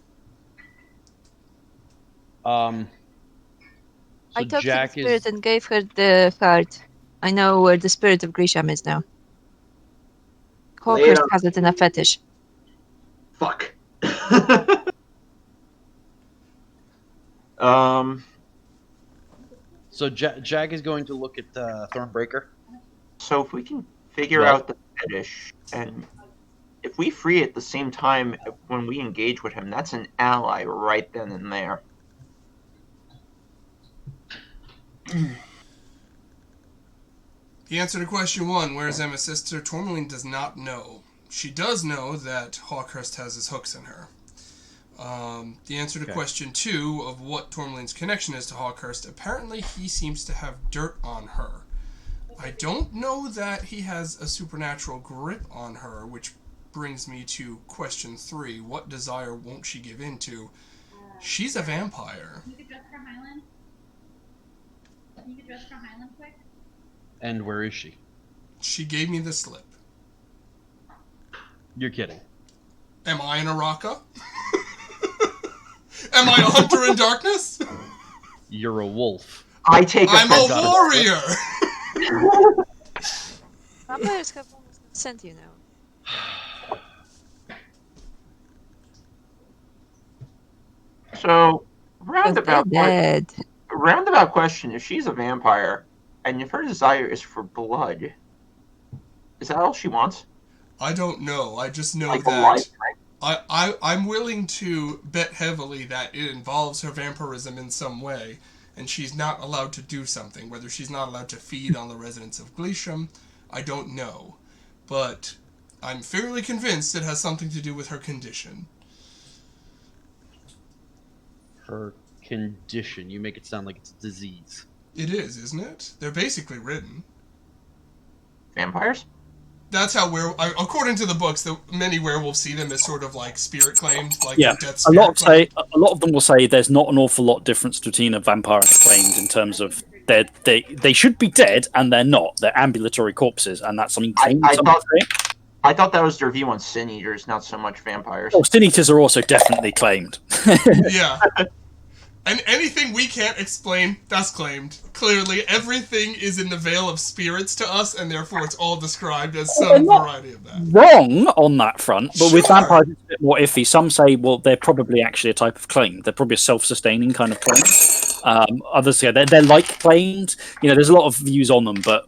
So I talked Jack to the spirit is and gave her the card. I know where the spirit of Grisham is now. Lay it Hawkhurst on. has it in a fetish. Fuck. so Jack is going to look at Thornbreaker. So if we can figure Yes. out the fetish, and if we free at the same time when we engage with him, that's an ally right then and there. The answer to question 1, where is Emma's sister? Tourmaline does not know. She does know that Hawkhurst has his hooks in her. The answer to question 2 of what Tourmaline's connection is to Hawkhurst, apparently he seems to have dirt on her. I don't know that he has a supernatural grip on her, which brings me to question 3. What desire won't she give in to? She's a vampire. You could dress for Highland. You could dress for Highland quick. And where is she? She gave me the slip. You're kidding. Am I an Araka? Am I a hunter in darkness? You're a wolf. I take I'm offense. a warrior! Vampires have almost no scent, you know. So, They're dead. roundabout question: if she's a vampire, and if her desire is for blood, is that all she wants? I don't know. I just know Like a that life, I'm willing to bet heavily that it involves her vampirism in some way, and she's not allowed to do something. Whether she's not allowed to feed on the residents of Glisham, I don't know. But I'm fairly convinced it has something to do with her condition. Her condition. You make it sound like it's a disease. It is, isn't it? They're basically ridden. vampires? That's how according to the books, many werewolves see them as sort of like spirit claimed, like Yeah, death a spirit claimed. lot of them will say there's not an awful lot difference between a vampire and a claimed in terms of they should be dead and they're not. They're ambulatory corpses, and that's something claimed. I thought that was their view on sin eaters, not so much vampires. Oh, sin eaters are also definitely claimed. Yeah. And anything we can't explain, that's claimed. Clearly, everything is in the veil of spirits to us, and therefore it's all described as some variety of that. Wrong on that front, but with Sure. vampires it's a bit more iffy. Some say, well, they're probably actually a type of claim. They're probably a self-sustaining kind of claim. Others say they're like claimed. There's a lot of views on them, but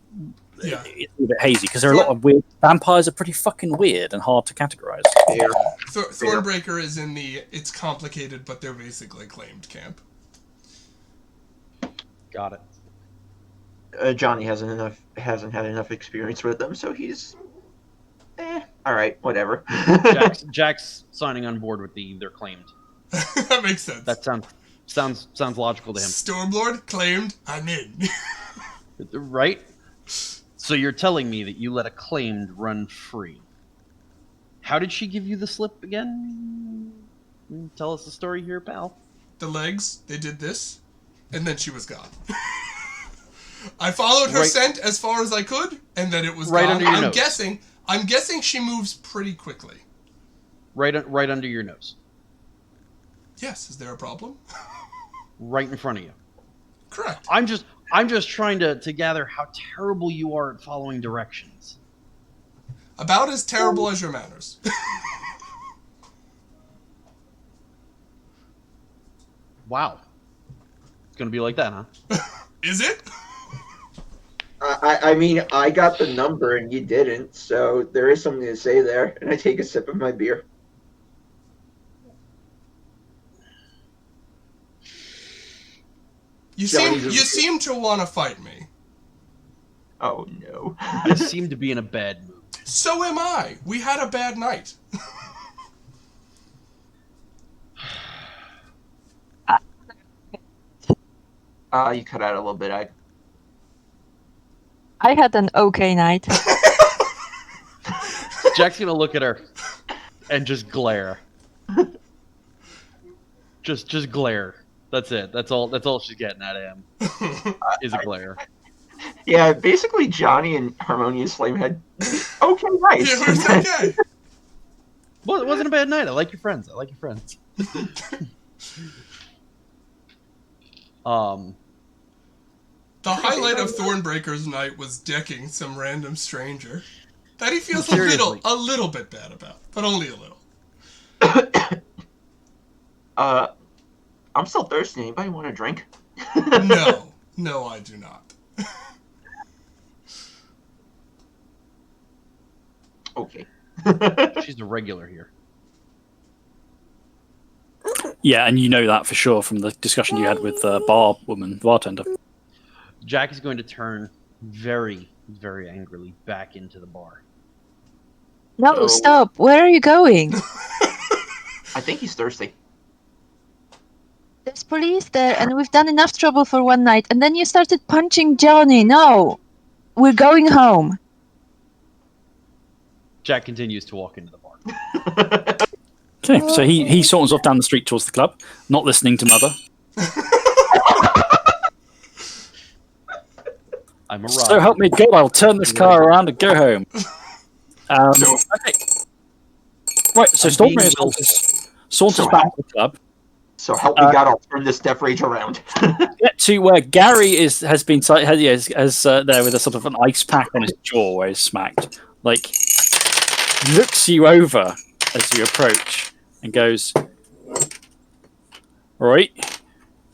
Yeah. it's a bit hazy because there are a lot of weird. Vampires are pretty fucking weird and hard to categorize. Fair. Thornbreaker is in the it's complicated, but they're basically claimed camp. Got it. Johnny hasn't had enough experience with them, so he's all right, whatever. Jack's signing on board with they're claimed. That makes sense. That sounds logical to him. Stormlord claimed, I'm in. Right? So you're telling me that you let a claimed run free. How did she give you the slip again? Tell us the story here, pal. The legs, they did this, and then she was gone. I followed her scent as far as I could, and then it was right gone. under your nose. I'm guessing she moves pretty quickly. Right under your nose. Yes, is there a problem? Right in front of you. Correct. I'm just trying to gather how terrible you are at following directions. About as terrible as your manners. Wow. It's gonna be like that, huh? Is it? I mean, I got the number and you didn't, so there is something to say there. And I take a sip of my beer. You Johnny's seem to want to fight me. Oh no. I seem to be in a bad mood. So am I. We had a bad night. You cut out a little bit. I had an okay night. Jack's gonna look at her and just glare. Just glare. That's it. That's all she's getting out of him. Is a glare. Yeah, basically Johnny and Harmonious Flame had okay nights. It was okay. Well, it wasn't a bad night. I like your friends. The highlight of Thornbreaker's night was decking some random stranger that he feels Seriously. a little bit bad about, but only a little. I'm still thirsty. Anybody want a drink? No, I do not. Okay. She's a regular here. Yeah, and you know that for sure from the discussion you had with the bartender. Jack is going to turn very, very angrily back into the bar. No, So- stop. Where are you going? I think he's thirsty. There's police there, and we've done enough trouble for one night. And then you started punching Johnny. No, we're going home. Jack continues to walk into the bar. Okay, so he saunters off down the street towards the club, not listening to Mother. I'm a So help me God, I'll turn this car around and go home. Okay. Right, so I'm Stormbringer being saunters back to the club. So help me God, I'll turn this Death Rage around. Get to where Gary has been there with a sort of an ice pack on his jaw where he's smacked. Like, looks you over as you approach and goes, "Right.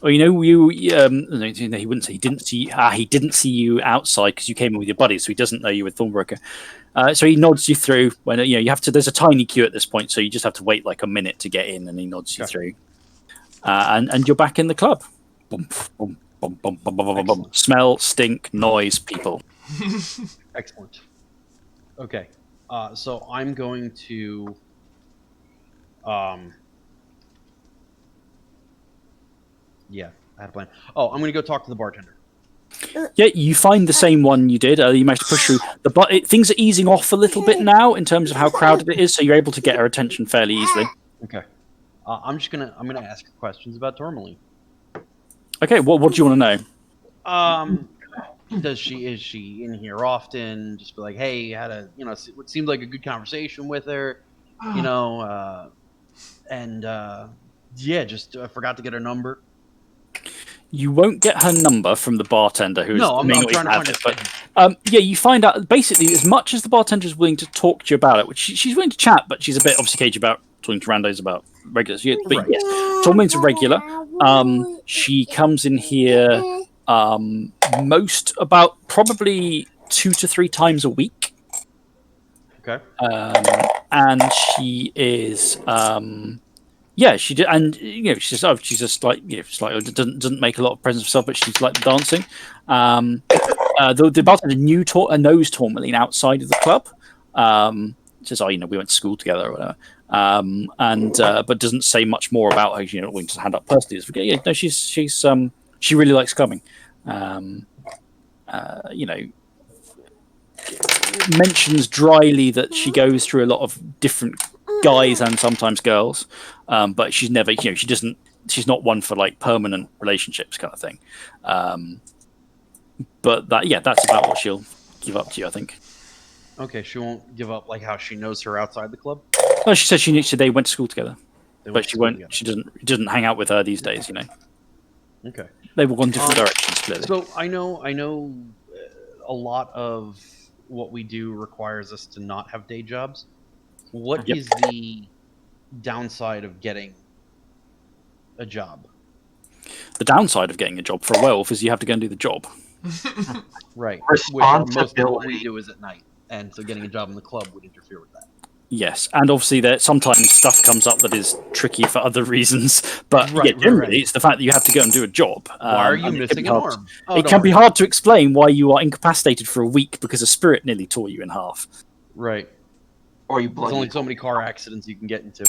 Well, you know, no, he wouldn't say he didn't see. He didn't see you outside because you came in with your buddies, so he doesn't know you were Thornbreaker. So he nods you through. When you have to. There's a tiny queue at this point, so you just have to wait like a minute to get in, and he nods you through. And you're back in the club. Boom, boom, boom, boom, boom, boom, boom, boom. Smell, stink, noise, people. Excellent. Okay, so I'm going to. Yeah, I had a plan. Oh, I'm going to go talk to the bartender. Yeah, you find the same one you did. You managed to push through. Things are easing off a little bit now in terms of how crowded it is, so you're able to get her attention fairly easily. Okay. I'm gonna ask her questions about Tourmaline. Okay, what do you want to know? Is she in here often? Just be like, hey, had it seemed like a good conversation with her, and just I forgot to get her number. You won't get her number from the bartender, who I'm may not trying even to have find it. it. But you find out basically as much as the bartender is willing to talk to you about it, which she's willing to chat, but she's a bit obviously cagey about talking to randos about regulars. But Right. yes, Tourmaline's a regular. She comes in here most about probably 2 to 3 times a week. Okay. And she is she did, and she's just like doesn't make a lot of presence of herself, but she's like dancing. The bartender knows Tourmaline outside of the club. Says, we went to school together or whatever. But doesn't say much more about her. Not willing to hand up personally. She really likes clubbing. Mentions dryly that she goes through a lot of different guys and sometimes girls, but she's never, she's not one for like permanent relationships kind of thing. But that's about what she'll give up to you, I think. Okay, she won't give up like how she knows her outside the club. No, she said they went to school together, but she won't. Together. She doesn't hang out with her these days. Okay. They've all gone different directions. Clearly. So I know a lot of what we do requires us to not have day jobs. What is the downside of getting a job? The downside of getting a job for a werewolf is you have to go and do the job. Right. Which most of what we Responsibility. do is at night, and so getting a job in the club would interfere with that. Yes, and obviously that sometimes stuff comes up that is tricky for other reasons, but Right, generally it's the fact that you have to go and do a job. Why are you and missing an arm? Oh, it don't can be worry. hard to explain why you are incapacitated for a week because a spirit nearly tore you in half. Right. Or you There's bloody. only so many car accidents you can get into.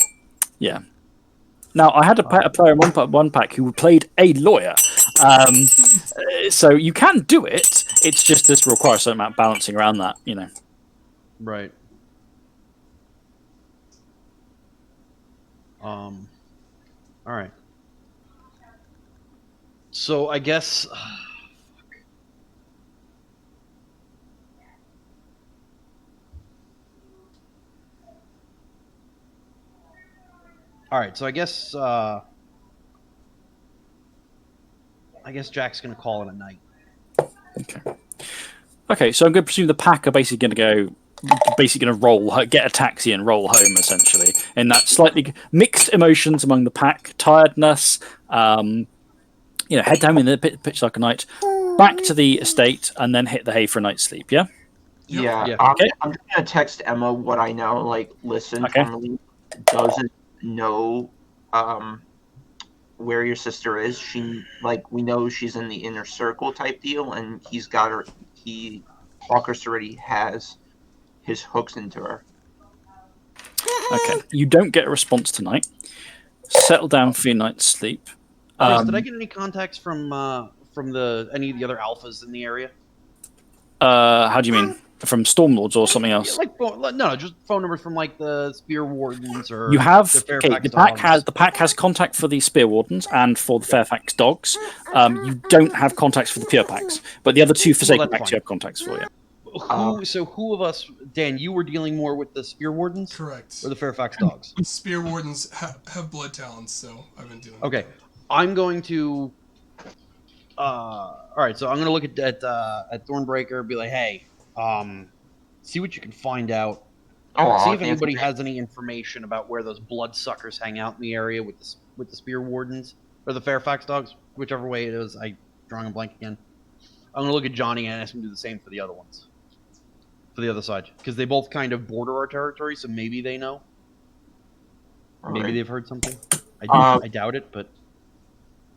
Yeah. Now, I had a player in one pack who played a lawyer. So you can do it. It's just this requires a certain amount of balancing around that, you know. Right. All right. So I guess. All right. So I guess. Jack's gonna call it a night. Okay, so I'm going to presume the pack are basically going to roll, get a taxi and roll home, essentially. In that slightly mixed emotions among the pack, tiredness, head down in the pitch dark night, back to the estate, and then hit the hay for a night's sleep. Yeah. Yeah, Yeah. Okay. I'm just gonna text Emma what I know. Like, listen, Okay. Tourmaline doesn't know where your sister is. We know she's in the inner circle type deal, and he's got her. Hawkhurst already has his hooks into her. Okay. You don't get a response tonight. Settle down for your night's sleep. Chris, did I get any contacts from any of the other alphas in the area? How do you mean? From Stormlords or something else? No, just phone numbers from like the Spear Wardens or you have the Fairfax the pack has contact for the Spear Wardens and for the Fairfax dogs. You don't have contacts for the Pure Packs, but the other two Forsaken packs you have contacts for. Yeah. Who of us, Dan? You were dealing more with the Spear Wardens, Correct. or the Fairfax dogs? Spear Wardens have blood talents, so I've been dealing. Okay, with them. I'm going to. All right, so I'm going to look at Thornbreaker, be like, hey, see what you can find out. See if anybody has any information about where those bloodsuckers hang out in the area with the Spear Wardens or the Fairfax dogs, whichever way it is. I'm drawing a blank again. I'm going to look at Johnny and ask him to do the same for the other ones, for the other side, because they both kind of border our territory, so maybe they know. Maybe they've heard something. I doubt it, but.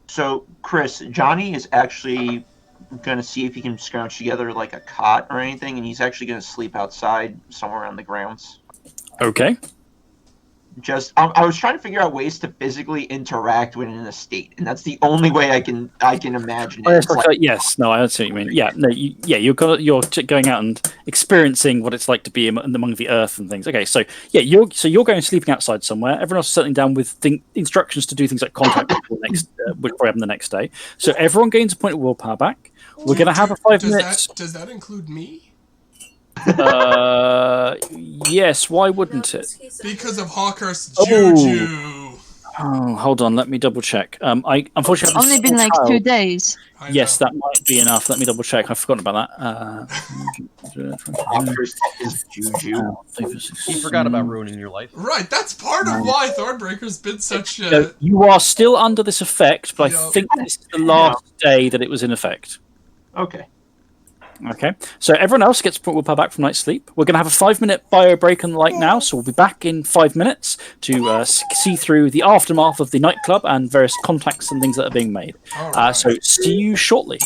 So, Chris, Johnny is actually going to see if he can scrounge together like a cot or anything, and he's actually going to sleep outside somewhere on the grounds. Okay. I was trying to figure out ways to physically interact with an estate, and that's the only way I can imagine it. Yes, no, I see what you mean. Yeah, no, you're going out and experiencing what it's like to be among the earth and things. Okay, so yeah, you're going sleeping outside somewhere. Everyone else is settling down with instructions to do things like contact people which probably happen the next day. So everyone gains a point of willpower back. We're going to have a 5 minutes. Does that include me? Yes. Why wouldn't it? Because of Hawkhurst's juju. Oh, hold on. Let me double check. I unfortunately It's only been like 2 days. Yes, that might be enough. Let me double check. I've forgotten about that. Hawkhurst is juju. He forgot about ruining your life. Right, that's part of why Thornbreaker's been such a... You are still under this effect, but I think this is the last day that it was in effect. Okay. Okay, so everyone else gets willpower back from night's sleep. We're going to have a 5-minute bio break on the light now, so we'll be back in 5 minutes to see through the aftermath of the nightclub and various contacts and things that are being made. Right. So see you shortly.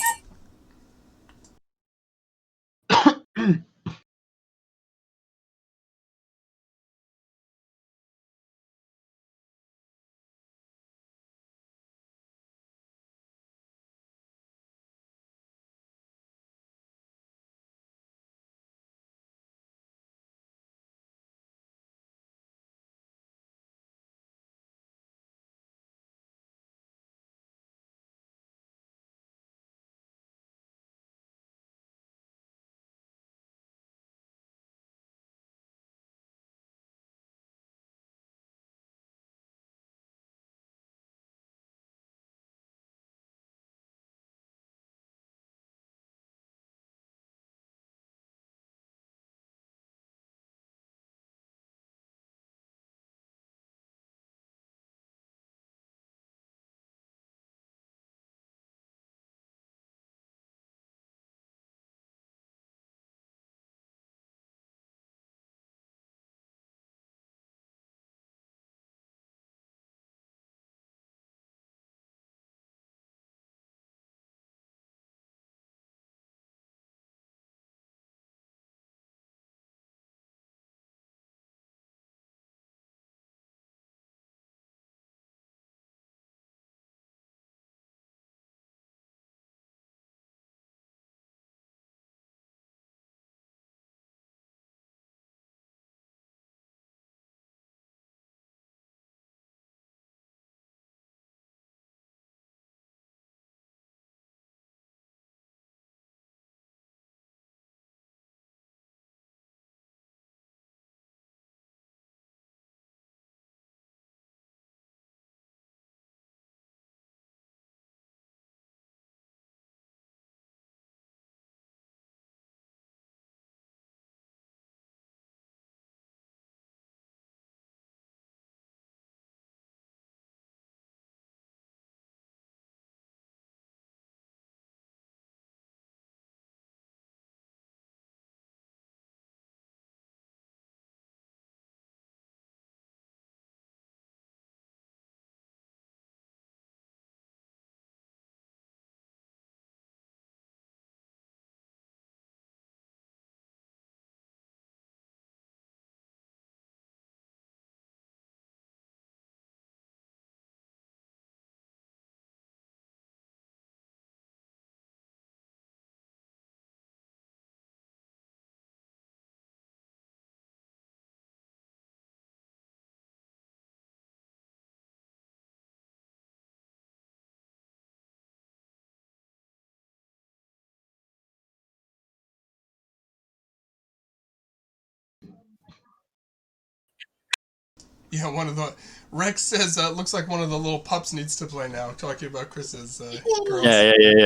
Yeah, one of the Rex says looks like one of the little pups needs to play now. Talking about Chris's girls. Yeah.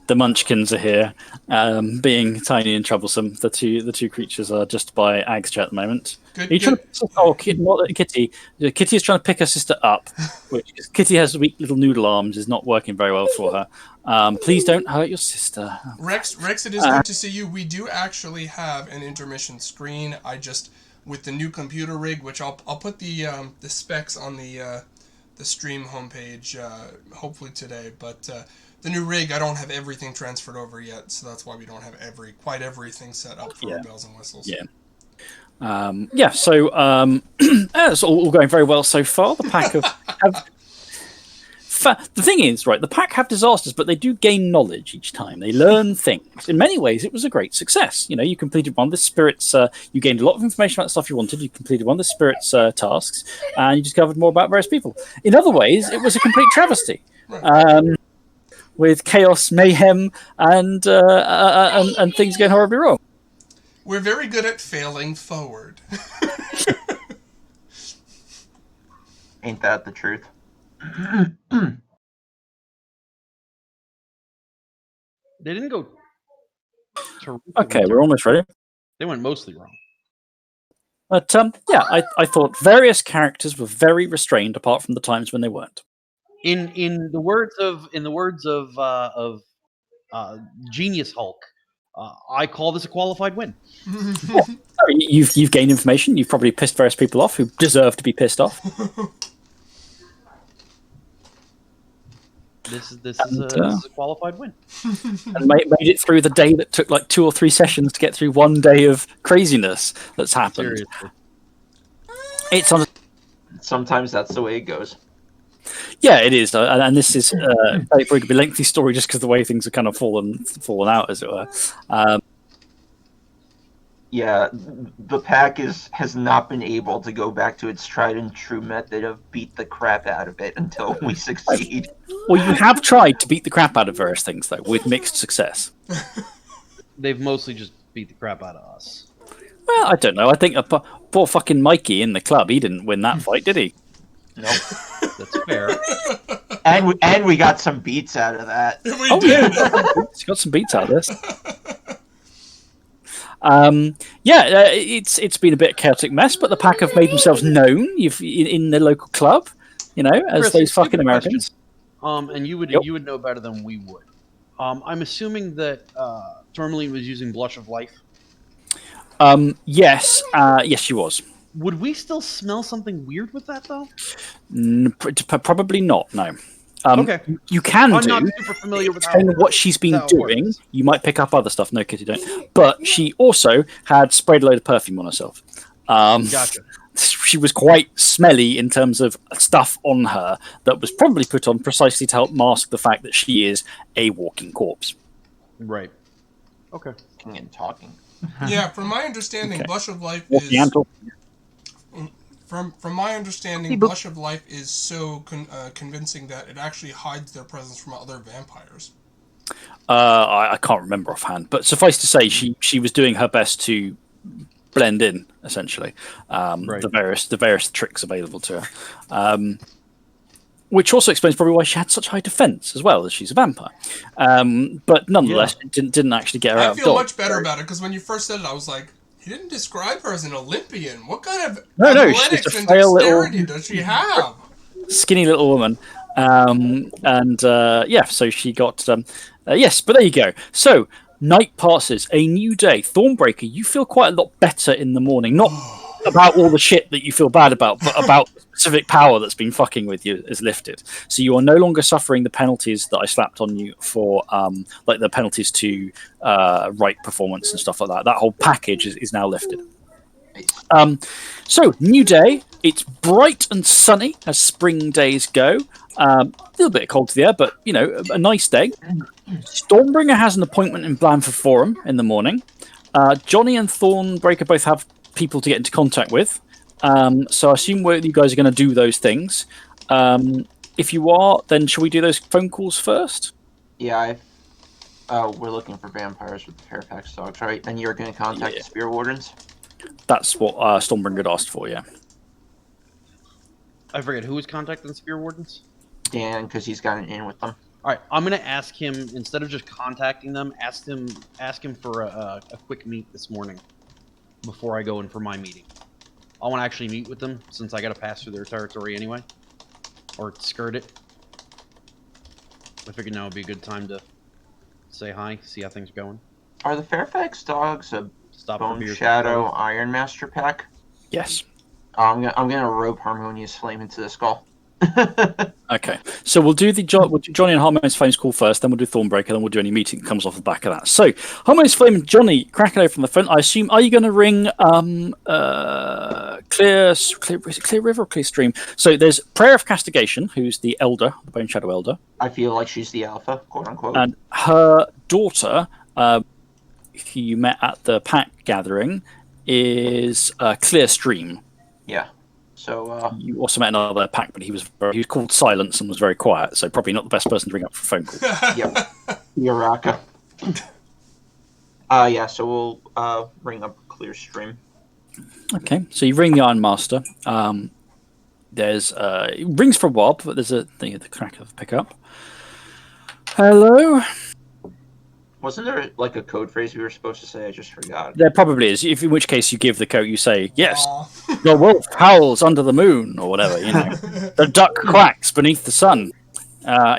The Munchkins are here, being tiny and troublesome. The two creatures are just by Ag's chair at the moment. Good. Are you trying to? Oh, not Kitty. Kitty is trying to pick her sister up, which Kitty has weak little noodle arms. Is not working very well for her. Please don't hurt your sister. Rex, it is good to see you. We do actually have an intermission screen. I just with the new computer rig, which I'll put the specs on the stream homepage hopefully today. But the new rig, I don't have everything transferred over yet, so that's why we don't have quite everything set up for bells and whistles. Yeah. So it's all going very well so far. The pack have the thing is, right, the pack have disasters, but they do gain knowledge each time. They learn things. In many ways, it was a great success. You know, you completed one of the spirits, you gained a lot of information about the stuff you wanted, you completed one of the spirits' tasks, and you discovered more about various people. In other ways, it was a complete travesty. With chaos, mayhem, and things going horribly wrong. We're very good at failing forward. Ain't that the truth? They didn't go. Okay, we're almost ready. They went mostly wrong. But I thought various characters were very restrained, apart from the times when they weren't. In the words of Genius Hulk, I call this a qualified win. You've gained information. You've probably pissed various people off who deserve to be pissed off. This is a qualified win. And made it through the day that took like 2 or 3 sessions to get through one day of craziness that's happened. Seriously. Sometimes that's the way it goes. Yeah, it is, and this is probably going to be a lengthy story just because the way things have kind of fallen out, as it were. Yeah, the pack has not been able to go back to its tried and true method of beat the crap out of it until we succeed. Well, you have tried to beat the crap out of various things, though, with mixed success. They've mostly just beat the crap out of us. Well, I don't know. I think poor fucking Mikey in the club, he didn't win that fight, did he? Nope. That's fair. And we got some beats out of that. We did. He's got some beats out of this. It's been a bit of a chaotic mess, but the pack have made themselves known in the local club, you know, as Chris, those fucking Americans. And you would know better than we would. I'm assuming that Tourmaline was using Blush of Life. Yes, she was. Would we still smell something weird with that, though? Probably not. No. Okay. You can I'm do. not super familiar with what she's been how it doing. works. You might pick up other stuff. No, Kitty, don't. But she also had sprayed a load of perfume on herself. Gotcha. She was quite smelly in terms of stuff on her that was probably put on precisely to help mask the fact that she is a walking corpse. Right. Okay. And talking. Yeah, from my understanding, Blush of Life Walking is... and talking. From my understanding, Blush of Life is so convincing that it actually hides their presence from other vampires. I can't remember offhand, but suffice to say, she was doing her best to blend in, essentially. Right. The various tricks available to her, which also explains probably why she had such high defense as well, as she's a vampire. But nonetheless, it didn't actually get her out. I feel much better about it because when you first said it, I was like, he didn't describe her as an Olympian. What kind of athletics and dexterity does she have? Skinny little woman. So she got... yes, but there you go. So, night passes, a new day. Thornbreaker, you feel quite a lot better in the morning. Not about all the shit that you feel bad about, but about the specific power that's been fucking with you is lifted. So you are no longer suffering the penalties that I slapped on you for, like the penalties to right performance and stuff like that. That whole package is now lifted. So, new day. It's bright and sunny as spring days go. A little bit cold to the air, but, you know, a nice day. Stormbringer has an appointment in Blandford Forum in the morning. Johnny and Thornbreaker both have people to get into contact with. So I assume you guys are going to do those things. If you are, then shall we do those phone calls first? Yeah, we're looking for vampires with the Fairfax dogs, right? And you're going to contact the Spear Wardens? That's what Stormbringer had asked for, yeah. I forget who was contacting the Spear Wardens. Dan, because he's got an in with them. All right, I'm gonna ask him instead of just contacting them. Ask him for a quick meet this morning before I go in for my meeting. I want to actually meet with them since I got to pass through their territory anyway, or skirt it. I figured now would be a good time to say hi, see how things are going. Are the Fairfax dogs a Stop for Bone beers. Shadow Iron Master pack? Yes. I'm gonna rope Harmonious Flame into the skull. Okay, so we'll do Johnny and Harmonious Flame's call first, then we'll do Thornbreaker, then we'll do any meeting that comes off the back of that. So, Harmonious Flame and Johnny cracking over from the front. I assume, are you going to ring Clear River or Clear Stream? So there's Prayer of Castigation, who's the Elder, the Bone Shadow Elder. I feel like she's the alpha, quote unquote. And her daughter, who you met at the pack gathering, is Clear Stream. Yeah. So you also met another pack, but he was called Silence and was very quiet, so probably not the best person to ring up for a phone call. yep. Uraka. Yeah, so we'll ring up Clear Stream. Okay, so you ring the Iron Master. There's it rings for a while, but there's a thing at the crack of the pickup. Hello. Wasn't there like a code phrase we were supposed to say? I just forgot. There probably is. In which case you give the code. You say, "Yes, Aw. the wolf howls under the moon," or whatever. You know, the duck quacks beneath the sun.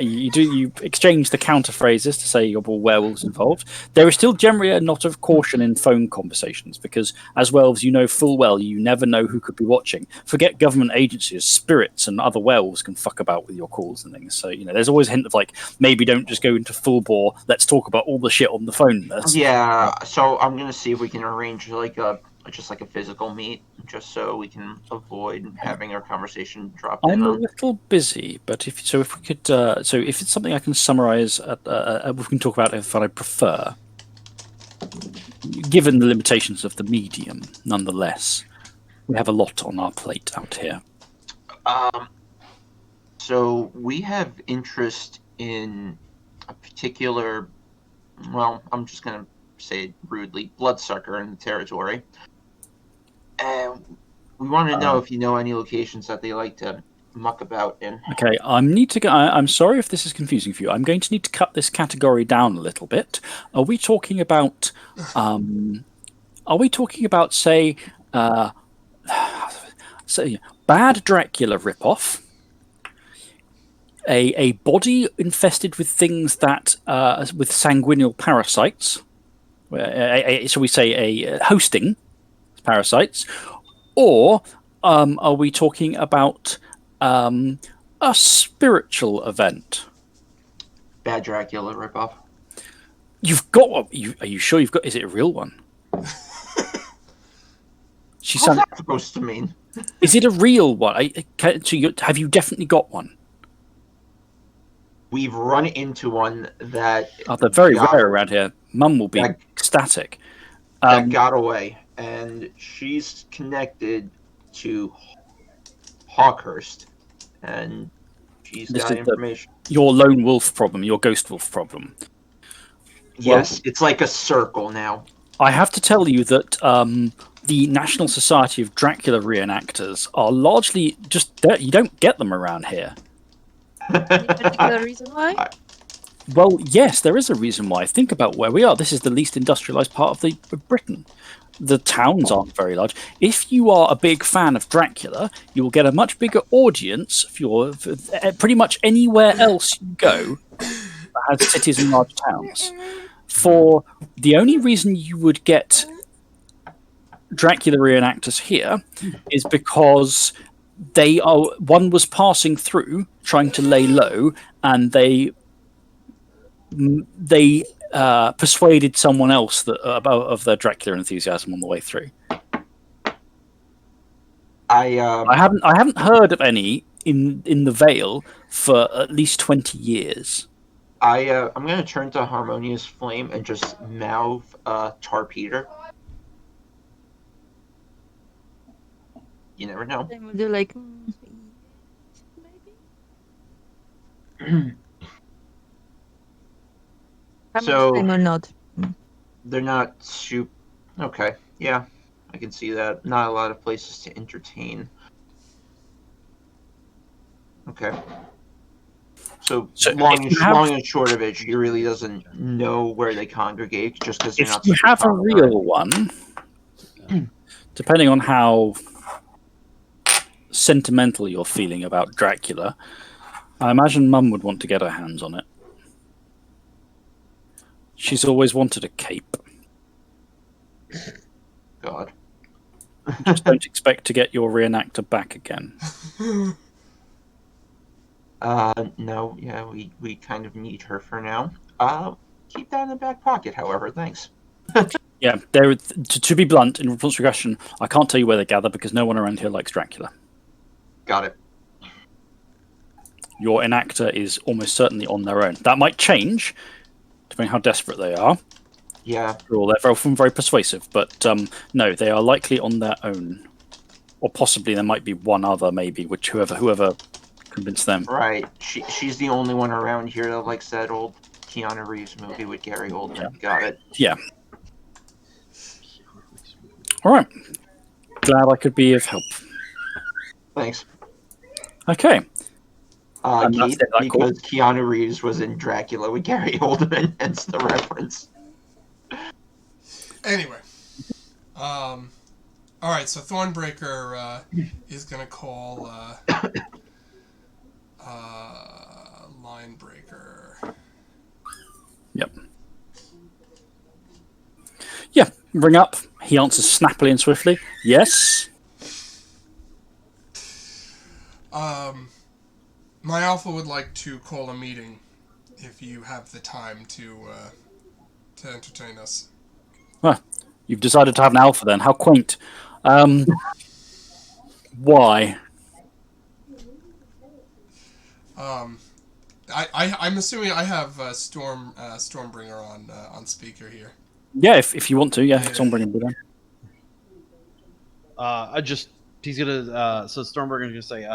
You exchange the counter phrases to say you're all werewolves involved. There is still generally a knot of caution in phone conversations because, as werewolves, you know full well you never know who could be watching. Forget government agencies, spirits and other werewolves can fuck about with your calls and things. So there's always a hint of like maybe don't just go into full bore. Let's talk about all the shit on the phone. Yeah. So I'm gonna see if we can arrange like a physical meet, just so we can avoid having our conversation drop in. I'm a little busy, but if we could, so if it's something I can summarize, we can talk about if I prefer, given the limitations of the medium. Nonetheless, we have a lot on our plate out here. So we have interest in a particular, well, I'm just gonna say it rudely, bloodsucker in the territory. And we want to know if you know any locations that they like to muck about in. Okay, I'm sorry if this is confusing for you. I'm going to need to cut this category down a little bit. Are we talking about? Say, bad Dracula ripoff? A body infested with things that with sanguineal parasites. Shall we say a hosting parasites, or are we talking about a spiritual event? Bad Dracula ripoff. You've got one. Are you sure you've got? Is it a real one? What's that supposed to mean? Is it a real one? Have you definitely got one? We've run into one that. Oh, they're very rare around here. Mum will be ecstatic. That got away, and she's connected to Hawkhurst, and she's got information. Your lone wolf problem, your ghost wolf problem. Yes, it's like a circle now. I have to tell you that the National Society of Dracula reenactors are largely just you don't get them around here. Any particular reason why? Well, yes, there is a reason why. Think about where we are. This is the least industrialized part of Britain. The towns aren't very large. If you are a big fan of Dracula, you will get a much bigger audience for pretty much anywhere else you go that has cities and large towns. For the only reason you would get Dracula reenactors here is because one was passing through trying to lay low, and they persuaded someone else of their Dracula enthusiasm on the way through. I haven't heard of any in the Vale for at least 20 years. I'm gonna turn to Harmonious Flame and just mouth Tarpeter. You never know. Then we'll do like maybe. So or not? they're not super. Okay, yeah, I can see that. Not a lot of places to entertain. Okay. So, So long if you have- and short of it, she really doesn't know where they congregate, just because they're If not you super have a common, real one, depending on how sentimental you're feeling about Dracula, I imagine Mum would want to get her hands on it. She's always wanted a cape. God. Just don't expect to get your reenactor back again. No, yeah, we kind of need her for now. Keep that in the back pocket, however, thanks. Yeah, to be blunt, in response to your question, I can't tell you where they gather because no one around here likes Dracula. Got it. Your enactor is almost certainly on their own. That might change, depending how desperate they are. Yeah. After all, they're often very persuasive, but no, they are likely on their own. Or possibly there might be one other, maybe, which whoever convinced them. Right. She's the only one around here that likes that old Keanu Reeves movie with Gary Oldman. Yeah. Got it. Yeah. All right. Glad I could be of help. Thanks. Okay. Keith, that's it, because Keanu Reeves was in Dracula with Gary Oldman, hence the reference. Anyway, all right. So Thornbreaker is gonna call Linebreaker. Yep. Yeah. Ring up. He answers snappily and swiftly. Yes. My alpha would like to call a meeting, if you have the time to entertain us. Well, you've decided to have an alpha then. How quaint. Why? I'm assuming I have Stormbringer on speaker here. Yeah, if you want to, yeah. Yeah. Stormbringer will be there. He's gonna so Stormberger's gonna say,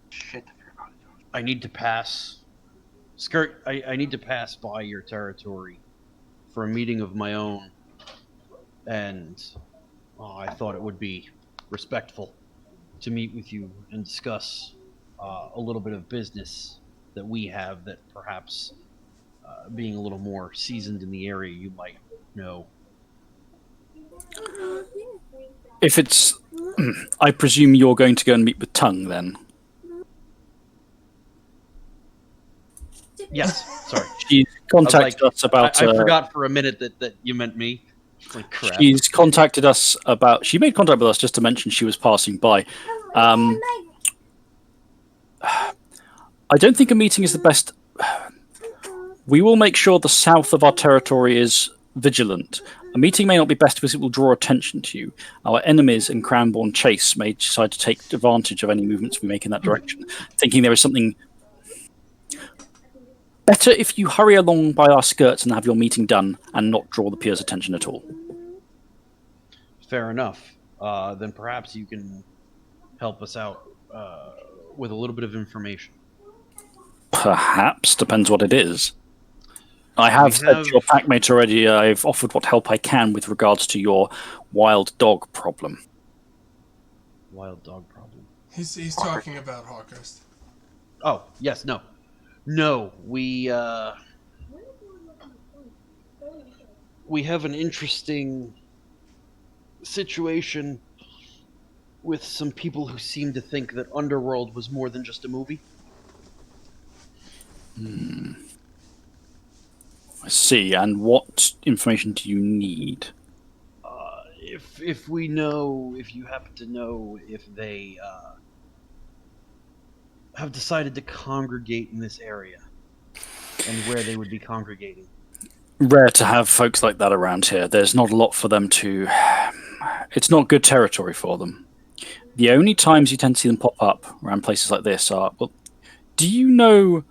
Shit. I need to pass I need to pass by your territory for a meeting of my own, and I thought it would be respectful to meet with you and discuss a little bit of business that we have that perhaps being a little more seasoned in the area you might know. If it's, I presume you're going to go and meet with Tongue then. Yes, sorry. She's contacted us about. I forgot for a minute that you meant me. It's like crap. She's contacted us about. She made contact with us just to mention she was passing by. I don't think a meeting is the best. We will make sure the south of our territory is vigilant. A meeting may not be best because it will draw attention to you. Our enemies in Cranbourne Chase may decide to take advantage of any movements we make in that direction, thinking there is something better if you hurry along by our skirts and have your meeting done and not draw the peers' attention at all. Fair enough. Then perhaps you can help us out with a little bit of information. Perhaps. Depends what it is. I have said to your packmate already, I've offered what help I can with regards to your wild dog problem. Wild dog problem? He's talking about Hawkhurst. Oh, yes, no. No, we have an interesting situation with some people who seem to think that Underworld was more than just a movie. I see. And what information do you need? If you happen to know if they have decided to congregate in this area and where they would be congregating. Rare to have folks like that around here. There's not a lot for them to... It's not good territory for them. The only times you tend to see them pop up around places like this are... Well, do you know...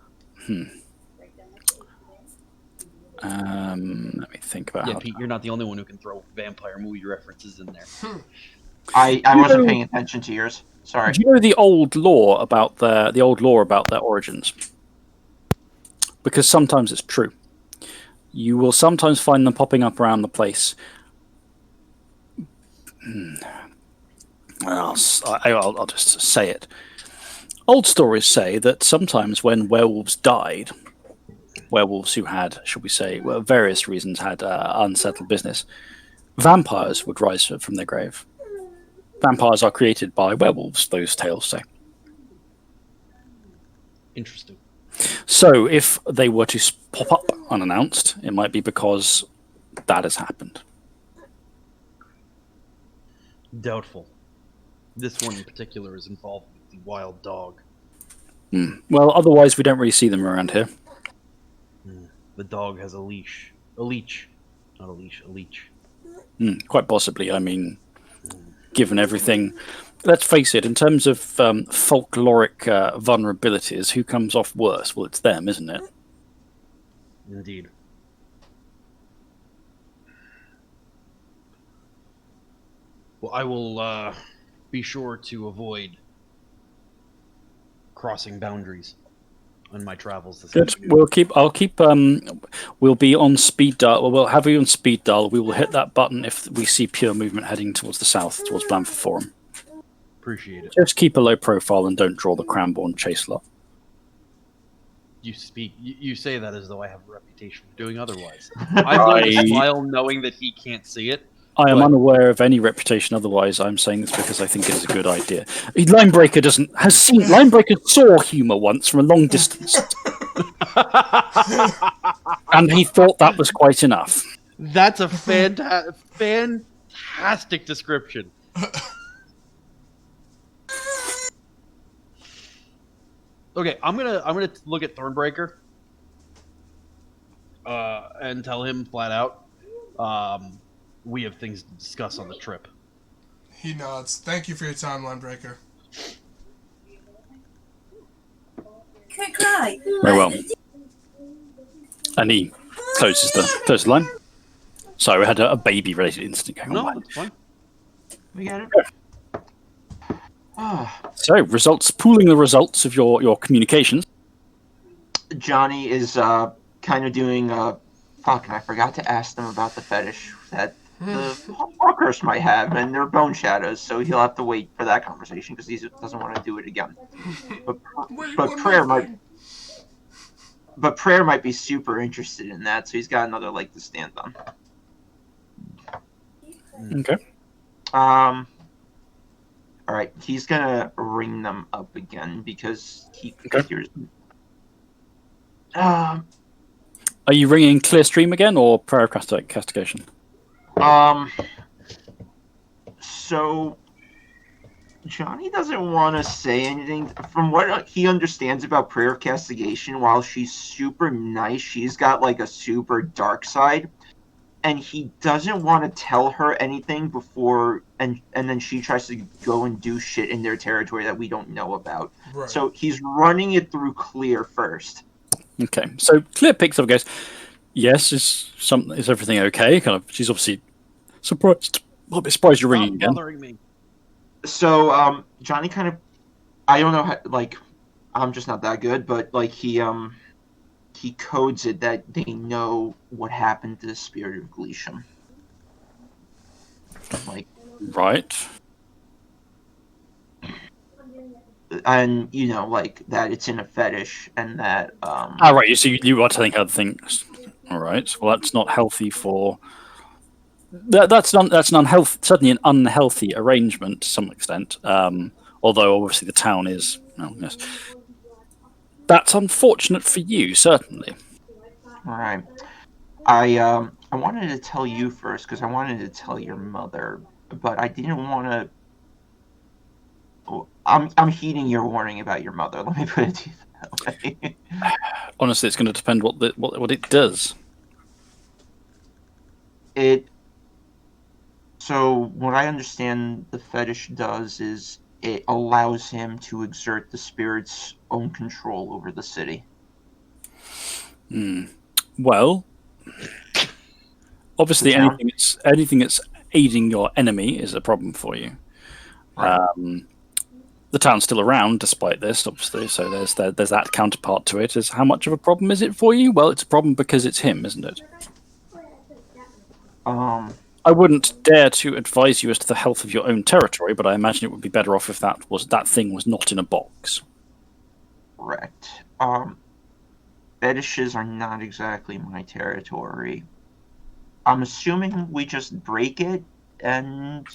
let me think about Yeah, Pete, you're not the only one who can throw vampire movie references in there. I wasn't paying attention to yours. Sorry. Do you know the old lore about their origins? Because sometimes it's true. You will sometimes find them popping up around the place. I'll just say it. Old stories say that sometimes when werewolves died, werewolves who had, shall we say, well, various reasons had unsettled business, vampires would rise from their grave. Vampires are created by werewolves, those tales say. Interesting. So if they were to pop up unannounced, it might be because that has happened. Doubtful. This one in particular is involved with the wild dog. Well, otherwise we don't really see them around here. The dog has a leash. A leech. Not a leash, a leech. Quite possibly. I mean, given everything, let's face it, in terms of folkloric vulnerabilities, who comes off worse? Well, it's them, isn't it? Indeed. Well, I will be sure to avoid crossing boundaries on my travels this Good. afternoon. We'll be on speed dial. We'll have you on speed dial. We will hit that button if we see pure movement heading towards the south, towards Blanford Forum. Appreciate it. Just keep a low profile and don't draw the Cranbourne chase lot. You say that as though I have a reputation for doing otherwise. I'm going to smile knowing that he can't see it. I am unaware of any reputation otherwise. I'm saying this because I think it is a good idea. Linebreaker saw humour once from a long distance. And he thought that was quite enough. That's a fantastic description. Okay, I'm gonna look at Thornbreaker and tell him flat out, we have things to discuss on the trip. He nods. Thank you for your time, Linebreaker. Very well. And he closes the line. Sorry, we had a baby-related incident going on. No, that's fine. We got it. So, pooling the results of your communications. Johnny is kind of doing fuck, and I forgot to ask them about the fetish that the walkers might have and their bone shadows, so he'll have to wait for that conversation because he doesn't want to do it again. But Prayer might be super interested in that, so he's got another leg to stand on. Okay. All right, he's gonna ring them up again because he figures. Are you ringing Clearstream again or Prayer of Castigation? So Johnny doesn't want to say anything. From what he understands about Prayer of Castigation, while she's super nice, she's got like a super dark side, and he doesn't want to tell her anything before, and then she tries to go and do shit in their territory that we don't know about. Right. So he's running it through Clear first. Okay, so Clear picks up and goes, yes, is everything okay? Kind of, she's obviously surprised. A bit surprised you're ringing again. Bothering me. So Johnny kind of, I don't know how, like, I'm just not that good, but like he codes it that they know what happened to the spirit of Glisham. Like, right. And like that it's in a fetish, and that right. So you are telling her things. All right. Well, that's not healthy for. That's an unhealthy, certainly an unhealthy arrangement to some extent. Although obviously the town is. Well, yes. That's unfortunate for you, certainly. All right. I wanted to tell you first because I wanted to tell your mother, but I didn't want to. I'm heeding your warning about your mother. Let me put it to you that way. Honestly, it's going to depend what it does. So what I understand the fetish does is it allows him to exert the spirit's own control over the city. Well, obviously anything that's aiding your enemy is a problem for you. Right. The town's still around despite this, obviously, so there's that counterpart to it. Is how much of a problem is it for you? Well, it's a problem because it's him, isn't it? I wouldn't dare to advise you as to the health of your own territory, but I imagine it would be better off if that thing was not in a box. correct. Fetishes are not exactly my territory. I'm assuming we just break it and.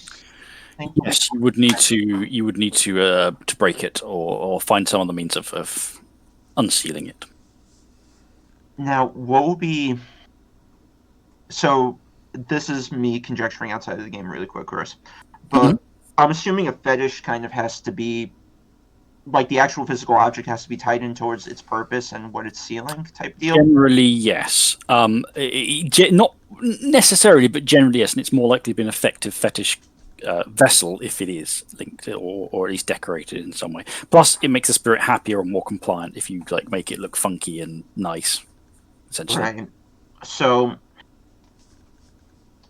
Yes, you would need to break it or find some other means of unsealing it. Now, what will be... So, this is me conjecturing outside of the game really quick, Chris. But I'm assuming a fetish kind of has to be... Like, the actual physical object has to be tied in towards its purpose and what it's sealing type deal? Generally, yes. Not necessarily, but generally, yes. And it's more likely to be an effective fetish vessel if it is linked or at least decorated in some way. Plus, it makes the spirit happier or more compliant if you like make it look funky and nice, essentially. Right. So,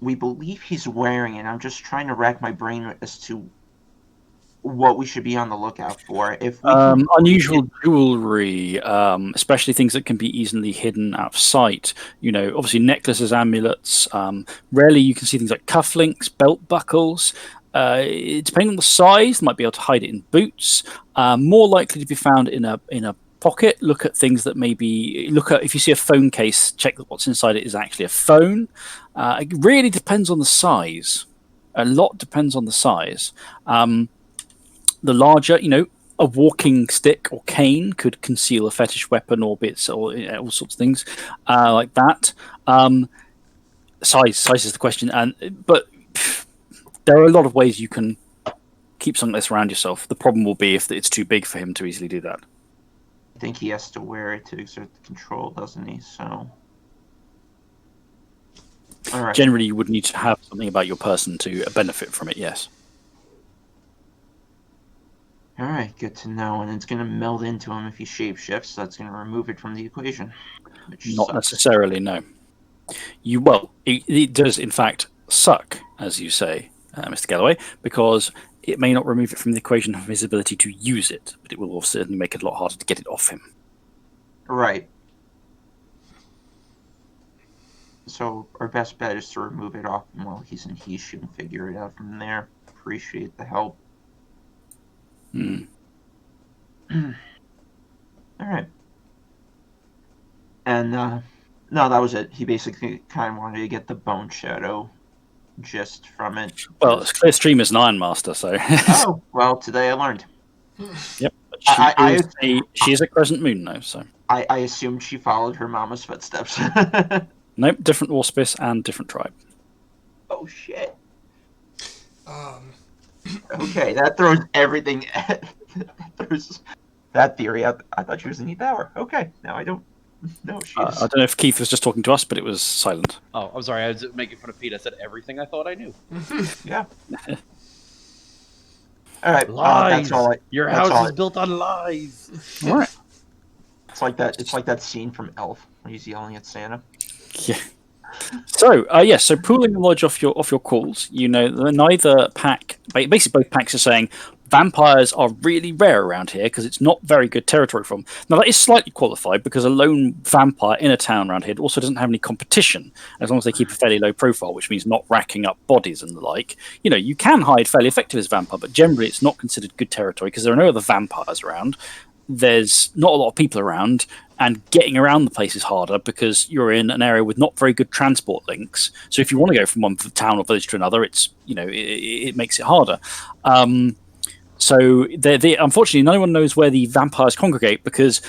we believe he's wearing it. I'm just trying to rack my brain as to what we should be on the lookout for. If we unusual jewelry, especially things that can be easily hidden out of sight. Obviously necklaces, amulets. Rarely you can see things like cufflinks, belt buckles. Depending on the size, might be able to hide it in boots. More likely to be found in a pocket. Look at things that if you see a phone case, check that what's inside it is actually a phone. It really depends on the size. A lot depends on the size. The larger, a walking stick or cane could conceal a fetish weapon or bits or all sorts of things like that. Size is the question, but there are a lot of ways you can keep something like this around yourself. The problem will be if it's too big for him to easily do that. I think he has to wear it to exert the control, doesn't he? So, all right. Generally, you would need to have something about your person to benefit from it. Yes. All right, good to know. And it's going to meld into him if he shapeshifts. So that's going to remove it from the equation. Not necessarily, no. It does in fact suck, as you say, Mr. Galloway, because it may not remove it from the equation of his ability to use it, but it will certainly make it a lot harder to get it off him. Right. So our best bet is to remove it off him while he's in Heesh and figure it out from there. Appreciate the help. Hmm. All right. And no, that was it. He basically kind of wanted to get the Bone Shadow gist from it. Well, it's clear Stream is an Iron Master, so. Oh, well, today I learned. Yep. She is a Crescent Moon, though, so. I assumed she followed her mama's footsteps. Nope, different auspice and different tribe. Oh, shit. Okay, that throws everything. There's that theory. I thought she was an E-Power. Okay, now I don't know. She is. I don't know if Keith was just talking to us, but it was silent. Oh, I'm sorry. I was making fun of Pete. I said everything I thought I knew. Yeah. All right. Lies. That's all. Your house is built on lies. All right. It's like that. It's like that scene from Elf when he's yelling at Santa. Yeah. So so pooling the knowledge off your calls, neither pack, basically both packs are saying vampires are really rare around here because it's not very good territory for them. Now that is slightly qualified because a lone vampire in a town around here also doesn't have any competition as long as they keep a fairly low profile, which means not racking up bodies and the like. You can hide fairly effectively as a vampire, but generally it's not considered good territory because there are no other vampires around. There's not a lot of people around, and getting around the place is harder because you're in an area with not very good transport links. So if you want to go from one town or village to another, it's it makes it harder. So unfortunately, no one knows where the vampires congregate because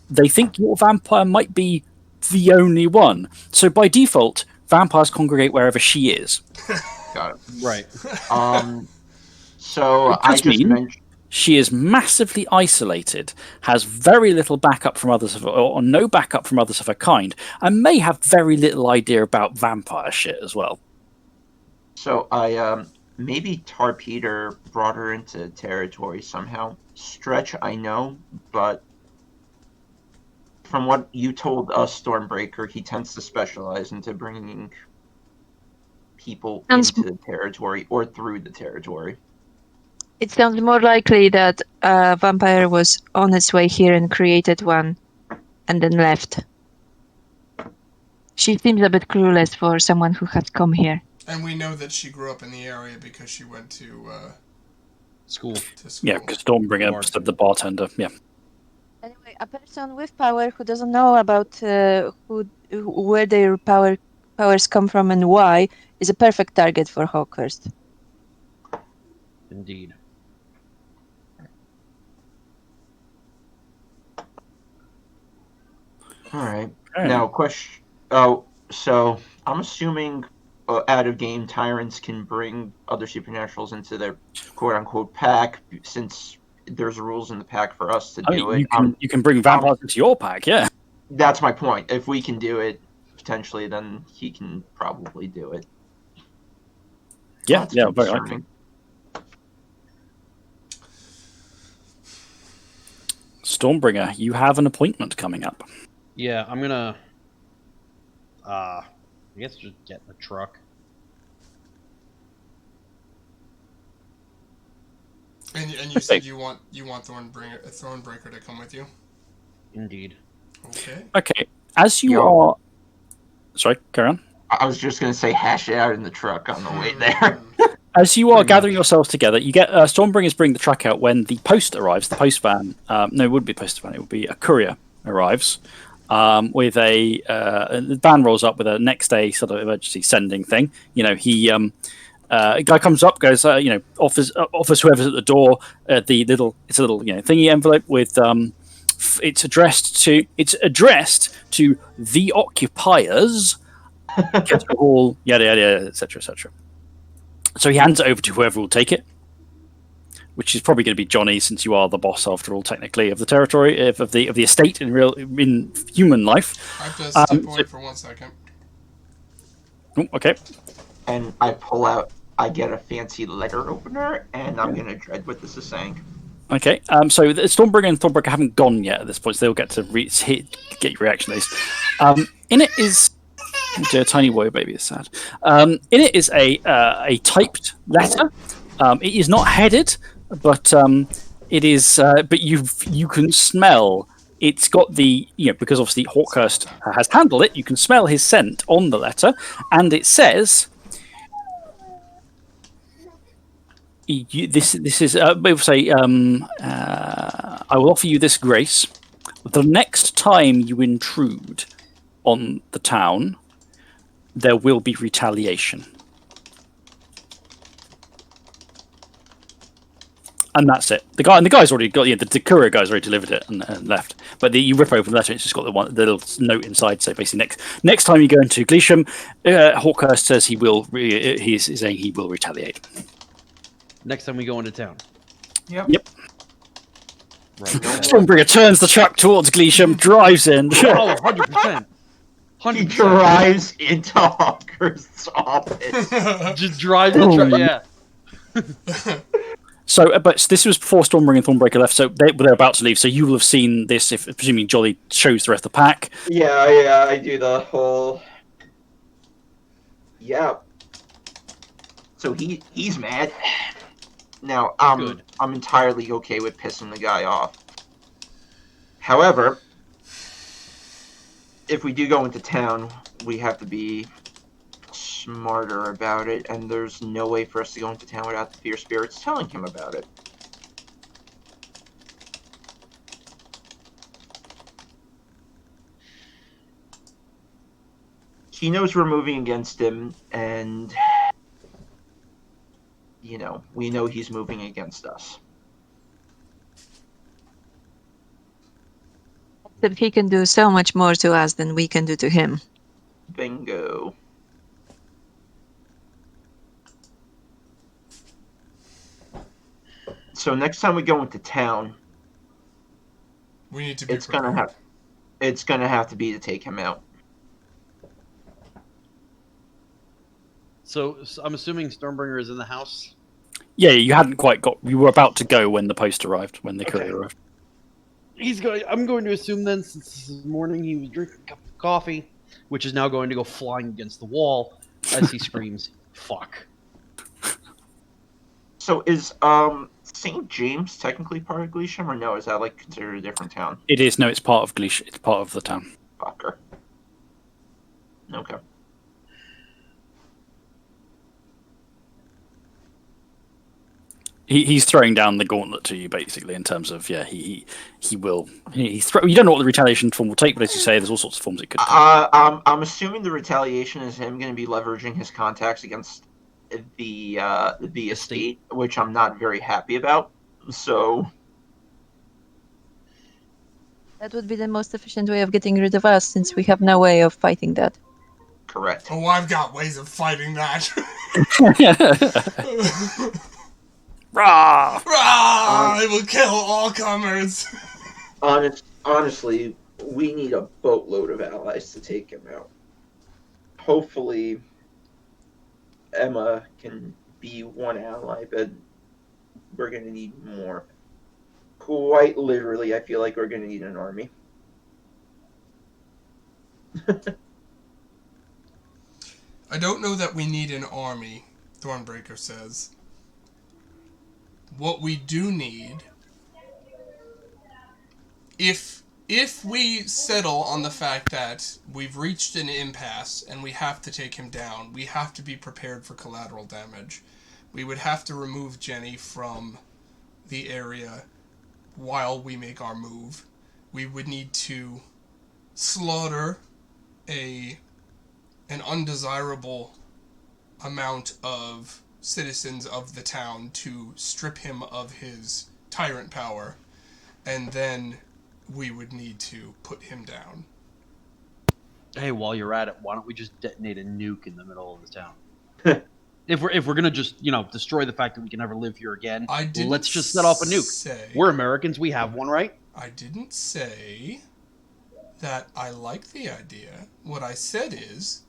they think your vampire might be the only one. So by default, vampires congregate wherever she is. Got it. Right. So I just mentioned. She is massively isolated, has very little backup from others or no backup from others of her kind, and may have very little idea about vampire shit as well. So I maybe Tarpeter brought her into territory somehow. Stretch, I know, but from what you told us, Stormbreaker, he tends to specialize into bringing people into the territory or through the territory. It sounds more likely that a vampire was on its way here and created one and then left. She seems a bit clueless for someone who has come here. And we know that she grew up in the area because she went to school. Yeah, because Stormbringer said the bartender. Yeah. Anyway, a person with power who doesn't know about where their powers come from and why is a perfect target for Hawkhurst. Indeed. All right. Okay. Now, question. Oh, so I'm assuming out of game tyrants can bring other supernaturals into their quote unquote pack, since there's rules in the pack for us to I do mean, it. you can bring vampires into your pack, yeah. That's my point. If we can do it potentially, then he can probably do it. Yeah, That's yeah, very likely. concerning. Stormbringer, you have an appointment coming up. Yeah, I'm gonna. I guess just get in the truck. And you said you want Thornbreaker to come with you. Indeed. Okay. Okay, as you Yo. are... Sorry, carry on. I was just gonna say hash it out in the truck on the way there. As you are Pretty gathering much. yourselves together, you get Stormbringers bring the truck out when the post arrives. The post van, no, it wouldn't be a post van. It would be a courier arrives with the van rolls up with a next day sort of emergency sending thing. You know, a guy comes up, goes, offers whoever's at the door it's a little thingy envelope with it's addressed to the occupiers, Kettle Hall, yada yada, etc. etc. So he hands it over to whoever will take it, which is probably going to be Johnny, since you are the boss after all, technically, of the territory of the estate in human life. I have to step away for 1 second. Okay. And I get a fancy letter opener, and I'm gonna dread what this is saying. Okay. So the Stormbringer and Thornbreaker haven't gone yet at this point, so they'll get to get your reaction to these. In it is. A tiny warrior baby is sad. In it is a typed letter. It is not headed, but it is. But you can smell. It's got the because obviously Hawkhurst has handled it. You can smell his scent on the letter, and it says. This is. We'll say. I will offer you this grace. The next time you intrude on the town, there will be retaliation. And that's it. The guy's already got the courier guy's already delivered it and left. But you rip open the letter, it's just got the little note inside. So basically, next time you go into Gleesham, Hawkhurst says he's saying he will retaliate. Next time we go into town. Yep. Right. Stormbringer turns the truck towards Gleesham, drives in. Oh, 100%. He drives into Hawkhurst's office. Just drives the truck. Yeah. So, but this was before Stormbringer and Thornbreaker left, so they're about to leave. So you will have seen this, if presuming Jolly shows the rest of the pack. Yeah, I do the whole. Yeah. So he's mad. Now Good. I'm entirely okay with pissing the guy off. However, if we do go into town, we have to be smarter about it, and there's no way for us to go into town without the Fear Spirits telling him about it. He knows we're moving against him, and we know he's moving against us. Except he can do so much more to us than we can do to him. Bingo. So next time we go into town, We need to be it's gonna have to be to take him out. So I'm assuming Stormbringer is in the house. Yeah, you hadn't quite got. You were about to go when the post arrived, when the courier arrived. I'm going to assume then, since this morning he was drinking a cup of coffee, which is now going to go flying against the wall as he screams, "Fuck!" So is St. James technically part of Gleesham, or no? Is that considered a different town? It is. No, it's part of Gleesham. It's part of the town. Fucker. Okay. He's throwing down the gauntlet to you, basically, in terms of he will. You don't know what the retaliation form will take, but as you say, there's all sorts of forms it could take. I'm assuming the retaliation is him going to be leveraging his contacts against the estate, which I'm not very happy about. So That would be the most efficient way of getting rid of us, since we have no way of fighting that. correct. Oh, I've got ways of fighting that. Rah! Rah! I will kill all comers. Honestly, we need a boatload of allies to take him out. Hopefully, Emma can be one ally, but we're going to need more. Quite literally, I feel like we're going to need an army. I don't know that we need an army, Thornbreaker says. What we do need, if we settle on the fact that we've reached an impasse and we have to take him down, we have to be prepared for collateral damage. We would have to remove Jenny from the area while we make our move. We would need to slaughter an undesirable amount of citizens of the town to strip him of his tyrant power, and then we would need to put him down. Hey, while you're at it, why don't we just detonate a nuke in the middle of the town? If we're gonna just destroy the fact that we can never live here again, let's just set off a nuke. We're Americans, we have one, right? I didn't say that I like the idea. What I said is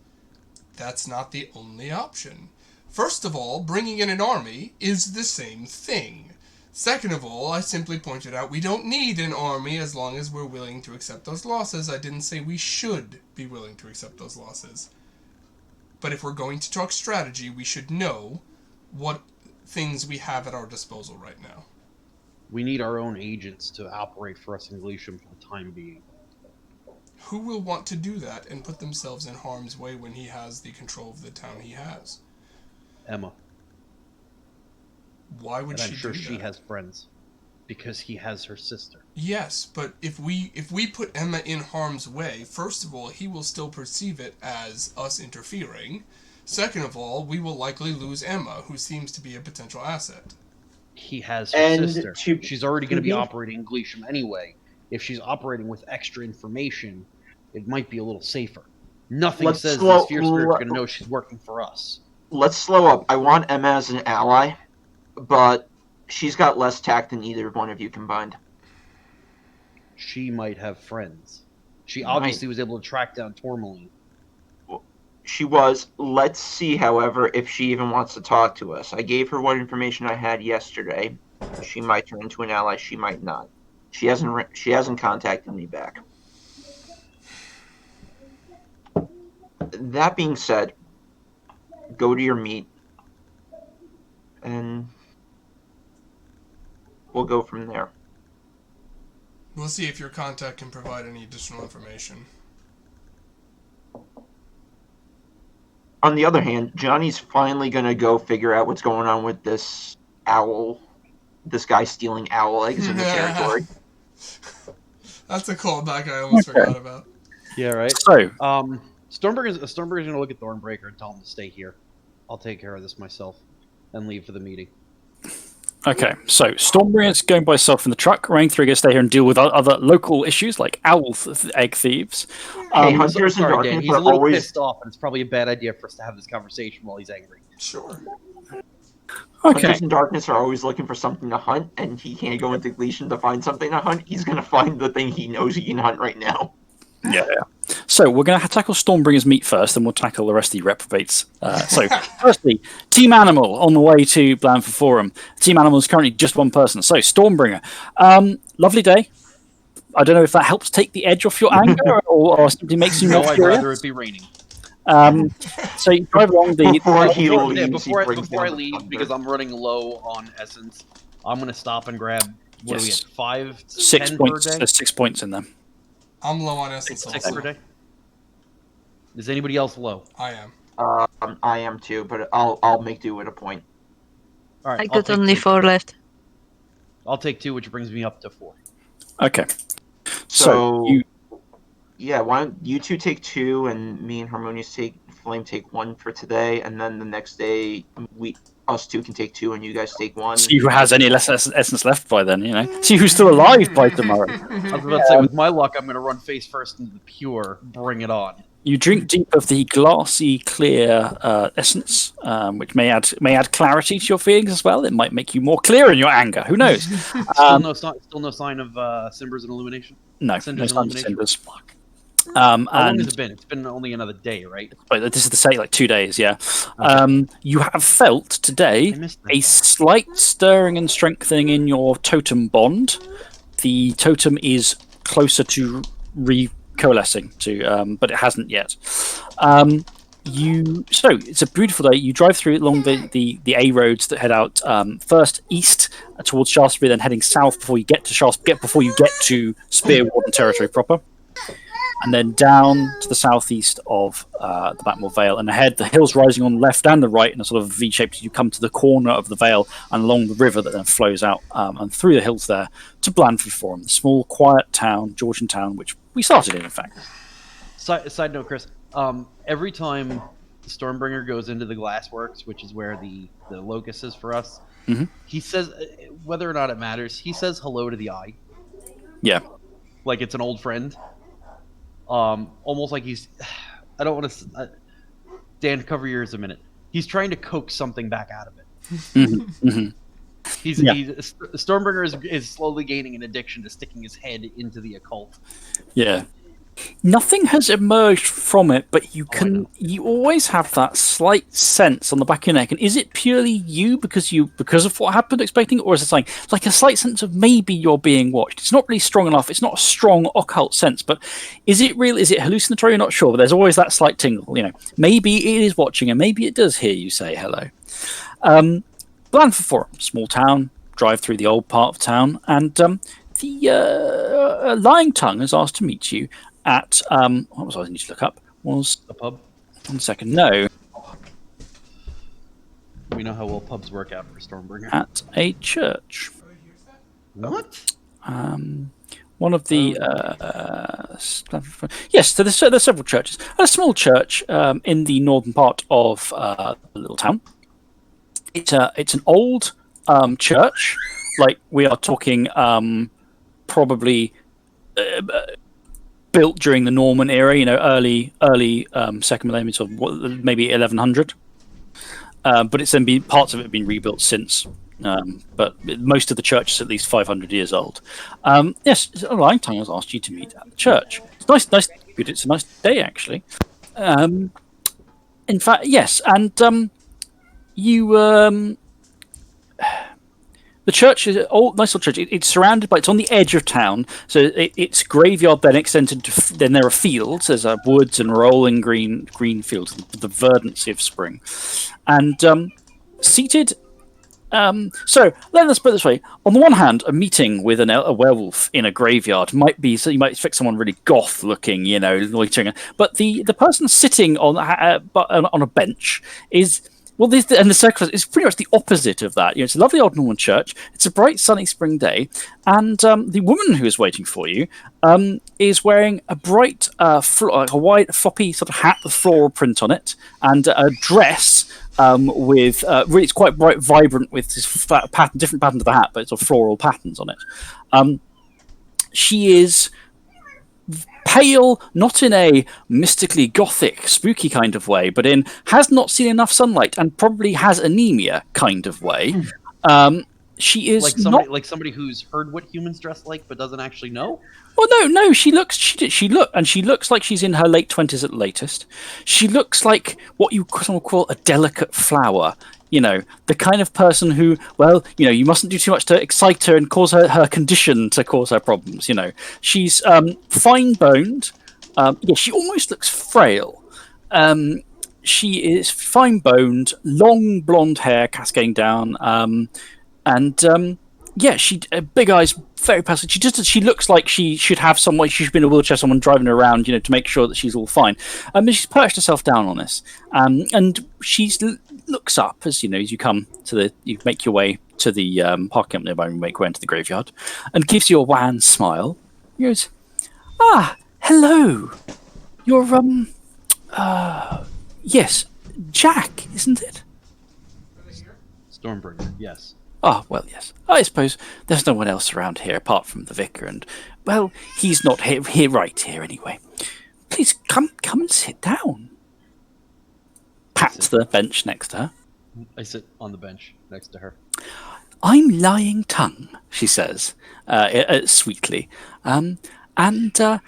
that's not the only option. First of all, bringing in an army is the same thing. Second of all, I simply pointed out we don't need an army as long as we're willing to accept those losses. I didn't say we should be willing to accept those losses. But if we're going to talk strategy, we should know what things we have at our disposal right now. We need our own agents to operate for us in Gleesham for the time being. Who will want to do that and put themselves in harm's way when he has the control of the town he has? Emma. Why would she do that? I'm sure she has friends, because he has her sister. Yes, but if we put Emma in harm's way, first of all, he will still perceive it as us interfering. Second of all, we will likely lose Emma, who seems to be a potential asset. He has her sister. She's already going to be operating in Gleesham anyway. If she's operating with extra information, it might be a little safer. Nothing says these Fear Spirits are going to know she's working for us. Let's slow up. I want Emma as an ally, but she's got less tact than either one of you combined. She might have friends. She obviously was able to track down Tourmaline. She was. Let's see, however, if she even wants to talk to us. I gave her what information I had yesterday. She might turn into an ally. She might not. She hasn't contacted me back. That being said, go to your meet, and we'll go from there. We'll see if your contact can provide any additional information. On the other hand, Johnny's finally going to go figure out what's going on with this owl, this guy stealing owl eggs in the territory. That's a callback I almost forgot about. Yeah, right. So, Stormbreaker's going to look at Thornbreaker and tell him to stay here. I'll take care of this myself and leave for the meeting. Okay, so Stormbringer's going by herself in the truck. Rain3 gonna stay here and deal with other local issues like owl egg thieves. Hey, Hunters and Darkness he's a little pissed off, and it's probably a bad idea for us to have this conversation while he's angry. Sure. Okay. Hunters and Darkness are always looking for something to hunt, and he can't go into Gleesham to find something to hunt. He's going to find the thing he knows he can hunt right now. Yeah. So we're going to tackle Stormbringer's meat first, and we'll tackle the rest of the reprobates. So, firstly, Team Animal on the way to Blandford Forum. Team Animal is currently just one person. So, Stormbringer, lovely day. I don't know if that helps take the edge off your anger, or simply makes you more I'd curious. rather it be raining. So you drive along the. Before I leave, because I'm running low on essence, I'm going to stop and grab. What do we get? 6 10 points. per day? There's 6 points in them. I'm low on essence Six also. per day. Is anybody else low? I am. I am too, but I'll make do with a point. All right, I I'll got take only two. 4 left. I'll take 2, which brings me up to 4. Okay. So you yeah, why don't you two take 2, and me and Harmonious Flame take 1 for today, and then the next day us 2 can take 2, and you guys take 1. see who has any less essence left by then. See who's still alive by tomorrow. I was about to say, with my luck, I'm going to run face first into the pure. Bring it on. You drink deep of the glassy, clear essence, which may add clarity to your feelings as well. It might make you more clear in your anger. Who knows? Still no sign of Cimbers and Illumination? No, Cinders no and signs of Illumination? cinders. Fuck. How How long has it been? It's been only another day, right? But this is the say like 2 days, yeah. You have felt today I missed that a part. slight stirring and strengthening in your totem bond. The totem is closer to recoalescing to, but it hasn't yet. So it's a beautiful day. You drive through along the A roads that head out first east towards Shaftesbury, then heading south before you get to before you get to Spearwarden territory proper. And then down to the southeast of the Blackmore Vale, and ahead, the hills rising on the left and the right in a sort of V-shape as you come to the corner of the Vale and along the river that then flows out and through the hills there to Blandford Forum, the small, quiet town, Georgian town, which we started in fact. Side note, Chris. Every time the Stormbringer goes into the Glassworks, which is where the locus is for us, he says, whether or not it matters, he says hello to the eye. Yeah. Like it's an old friend. Almost like he's. I don't want to. Dan, cover your ears a minute. He's trying to coax something back out of it. Stormbringer is slowly gaining an addiction to sticking his head into the occult. Yeah. Nothing has emerged from it, but you always have that slight sense on the back of your neck. And is it purely you because of what happened expecting, or is it something like a slight sense of maybe you're being watched? It's not really strong enough. It's not a strong occult sense, but is it real? Is it hallucinatory? You're not sure, but there's always that slight tingle. Maybe it is watching, and maybe it does hear you say hello. Blandford Forum, small town. Drive through the old part of town, and the Lying Tongue has asked to meet you at what was I need to look up? Was a pub? 1 second. No. We know how well pubs work out for Stormbringer. At a church. What? One of the yes. So there's several churches. A small church in the northern part of the little town. It's an old church. Like we are talking probably. Built during the Norman era, early second millennium, so maybe 1100. But it's then parts of it have been rebuilt since. But most of the church is at least 500 years old. Yes, a Lying Tongue has asked you to meet at the church. It's nice. It's a nice day actually. In fact, yes, and you. The church is an old, nice little church. It's surrounded by. It's on the edge of town, so it's graveyard. Then extended to. Then there are fields. There's woods and rolling green fields. The verdancy of spring, and seated. So let's put it this way: on the one hand, a meeting with a werewolf in a graveyard might be. So you might expect someone really goth looking, loitering. But the person sitting on a bench is. Well, the circus is pretty much the opposite of that. It's a lovely old Norman church. It's a bright, sunny spring day, and the woman who is waiting for you is wearing a bright, a white, floppy sort of hat with floral print on it, and a dress with really, it's quite bright, vibrant with this pattern, different pattern to the hat, but it's sort of floral patterns on it. She is pale, not in a mystically gothic, spooky kind of way, but in has not seen enough sunlight and probably has anemia kind of way. She is like somebody who's heard what humans dress like but doesn't actually know. Well, no. She looks like she's in her late 20s at the latest. She looks like what someone call a delicate flower. The kind of person who, you mustn't do too much to excite her and cause her condition to cause her problems. She's fine-boned. She almost looks frail. She is fine-boned, long blonde hair cascading down, and she big eyes, very passive. She looks like she should have someone. She should be in a wheelchair. Someone driving her around, to make sure that she's all fine. And she's perched herself down on this, and she looks up as as you come to you make your way to the parking lot nearby and make your way into the graveyard, and gives you a wan smile. He goes, "Ah, hello. You're yes, Jack, isn't it?" Stormbringer, yes. Oh, well, yes. I suppose there's no one else around here apart from the vicar, and, well, he's not here right here anyway. Please, come and sit down. Pats the bench next to her. I sit on the bench next to her. "I'm lying tongue," she says, sweetly. And that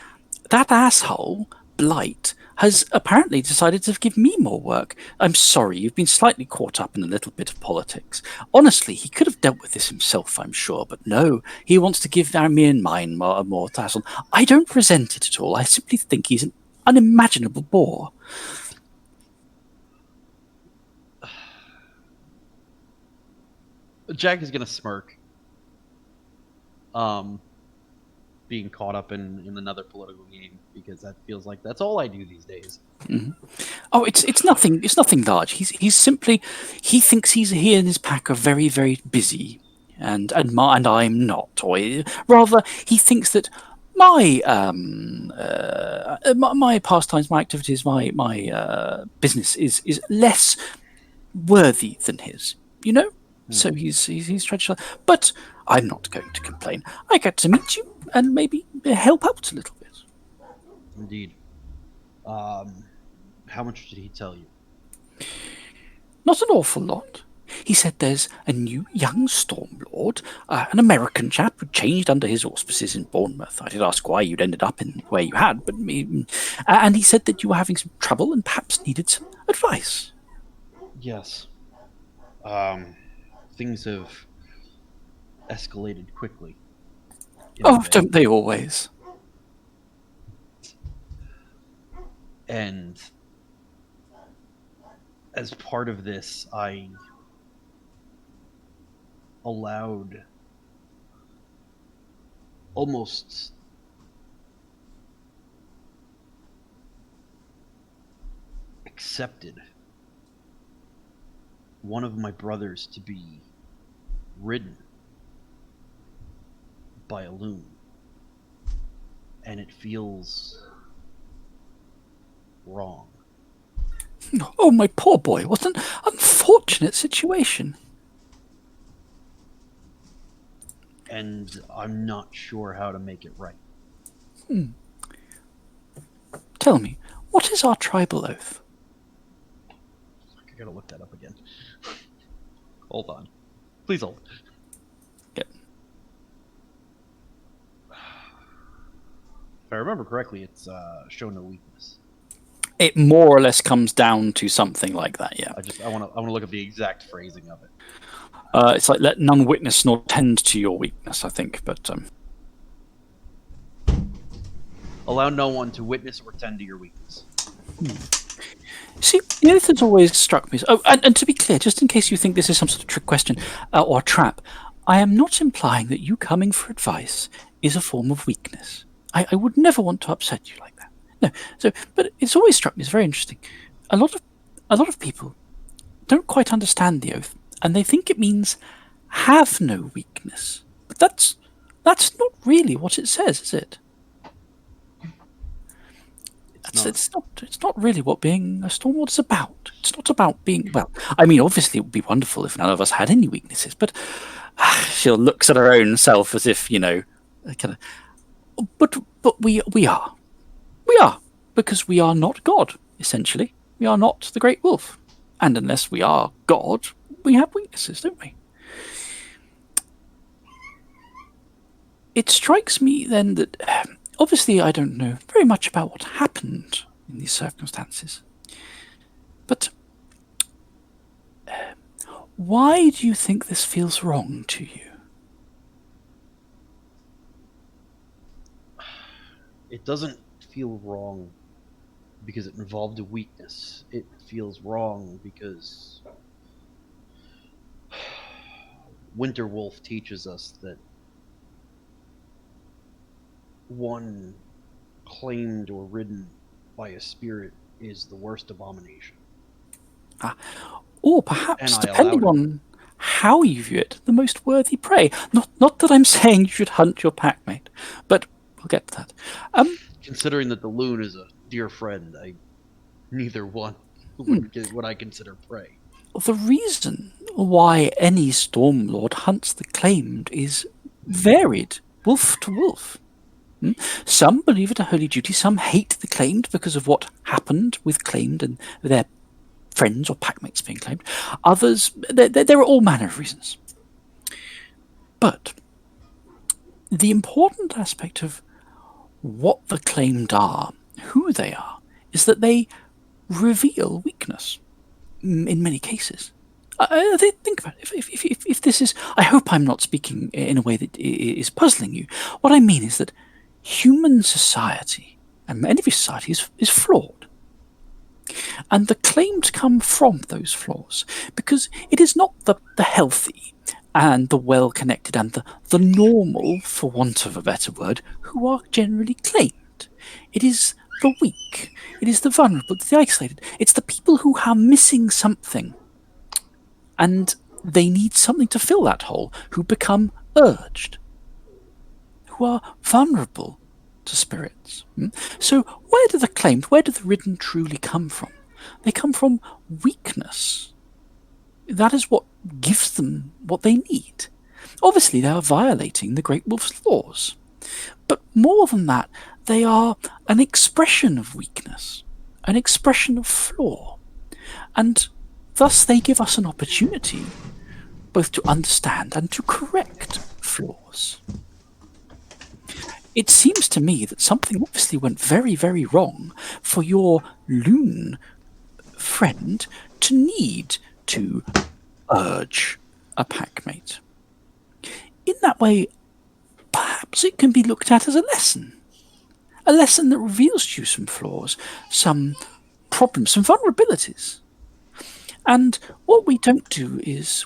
asshole, Blight, has apparently decided to give me more work. I'm sorry, you've been slightly caught up in a little bit of politics. Honestly, he could have dealt with this himself, I'm sure, but no, he wants to give me and mine more tassel. I don't resent it at all. I simply think he's an unimaginable bore. Jack is gonna smirk. Being caught up in another political game, because that feels like that's all I do these days. Mm-hmm. Oh, it's nothing. It's nothing large. He thinks he and his pack are very, very busy, and I'm not. Or rather, he thinks that my my pastimes, my activities, my business is less worthy than his. So he's trying to, but I'm not going to complain. I get to meet you and maybe help out a little bit. Indeed. How much did he tell you? Not an awful lot. He said there's a new young Stormlord, an American chap who changed under his auspices in Bournemouth. I did ask why you'd ended up in where you had, but and he said that you were having some trouble and perhaps needed some advice. Yes. Things have escalated quickly. Oh, don't they always? And as part of this, I allowed, almost accepted, one of my brothers to be ridden by a loon. And it feels wrong. Oh, my poor boy. What an unfortunate situation. And I'm not sure how to make it right. Tell me, what is our tribal oath? I gotta look that up again. Hold on. Please hold. Yep. If I remember correctly, it's show no weakness. It more or less comes down to something like that, yeah. I want to look at the exact phrasing of it. It's like, let none witness nor tend to your weakness, I think, but Allow no one to witness or tend to your weakness. See, the other thing's always struck me. Oh, and to be clear, just in case you think this is some sort of trick question or trap, I am not implying that you coming for advice is a form of weakness. I would never want to upset you like that. No. So, but it's always struck me as very interesting. A lot of people don't quite understand the oath, and they think it means have no weakness. But that's not really what it says, is it? It's not really what being a Stormlord is about. It's not about being, well, I mean, obviously it would be wonderful if none of us had any weaknesses, but she looks at her own self as if, kind of, but we are. We are, because we are not God, essentially. We are not the Great Wolf. And unless we are God, we have weaknesses, don't we? It strikes me then that obviously I don't know very much about what happened in these circumstances. But why do you think this feels wrong to you? It doesn't feel wrong because it involved a weakness. It feels wrong because Winterwolf teaches us that one claimed or ridden by a spirit is the worst abomination. Or perhaps, And I depending allowed on how you view it, the most worthy prey. Not that I'm saying you should hunt your packmate, but we'll get to that. Considering that the loon is a dear friend, neither one would get what I consider prey. The reason why any Stormlord hunts the claimed is varied, wolf to wolf. Some believe it a holy duty, some hate the claimed because of what happened with claimed and their friends or packmates being claimed. Others, there are all manner of reasons. But the important aspect of what the claimed are, who they are, is that they reveal weakness in many cases. Think about it. If this is, I hope I'm not speaking in a way that is puzzling you. What I mean is that human society, and every society, is flawed. And the claims come from those flaws, because it is not the healthy and the well-connected and the normal, for want of a better word, who are generally claimed. It is the weak, it is the vulnerable, the isolated. It's the people who are missing something, and they need something to fill that hole, who become urged, who are vulnerable to spirits. So where do the ridden truly come from? They come from weakness. That is what gives them what they need. Obviously, they are violating the Great Wolf's laws. But more than that, they are an expression of weakness, an expression of flaw. And thus they give us an opportunity both to understand and to correct flaws. It seems to me that something obviously went very, very wrong for your loon friend to need to urge a packmate. In that way, perhaps it can be looked at as a lesson that reveals to you some flaws, some problems, some vulnerabilities. And what we don't do is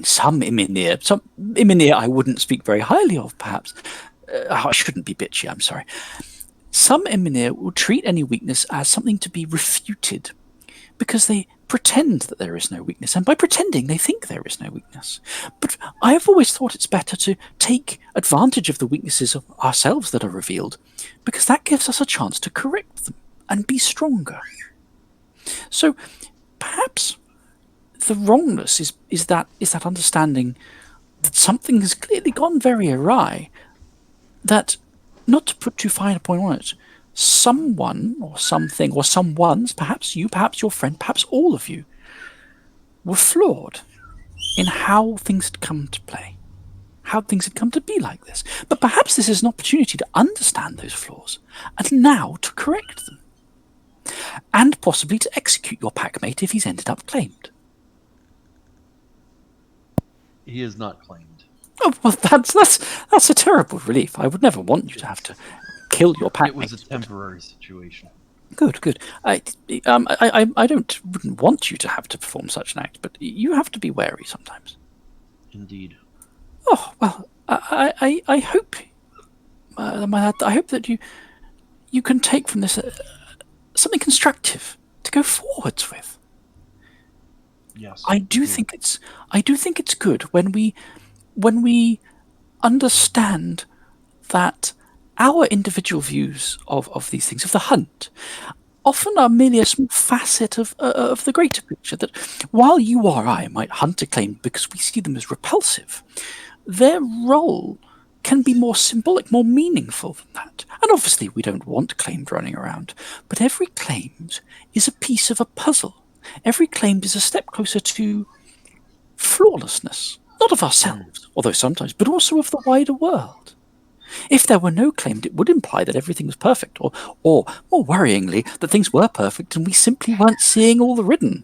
some Iminir I wouldn't speak very highly of, perhaps. I shouldn't be bitchy, I'm sorry. Some Iminir will treat any weakness as something to be refuted, because they pretend that there is no weakness, and by pretending they think there is no weakness. But I have always thought it's better to take advantage of the weaknesses of ourselves that are revealed, because that gives us a chance to correct them and be stronger. So perhaps the wrongness is that understanding that something has clearly gone very awry, that, not to put too fine a point on it, someone or something or someone's, perhaps you, perhaps your friend, perhaps all of you, were flawed in how things had come to play, how things had come to be like this. But perhaps this is an opportunity to understand those flaws and now to correct them, and possibly to execute your packmate if he's ended up claimed. He is not claimed. Oh, well, that's a terrible relief. I would never want you to have to kill your packmate. It was a temporary situation. Good. I wouldn't want you to have to perform such an act, but you have to be wary sometimes. Indeed. Oh well, I hope, my lad, I hope that you can take from this something constructive to go forwards with. Yes. I do think it's good when we understand that our individual views of these things, of the hunt, often are merely a small facet of the greater picture, that while you or I might hunt a claim because we see them as repulsive, their role can be more symbolic, more meaningful than that. And obviously we don't want claimed running around, but every claimed is a piece of a puzzle. Every claimed is a step closer to flawlessness, not of ourselves, although sometimes, but also of the wider world. If there were no claimed, it would imply that everything was perfect, or more worryingly, that things were perfect and we simply weren't seeing all the ridden.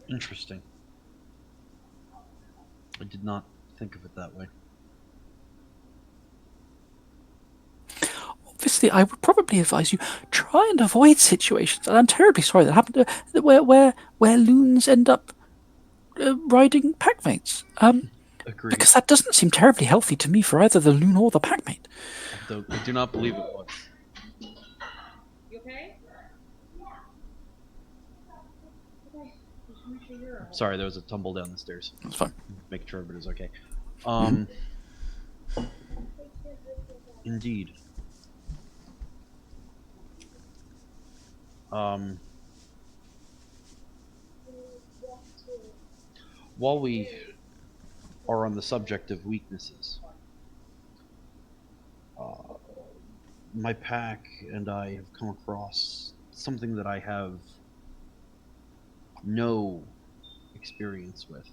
Interesting. I did not think of it that way. Obviously, I would probably advise you, try try and avoid situations, and I'm terribly sorry that happened where loons end up riding packmates. Agreed. Because that doesn't seem terribly healthy to me for either the loon or the packmate. I do not believe it was. You okay? Okay. Just make sure you're okay. Sorry, there was a tumble down the stairs. That's fine. Making sure everybody's okay. Indeed. While we are on the subject of weaknesses, my pack and I have come across something that I have no experience with,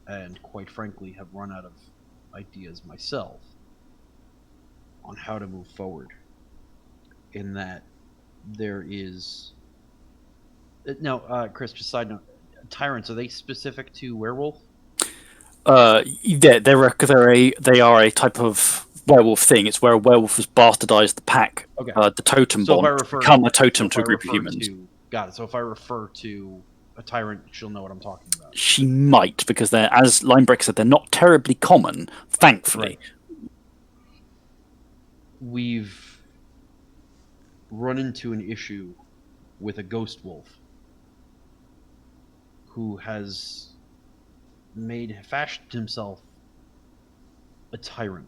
and quite frankly have run out of ideas myself on how to move forward. In that there is now, Chris, just side note, tyrants, are they specific to werewolf? Yeah, they are a type of werewolf thing. It's where a werewolf has bastardized the pack, Okay. the totem So if I bond, refer- become a totem So to a if I group of refer humans. got it. So if I refer to a tyrant, she'll know what I'm talking about. She might, because they're, as Linebreak said, they're not terribly common, thankfully. Right. We've run into an issue with a ghost wolf who has fashioned himself a tyrant,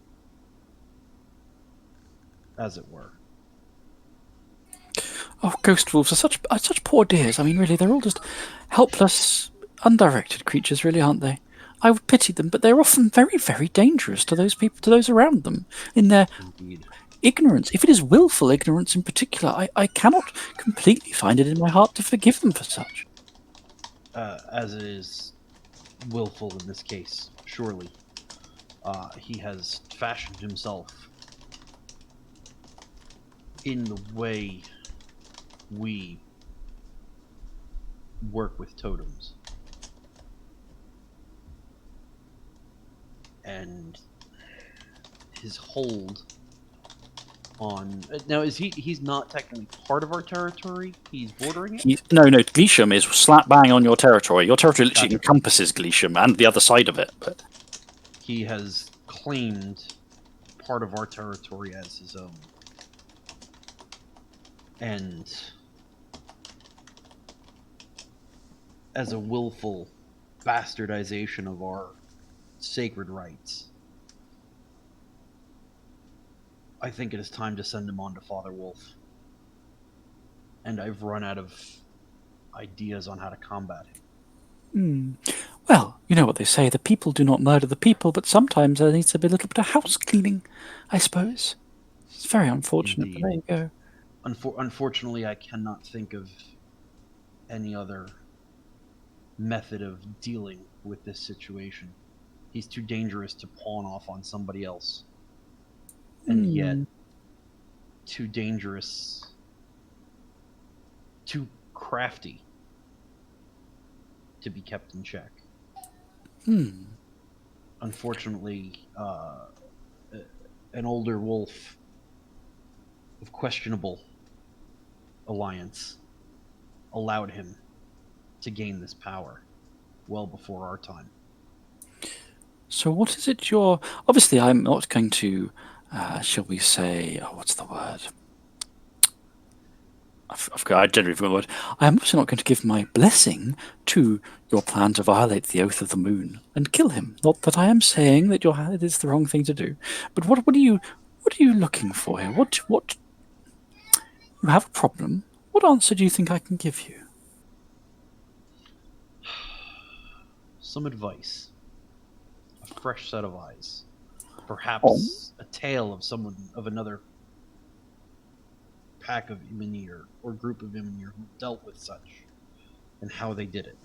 as it were. Oh, ghost wolves are such poor dears. I mean, really, they're all just helpless, undirected creatures, really, aren't they? I would pity them, but they're often very, very dangerous to those people, to those around them, in their Indeed. ignorance. If it is willful ignorance in particular, I cannot completely find it in my heart to forgive them for such. As it is willful in this case, surely. He has fashioned himself in the way we work with totems. And his hold on... Now, he's not technically part of our territory? He's bordering it? No, Glisham is slap bang on your territory. Your territory literally Gotcha. encompasses Glisham and the other side of it. But He has claimed part of our territory as his own. And as a willful bastardization of our sacred rights, I think it is time to send him on to Father Wolf. And I've run out of ideas on how to combat him. Well, you know what they say, the people do not murder the people, but sometimes there needs to be a little bit of house cleaning, I suppose. It's very unfortunate, but there you go. Unfortunately, I cannot think of any other method of dealing with this situation. He's too dangerous to pawn off on somebody else. And yet, too dangerous, too crafty to be kept in check. Unfortunately, an older wolf of questionable alliance allowed him to gain this power well before our time. So what is it you're... Obviously, I'm not going to, shall we say... Oh, what's the word? I generally forgot the word. I am also not going to give my blessing to your plan to violate the oath of the moon and kill him. Not that I am saying that it is the wrong thing to do, but what are you looking for here? What you have a problem? What answer do you think I can give you? Some advice, a fresh set of eyes, perhaps a tale of another pack of Imanir or group of Imanir who dealt with such, and how they did it.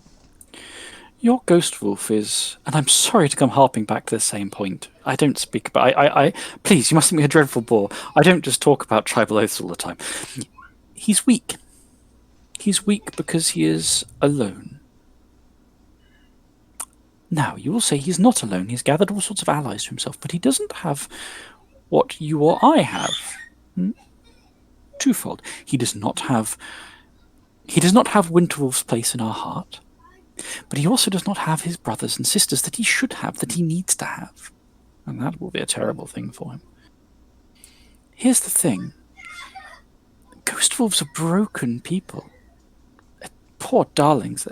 Your ghost wolf is, and I'm sorry to come harping back to the same point. I don't speak about. I please, you mustn't be a dreadful bore. I don't just talk about tribal oaths all the time. He's weak. He's weak because he is alone. Now, you will say he's not alone. He's gathered all sorts of allies to himself, but he doesn't have what you or I have. twofold. He does not have Winterwolf's place in our heart, but he also does not have his brothers and sisters that he should have, that he needs to have. And that will be a terrible thing for him. Here's the thing. Ghost wolves are broken people. Poor darlings.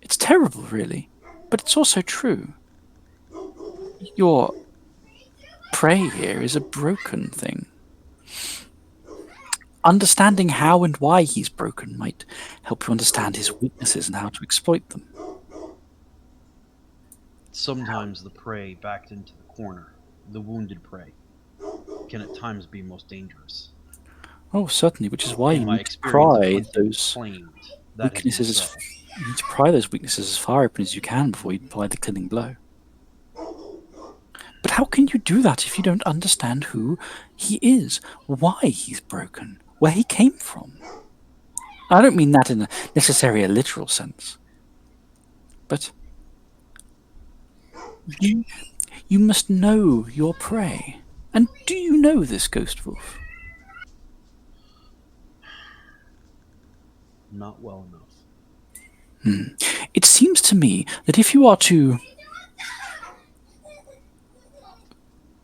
It's terrible, really. But it's also true. Your prey here is a broken thing. Understanding how and why he's broken might help you understand his weaknesses and how to exploit them. Sometimes the prey backed into the corner, the wounded prey, can at times be most dangerous. Oh, certainly, which is why In you my need to experience of pry hunting those claimed that had been weaknesses so. you need to pry those weaknesses as far open as you can before you apply the killing blow. But how can you do that if you don't understand who he is, why he's broken, where he came from? I don't mean that in necessarily a literal sense. But you must know your prey. And do you know this ghost wolf? Not well enough. It seems to me that if you are to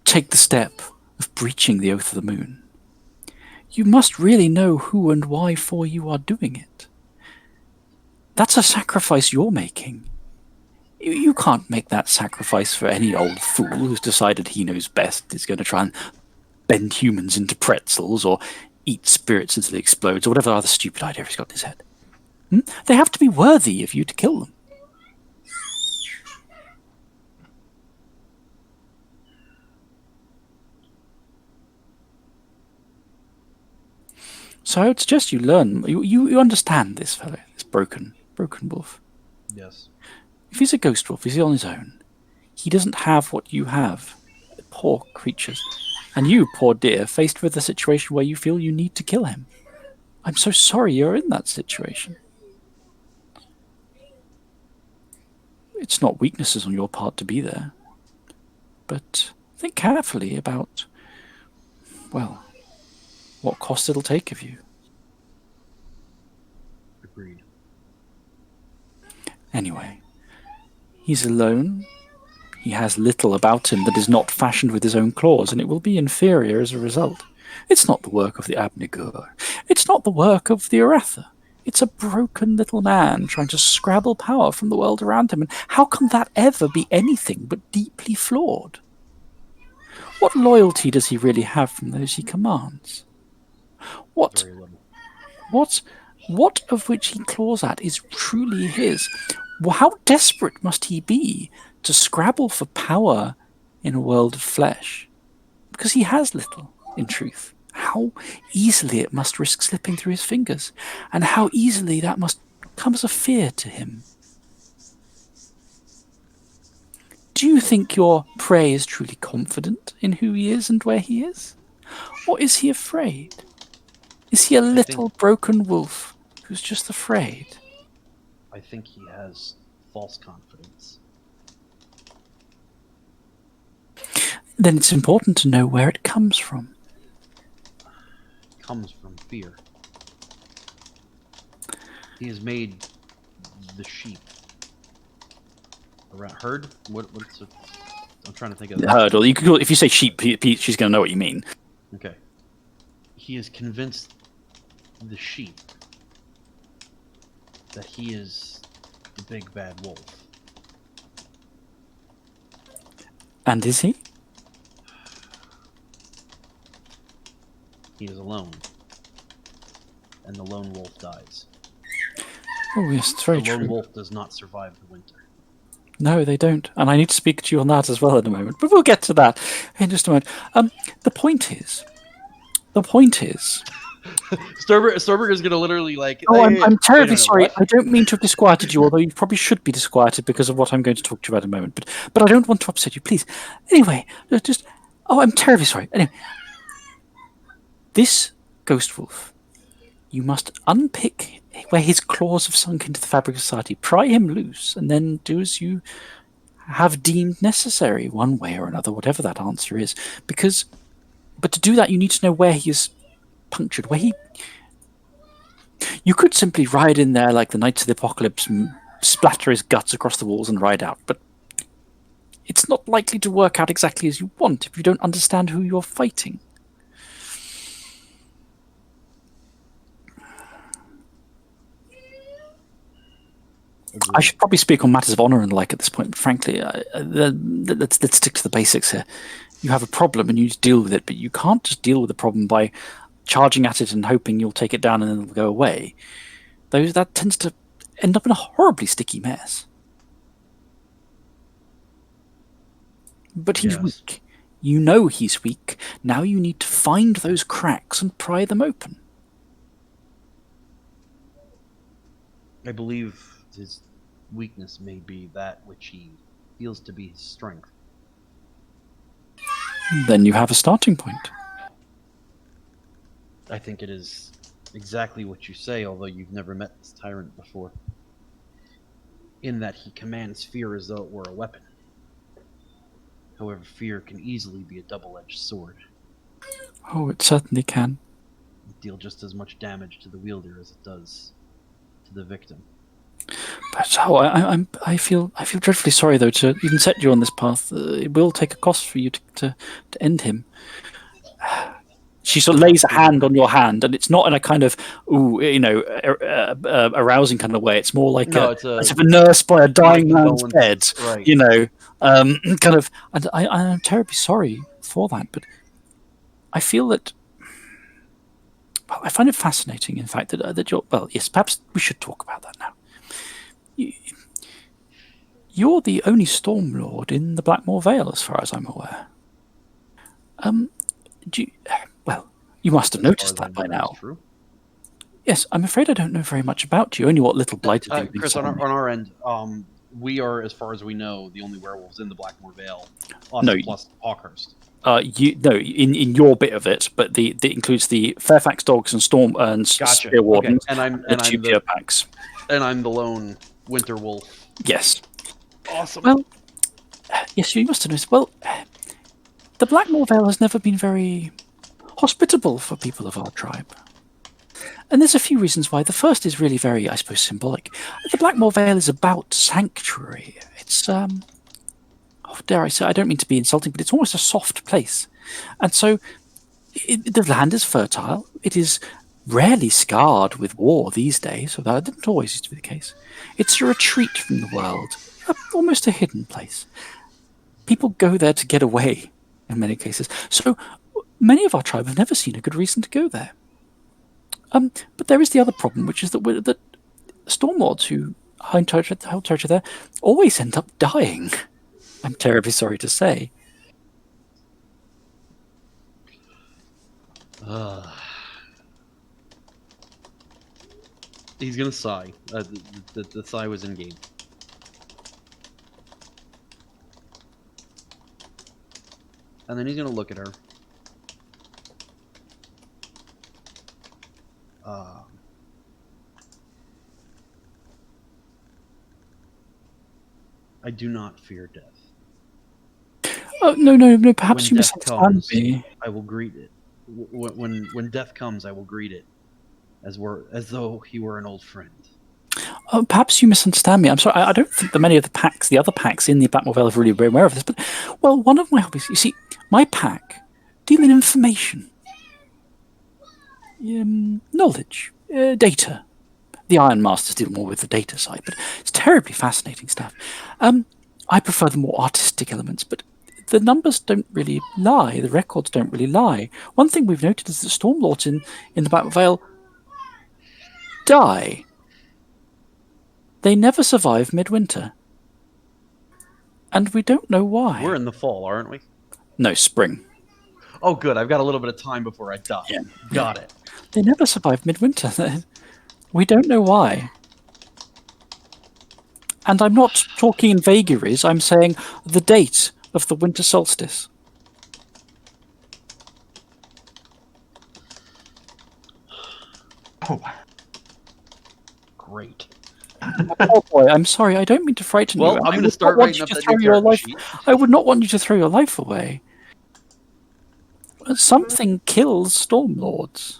take the step of breaching the oath of the moon, you must really know who and why for you are doing it. That's a sacrifice you're making. You can't make that sacrifice for any old fool who's decided he knows best, is going to try and bend humans into pretzels or eat spirits until they explode, or whatever other stupid idea he's got in his head. They have to be worthy of you to kill them. So I would suggest you learn. You understand this fellow, this broken wolf. Yes. If he's a ghost wolf, he's on his own. He doesn't have what you have. Poor creatures. And you, poor dear, faced with a situation where you feel you need to kill him. I'm so sorry you're in that situation. It's not weaknesses on your part to be there. But think carefully about, well, what cost it'll take of you. Agreed. Anyway, he's alone. He has little about him that is not fashioned with his own claws, and it will be inferior as a result. It's not the work of the Abnegur. It's not the work of the Aratha. It's a broken little man trying to scrabble power from the world around him, and how can that ever be anything but deeply flawed? What loyalty does he really have from those he commands? What Very little. What of which he claws at is truly his? Well, how desperate must he be to scrabble for power in a world of flesh? Because he has little, in truth. How easily it must risk slipping through his fingers, and how easily that must come as a fear to him. Do you think your prey is truly confident in who he is and where he is? Or is he afraid? Is he a little broken wolf who's just afraid? I think he has false confidence. Then it's important to know where it comes from. It comes from fear. He has made the sheep around herd. What's it? I'm trying to think of The herd, or you could call it, if you say sheep, she's going to know what you mean. Okay. He has convinced the sheep that he is the big bad wolf. And is he? He is alone. And the lone wolf dies. Oh yes, it's very The lone true. wolf does not survive the winter. No, they don't. And I need to speak to you on that as well in a moment. But we'll get to that in just a moment. The point is... Storberg is gonna literally like. Oh, I'm terribly wait, sorry. what? I don't mean to have disquieted you, although you probably should be disquieted because of what I'm going to talk to you about in a moment. But I don't want to upset you, please. Anyway, just... Oh, I'm terribly sorry. Anyway, this ghost wolf, you must unpick where his claws have sunk into the fabric of society, pry him loose, and then do as you have deemed necessary, one way or another, whatever that answer is. But to do that, you need to know where he is punctured, where you could simply ride in there like the Knights of the Apocalypse, splatter his guts across the walls and ride out, but it's not likely to work out exactly as you want if you don't understand who you're fighting. I should probably speak on matters of honor and the like at this point, but frankly, let's stick to the basics here. You have a problem and you need to deal with it, but you can't just deal with the problem by charging at it and hoping you'll take it down and then it'll go away. That tends to end up in a horribly sticky mess. But he's weak. You know he's weak. Now you need to find those cracks and pry them open. I believe his weakness may be that which he feels to be his strength. Then you have a starting point. I think it is exactly what you say, although you've never met this tyrant before. In that he commands fear as though it were a weapon. However, fear can easily be a double-edged sword. Oh, it certainly can. Deal just as much damage to the wielder as it does to the victim. But I feel dreadfully sorry though to even set you on this path. It will take a cost for you to end him. She sort of lays a hand on your hand, and it's not in a kind of arousing kind of way. It's more like as if a nurse by a dying man's bed, right. kind of. And I'm terribly sorry for that, but I feel that. Well, I find it fascinating, in fact, that you're. Well, yes, perhaps we should talk about that now. You're the only Stormlord in the Blackmoor Vale, as far as I'm aware. You must have noticed that by now. True. Yes, I'm afraid I don't know very much about you. Only what little blighted thing. Chris, on our end, we are, as far as we know, the only werewolves in the Blackmoor Vale. Plus Hawkhurst. In your bit of it, but that includes the Fairfax Dogs and Storm and Spear Wardens, and I'm the packs. And I'm the lone Winter Wolf. Yes. Awesome. Well, yes, you must have noticed. Well, the Blackmoor Vale has never been very hospitable for people of our tribe. And there's a few reasons why. The first is really very, I suppose, symbolic. The Blackmoor Vale is about sanctuary. It's, dare I say, I don't mean to be insulting, but it's almost a soft place. And so the land is fertile. It is rarely scarred with war these days, although that didn't always used to be the case. It's a retreat from the world, almost a hidden place. People go there to get away, in many cases. So many of our tribe have never seen a good reason to go there. But there is the other problem, which is that Stormlords who hold territory there always end up dying. I'm terribly sorry to say. He's gonna sigh. The sigh was in game. And then he's gonna look at her. I do not fear death. Oh, no. Perhaps you When death misunderstand comes, me. I will greet it. When death comes, I will greet it as though he were an old friend. Oh, perhaps you misunderstand me. I'm sorry. I don't think that many of the other packs in the Blackmoor Vale have really been aware of this. But, well, one of my hobbies, you see, my pack deal in information, knowledge, data. The Iron Masters deal more with the data side, but it's terribly fascinating stuff. I prefer the more artistic elements, but the numbers don't really lie. The records don't really lie. One thing we've noted is that Stormlords in the Blackmoor Vale die. They never survive midwinter. And we don't know why. We're in the fall, aren't we? No, spring. Oh, good. I've got a little bit of time before I die. Yeah. Got it. They never survive midwinter. We don't know why. And I'm not talking in vagaries. I'm saying the date of the winter solstice. Oh. Great. Oh boy, I'm sorry. I don't mean to frighten you. Well, I'm going to start writing up that new character sheet. I would not want you to throw your life away. Something kills Stormlords.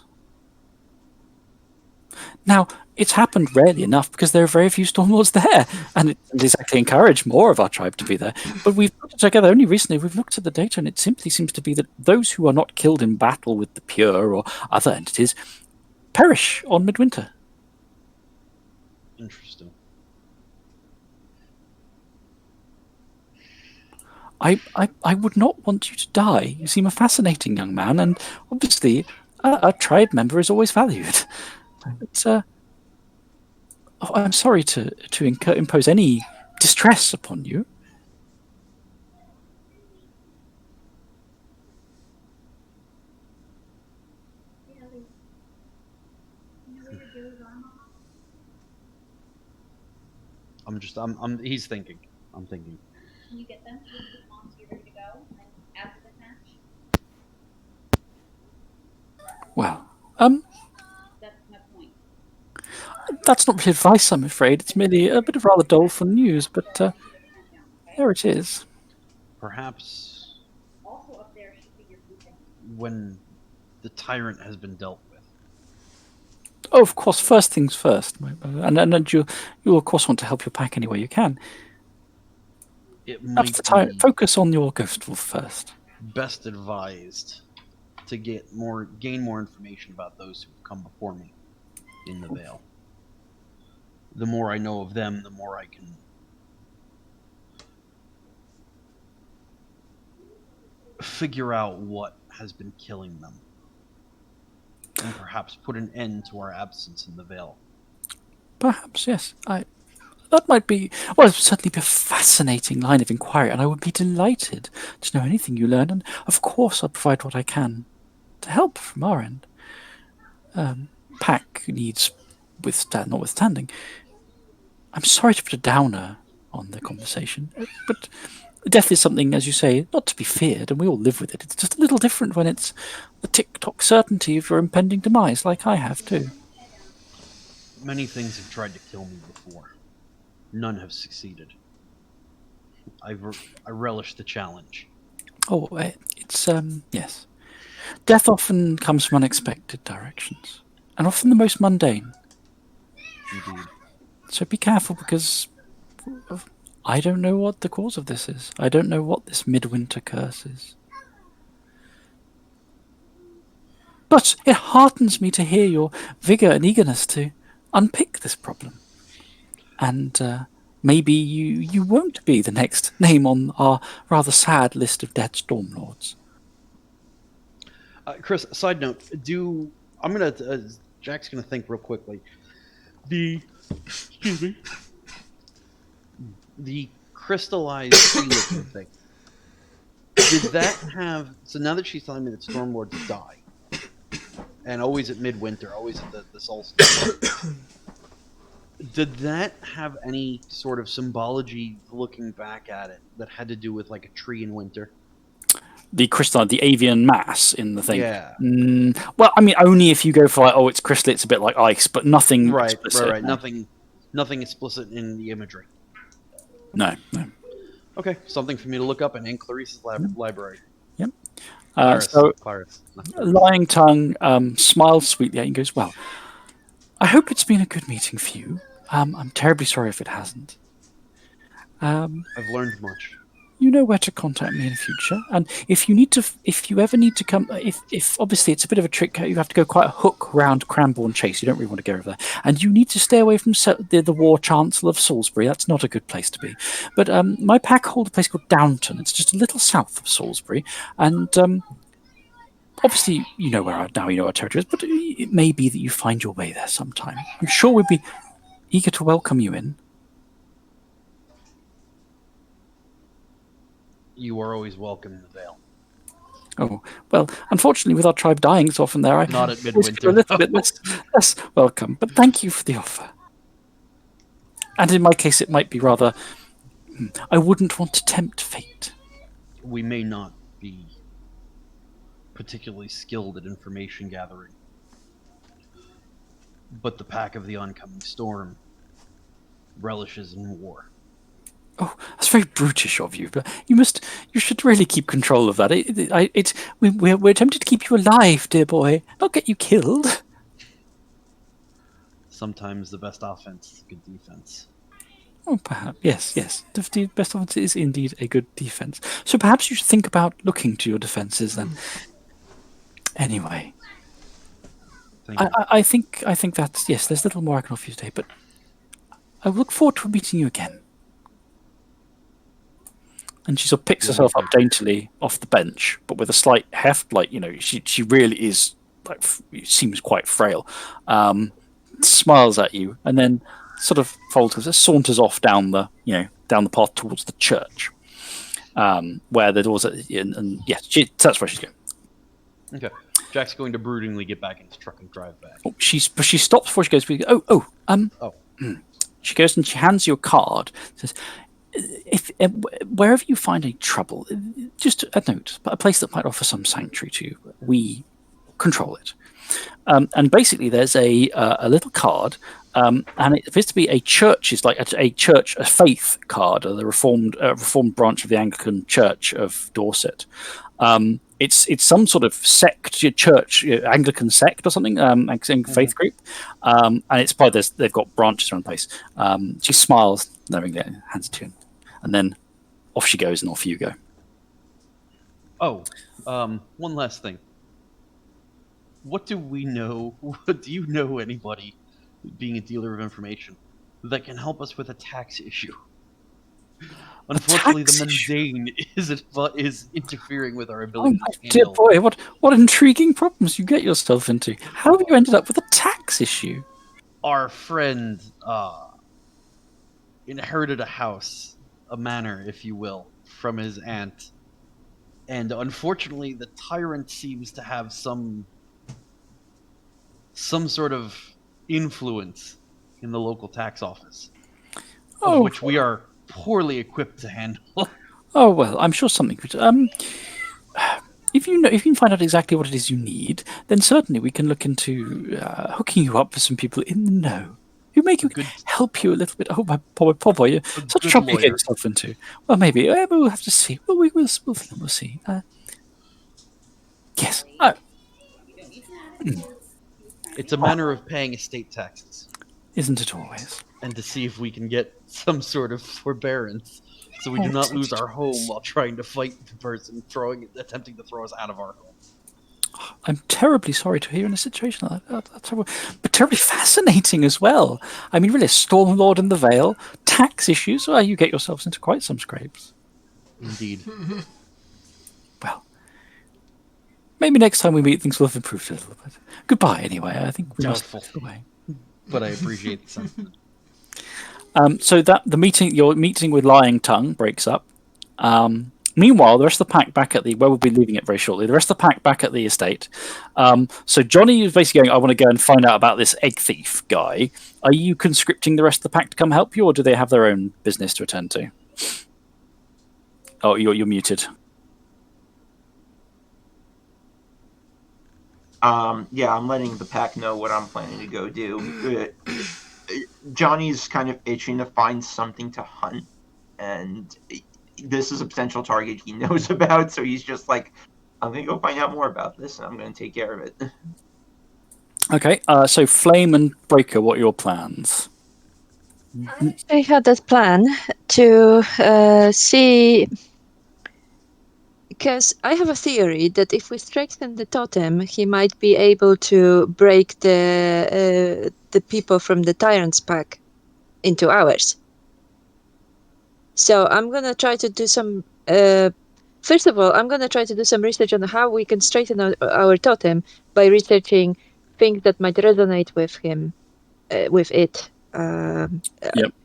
Now, it's happened rarely enough because there are very few Stormlords there, and it doesn't exactly encourage more of our tribe to be there. But we've put it together only recently. We've looked at the data, and it simply seems to be that those who are not killed in battle with the Pure or other entities perish on Midwinter. Interesting. I would not want you to die. You seem a fascinating young man, and obviously a tribe member is always valued. It's I'm sorry to impose any distress upon you. Yeah, like, you know where your dealers are, Mama? He's thinking. I'm thinking. Can you get them to just respond so you're ready to go? And then after the match, Well, that's my point. that's not really advice, I'm afraid. It's merely a bit of rather doleful news, but Keep your hand down, okay? there it is. Perhaps Also up there should be your briefing. when the tyrant has been dealt with. Oh, of course, first things first. And you of course want to help your pack any way you can. It That's might the time. be Focus on your ghost wolf first. best advised to gain more information about those who've come before me in the Vale. The more I know of them, the more I can figure out what has been killing them, and perhaps put an end to our absence in the Vale. Perhaps, yes. That might be, well, it would certainly be a fascinating line of inquiry, and I would be delighted to know anything you learn, and of course I'll provide what I can to help from our end. Pack needs notwithstanding. I'm sorry to put a downer on the conversation, but death is something, as you say, not to be feared, and we all live with it. It's just a little different when it's the tick-tock certainty of your impending demise, like I have too. Many things have tried to kill me before. None have succeeded. I relish the challenge. Oh, it's, yes. Death often comes from unexpected directions, and often the most mundane. Indeed. So be careful, because I don't know what the cause of this is. I don't know what this midwinter curse is. But it heartens me to hear your vigour and eagerness to unpick this problem. And maybe you won't be the next name on our rather sad list of dead Stormlords. Chris, side note, Jack's gonna think real quickly. The crystallized sea liquor thing. Did that have? So now that she's telling me that Stormlords die, and always at midwinter, always at the solstice, did that have any sort of symbology looking back at it that had to do with like a tree in winter? The crystal, the avian mass in the thing. Yeah. Well, I mean, only if you go for like, oh, it's crystal, it's a bit like ice, but nothing explicit. Right. Nothing explicit in the imagery. No. Okay, something for me to look up in Clarice's library. Yep. Clarice. Lying Tongue smiles sweetly and goes, well, I hope it's been a good meeting for you. I'm terribly sorry if it hasn't. I've learned much. You know where to contact me in the future, and if you ever need to come, if obviously it's a bit of a trick, you have to go quite a hook round Cranbourne Chase. You don't really want to go over there, and you need to stay away from the War Chancellor of Salisbury. That's not a good place to be. But my pack hold a place called Downton. It's just a little south of Salisbury, and obviously you know where now you know our territory is. But it may be that you find your way there sometime. I'm sure we'd be eager to welcome you in. You are always welcome in the Vale. Oh, well, unfortunately, with our tribe dying so often there, Not at midwinter. A little bit less welcome. But thank you for the offer. And in my case, it might be rather... I wouldn't want to tempt fate. We may not be particularly skilled at information gathering, but the pack of the oncoming storm relishes in war. Oh, that's very brutish of you, but you should really keep control of that. We're tempted to keep you alive, dear boy, not get you killed. sometimes the best offense is good defense. Oh, perhaps. Yes. The best offense is indeed a good defense. So perhaps you should think about looking to your defenses then. Anyway, Thank you. I think that's yes. There's little more I can offer you today, but I look forward to meeting you again. And she sort of picks herself up daintily off the bench, but with a slight heft, like she really is like seems quite frail. Smiles at you, and then sort of saunters off down the path towards the church, where the doors and that's where she's going. Okay. Jack's going to broodingly get back in his truck and drive back. Oh, she stops before she goes. She goes and she hands you a card. Says, if wherever you find any trouble, just a note, but a place that might offer some sanctuary to you, we control it. And basically, there's a little card, and it appears to be a church. It's like a faith card, the reformed branch of the Anglican Church of Dorset. It's some sort of sect, church, Anglican sect or something, Anglican faith group, and it's probably they've got branches around the place. She smiles, knowingly, hands it to you, and then off she goes, and off you go. Oh, one last thing. What do we know? Do you know anybody, being a dealer of information, that can help us with a tax issue? Unfortunately, the mundane is interfering with our ability to dear handle. boy, what intriguing problems you get yourself into. How have you ended up with a tax issue? Our friend inherited a house, a manor, if you will, from his aunt. And unfortunately, the tyrant seems to have some sort of influence in the local tax office, of which we are poorly equipped to handle. Oh well, I'm sure something could. If you can find out exactly what it is you need, then certainly we can look into hooking you up with some people in the know who help you a little bit. Oh my poor boy, you're such trouble you get yourself into. Well, maybe we'll have to see. Well, we'll see. Yes. It's a manner of paying estate taxes. Isn't it always? And to see if we can get some sort of forbearance, so we do not lose our home while trying to fight the person attempting to throw us out of our home. I'm terribly sorry to hear in a situation like that. That's terrible, but terribly fascinating as well. I mean, really, a Stormlord in the Vale, tax issues. Well, you get yourselves into quite some scrapes. Indeed. Well, maybe next time we meet, things will have improved a little bit. Goodbye, anyway. I think we must go away. But I appreciate the sentiment. So that your meeting with Lying Tongue breaks up. Meanwhile, the rest of the pack back at we'll be leaving it very shortly. The rest of the pack back at the estate. So Johnny is basically going, I want to go and find out about this egg thief guy. Are you conscripting the rest of the pack to come help you, or do they have their own business to attend to? Oh, you're muted. Yeah, I'm letting the pack know what I'm planning to go do. Johnny's kind of itching to find something to hunt, and this is a potential target he knows about, so he's just like, I'm going to go find out more about this, and I'm going to take care of it. Okay, so Flame and Breaker, what are your plans? I had that plan to see... Because I have a theory that if we strengthen the totem, he might be able to break the people from the Tyrant's pack into ours. So I'm gonna try to do some. First of all, I'm gonna try to do some research on how we can strengthen our totem by researching things that might resonate with him, with it.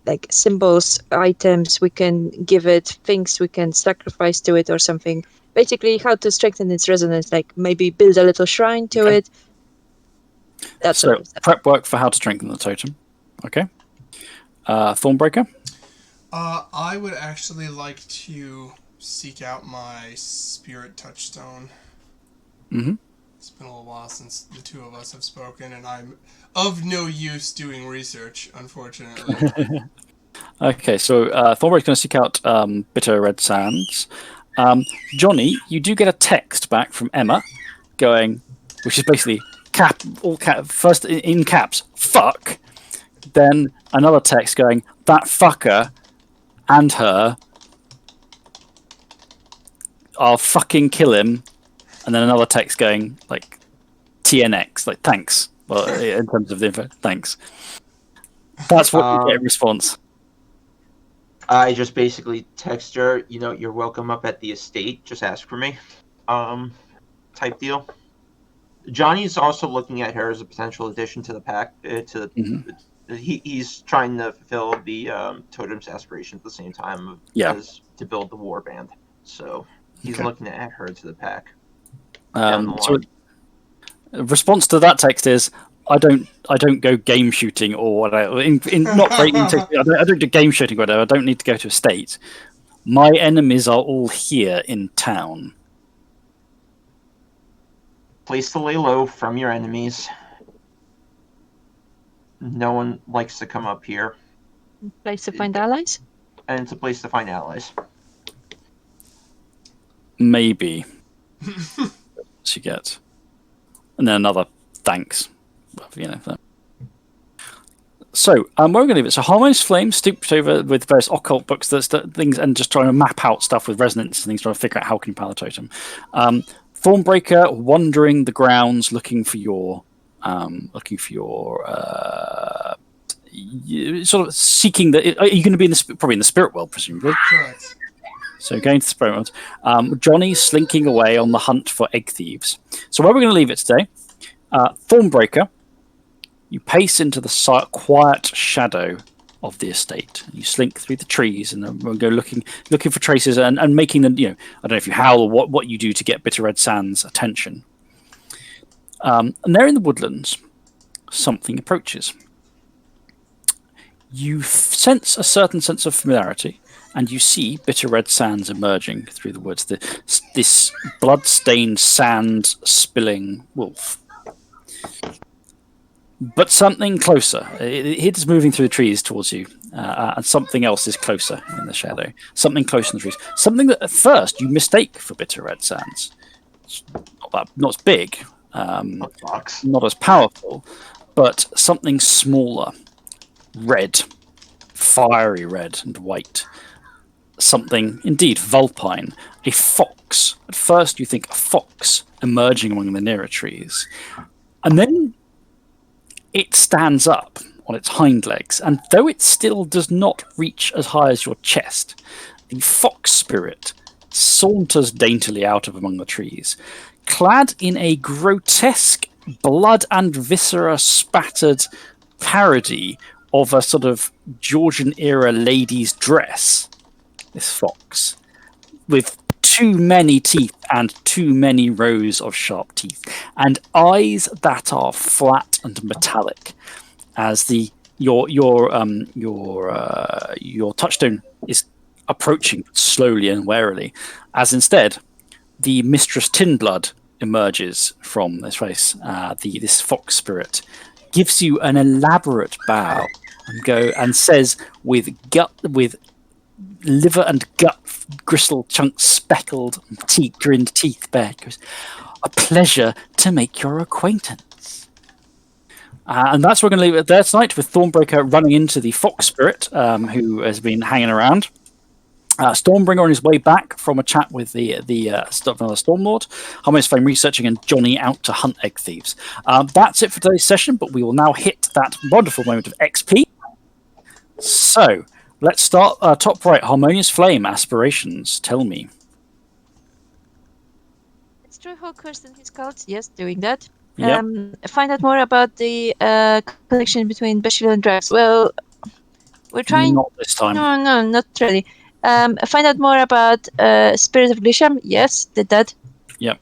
Like symbols, items we can give it, things we can sacrifice to it, or something. Basically, how to strengthen its resonance, like maybe build a little shrine to it. That's so prep work for how to strengthen the totem. Okay. Thornbreaker? I would actually like to seek out my spirit touchstone. Mm-hmm. It's been a little while since the two of us have spoken, and I'm of no use doing research, unfortunately. Okay, so Thornbreaker's going to seek out Bitter Red Sands. Johnny, you do get a text back from Emma going, which is basically first in caps, fuck. Then another text going, that fucker and her, I'll fucking kill him. And then another text going, like, TNX, like, thanks. Well, in terms of the info, thanks. That's what you get in response. I just basically text her, you're welcome up at the estate. Just ask for me. Type deal. Johnny's also looking at her as a potential addition to the pack. He's trying to fulfill the totem's aspiration at the same time as to build the war band. So he's looking to add her to the pack. So response to that text is, I don't go game shooting or whatever. I don't do game shooting or whatever. I don't need to go to a state. My enemies are all here in town. Place to lay low from your enemies. No one likes to come up here. Place to find allies? And it's a place to find allies. Maybe. She gets. And then another thanks. So, where we're going to leave it. So, Harmonious Flame stooped over with various occult books, things, and just trying to map out stuff with resonance and things, trying to figure out how can you power the totem. Thornbreaker wandering the grounds, looking for your sort of seeking the. Are you going to be probably in the spirit world, presumably? Correct. So going to the spirit world. Johnny slinking away on the hunt for egg thieves. So where we're going to leave it today. Thornbreaker, you pace into the quiet shadow of the estate. You slink through the trees and we'll go looking for traces and making them. I don't know if you howl or what you do to get Bitter Red Sands' attention. And there in the woodlands, something approaches. You sense a certain sense of familiarity, and you see Bitter Red Sands emerging through the woods. This blood-stained, sand-spilling wolf. But something closer. It is moving through the trees towards you, and something else is closer in the shadow. Something close in the trees. Something that at first you mistake for Bitter Red Sands. It's not as big, not as powerful, but something smaller. Red, fiery red and white. Something, indeed, vulpine. A fox. At first you think a fox emerging among the nearer trees. And then it stands up on its hind legs, and though it still does not reach as high as your chest, the fox spirit saunters daintily out of among the trees, clad in a grotesque, blood and viscera spattered parody of a sort of Georgian-era lady's dress. This fox, with too many teeth and too many rows of sharp teeth, and eyes that are flat and metallic, as your touchstone is approaching slowly and warily, as instead the Mistress Tinblood emerges from this face. This fox spirit gives you an elaborate bow and says with liver and gut gristle chunks speckled, grinned teeth bare, goes, "A pleasure to make your acquaintance." And that's where we're going to leave it there tonight, with Thornbreaker running into the fox spirit who has been hanging around. Stormbringer on his way back from a chat with the Stormlord, Harmonious Flame researching, and Johnny out to hunt egg thieves. That's it for today's session, but we will now hit that wonderful moment of XP. So, let's start top right. Harmonious Flame, aspirations. Tell me. Destroy Hawkhurst and his cults. Yes, doing that. Yep. Find out more about the connection between Beshville and Drax. Well, we're trying. Not this time. No, not really. Find out more about Spirit of Glisham. Yes, did that. Yep.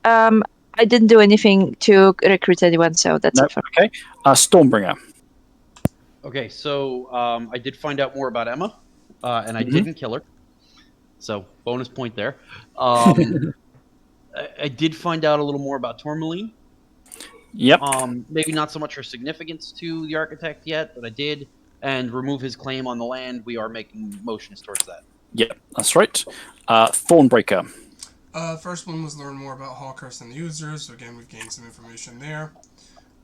I didn't do anything to recruit anyone, so that's it for me. Okay. Stormbringer. Okay, so I did find out more about Emma, and I didn't kill her. So, bonus point there. I did find out a little more about Tourmaline. Yep. Maybe not so much her significance to the architect yet, but I did. And remove his claim on the land. We are making motions towards that. Yep, that's right. Thornbreaker. First one was learn more about Hawkhurst and the users. So again, we've gained some information there.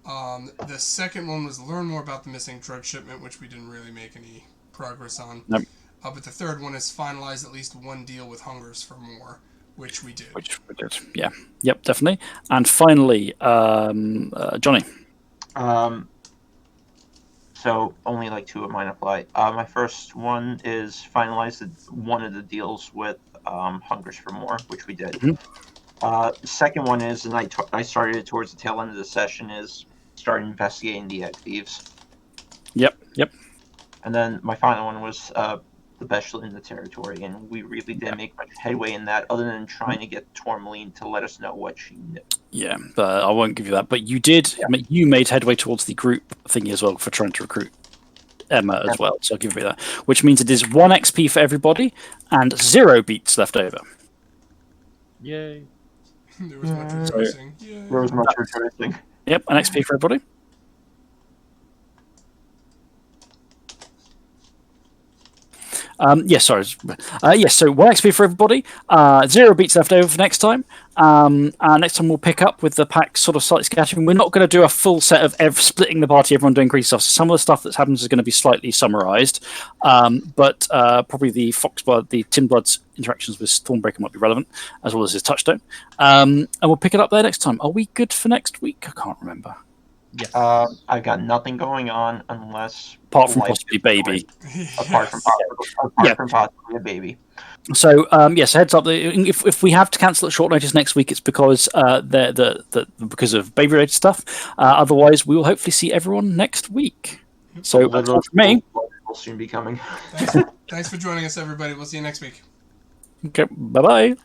The second one was learn more about the missing drug shipment, which we didn't really make any progress on. Nope. But the third one is finalize at least one deal with Hungers for more, which we did. Which we did. Yeah. Yep, definitely. And finally, Johnny. So only like 2 of mine apply. My first one is finalize one of the deals with Hungers for More, which we did. The second one is, and I started it towards the tail end of the session, is start investigating the egg thieves. Yep. And then my final one was the Bestial in the territory, and we really didn't make much headway in that, other than trying to get Tourmaline to let us know what she knew. Yeah, but I won't give you that. But you did. Yeah. You made headway towards the group thingy as well for trying to recruit Emma as well. So I'll give you that. Which means it is 1 XP for everybody and 0 beats left over. Yay! There was much rejoicing. Yay. There was much rejoicing. Yep, an XP for everybody. Yes, sorry. Yes, so 1 XP for everybody, 0 beats left over for next time. Next time we'll pick up with the pack sort of slightly scattering. We're not going to do a full set of splitting the party, everyone doing crazy stuff. So some of the stuff that happens is going to be slightly summarized, but probably the Foxblood, the Tinblood's interactions with Thornbreaker might be relevant, as well as his touchstone. And we'll pick it up there next time. Are we good for next week? I can't remember. Yes. I've got nothing going on unless... Apart from possibly baby. Apart from possibly a baby. So, yes, heads up. If we have to cancel at short notice next week, it's because because of baby-related stuff. Otherwise, we will hopefully see everyone next week. So, that's all from me. Will soon be coming. Thanks for joining us, everybody. We'll see you next week. Okay, bye-bye.